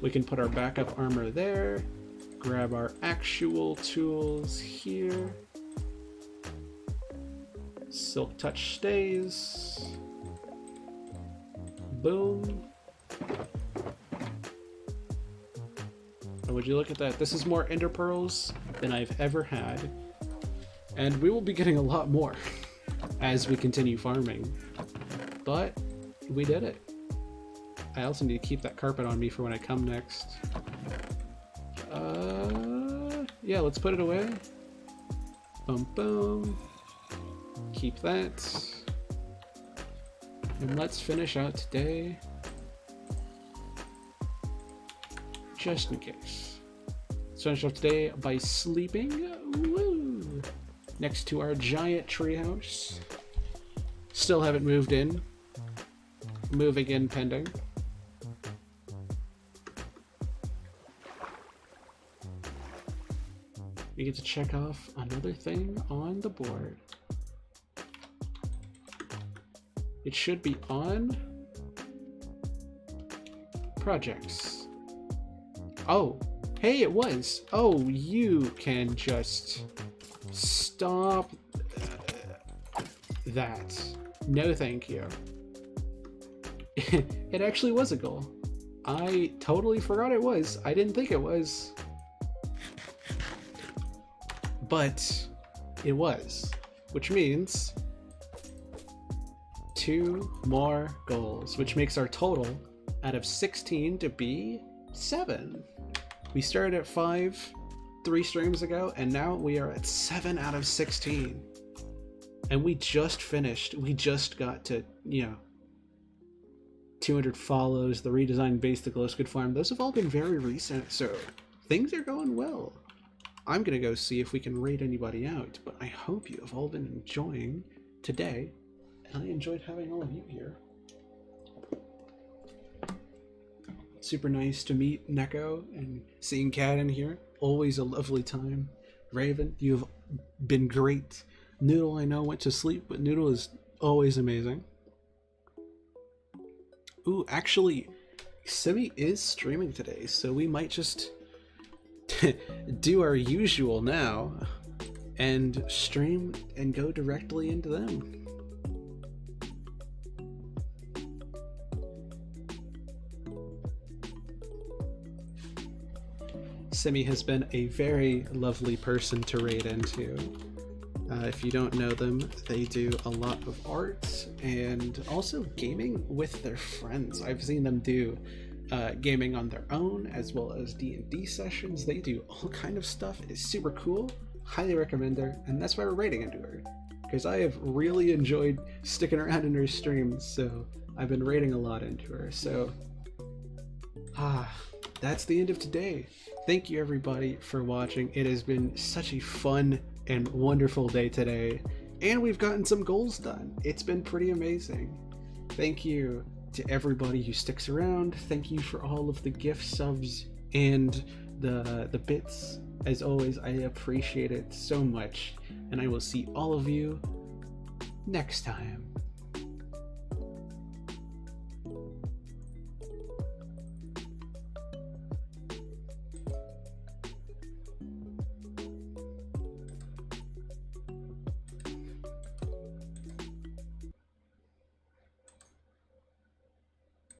we can put our backup armor there, grab our actual tools here. Silk touch stays. Boom. And would you look at that? This is more Ender Pearls than I've ever had. And we will be getting a lot more as we continue farming. But we did it. I also need to keep that carpet on me for when I come next. Yeah, let's put it away. Boom, boom. Keep that. And let's finish out today. Just in case. Let's finish out today by sleeping. Woo! Next to our giant treehouse. Still haven't moved in. Moving in pending. We get to check off another thing on the board. It should be on projects. Oh, hey, it was. Oh, you can just stop that. No, thank you. It actually was a goal. I totally forgot it was. I didn't think it was. But it was, which means 2 more goals, which makes our total out of 16 to be 7. We started at 5 3 streams ago, and now we are at 7 out of 16. And we just finished. We just got to, 200 follows, the redesigned base, the Glow Squid farm. Those have all been very recent, so things are going well. I'm gonna go see if we can raid anybody out, but I hope you have all been enjoying today, and I enjoyed having all of you here. Super nice to meet Neko and seeing Kat in here. Always a lovely time. Raven, you've been great. Noodle, I know, went to sleep, but Noodle is always amazing. Ooh, actually, Simi is streaming today, so we might just do our usual now and stream and go directly into them. Simi has been a very lovely person to raid into. If you don't know them, they do a lot of art and also gaming with their friends. I've seen them do gaming on their own as well as D&D sessions. They do all kind of stuff. It is super cool. Highly recommend her, and that's why we're raiding into her, because I have really enjoyed sticking around in her streams, so I've been raiding a lot into her. So that's the end of today. Thank you everybody for watching. It has been such a fun and wonderful day today, and we've gotten some goals done. It's been pretty amazing. Thank you to everybody who sticks around. Thank you for all of the gift subs and the bits. As always, I appreciate it so much, and I will see all of you next time.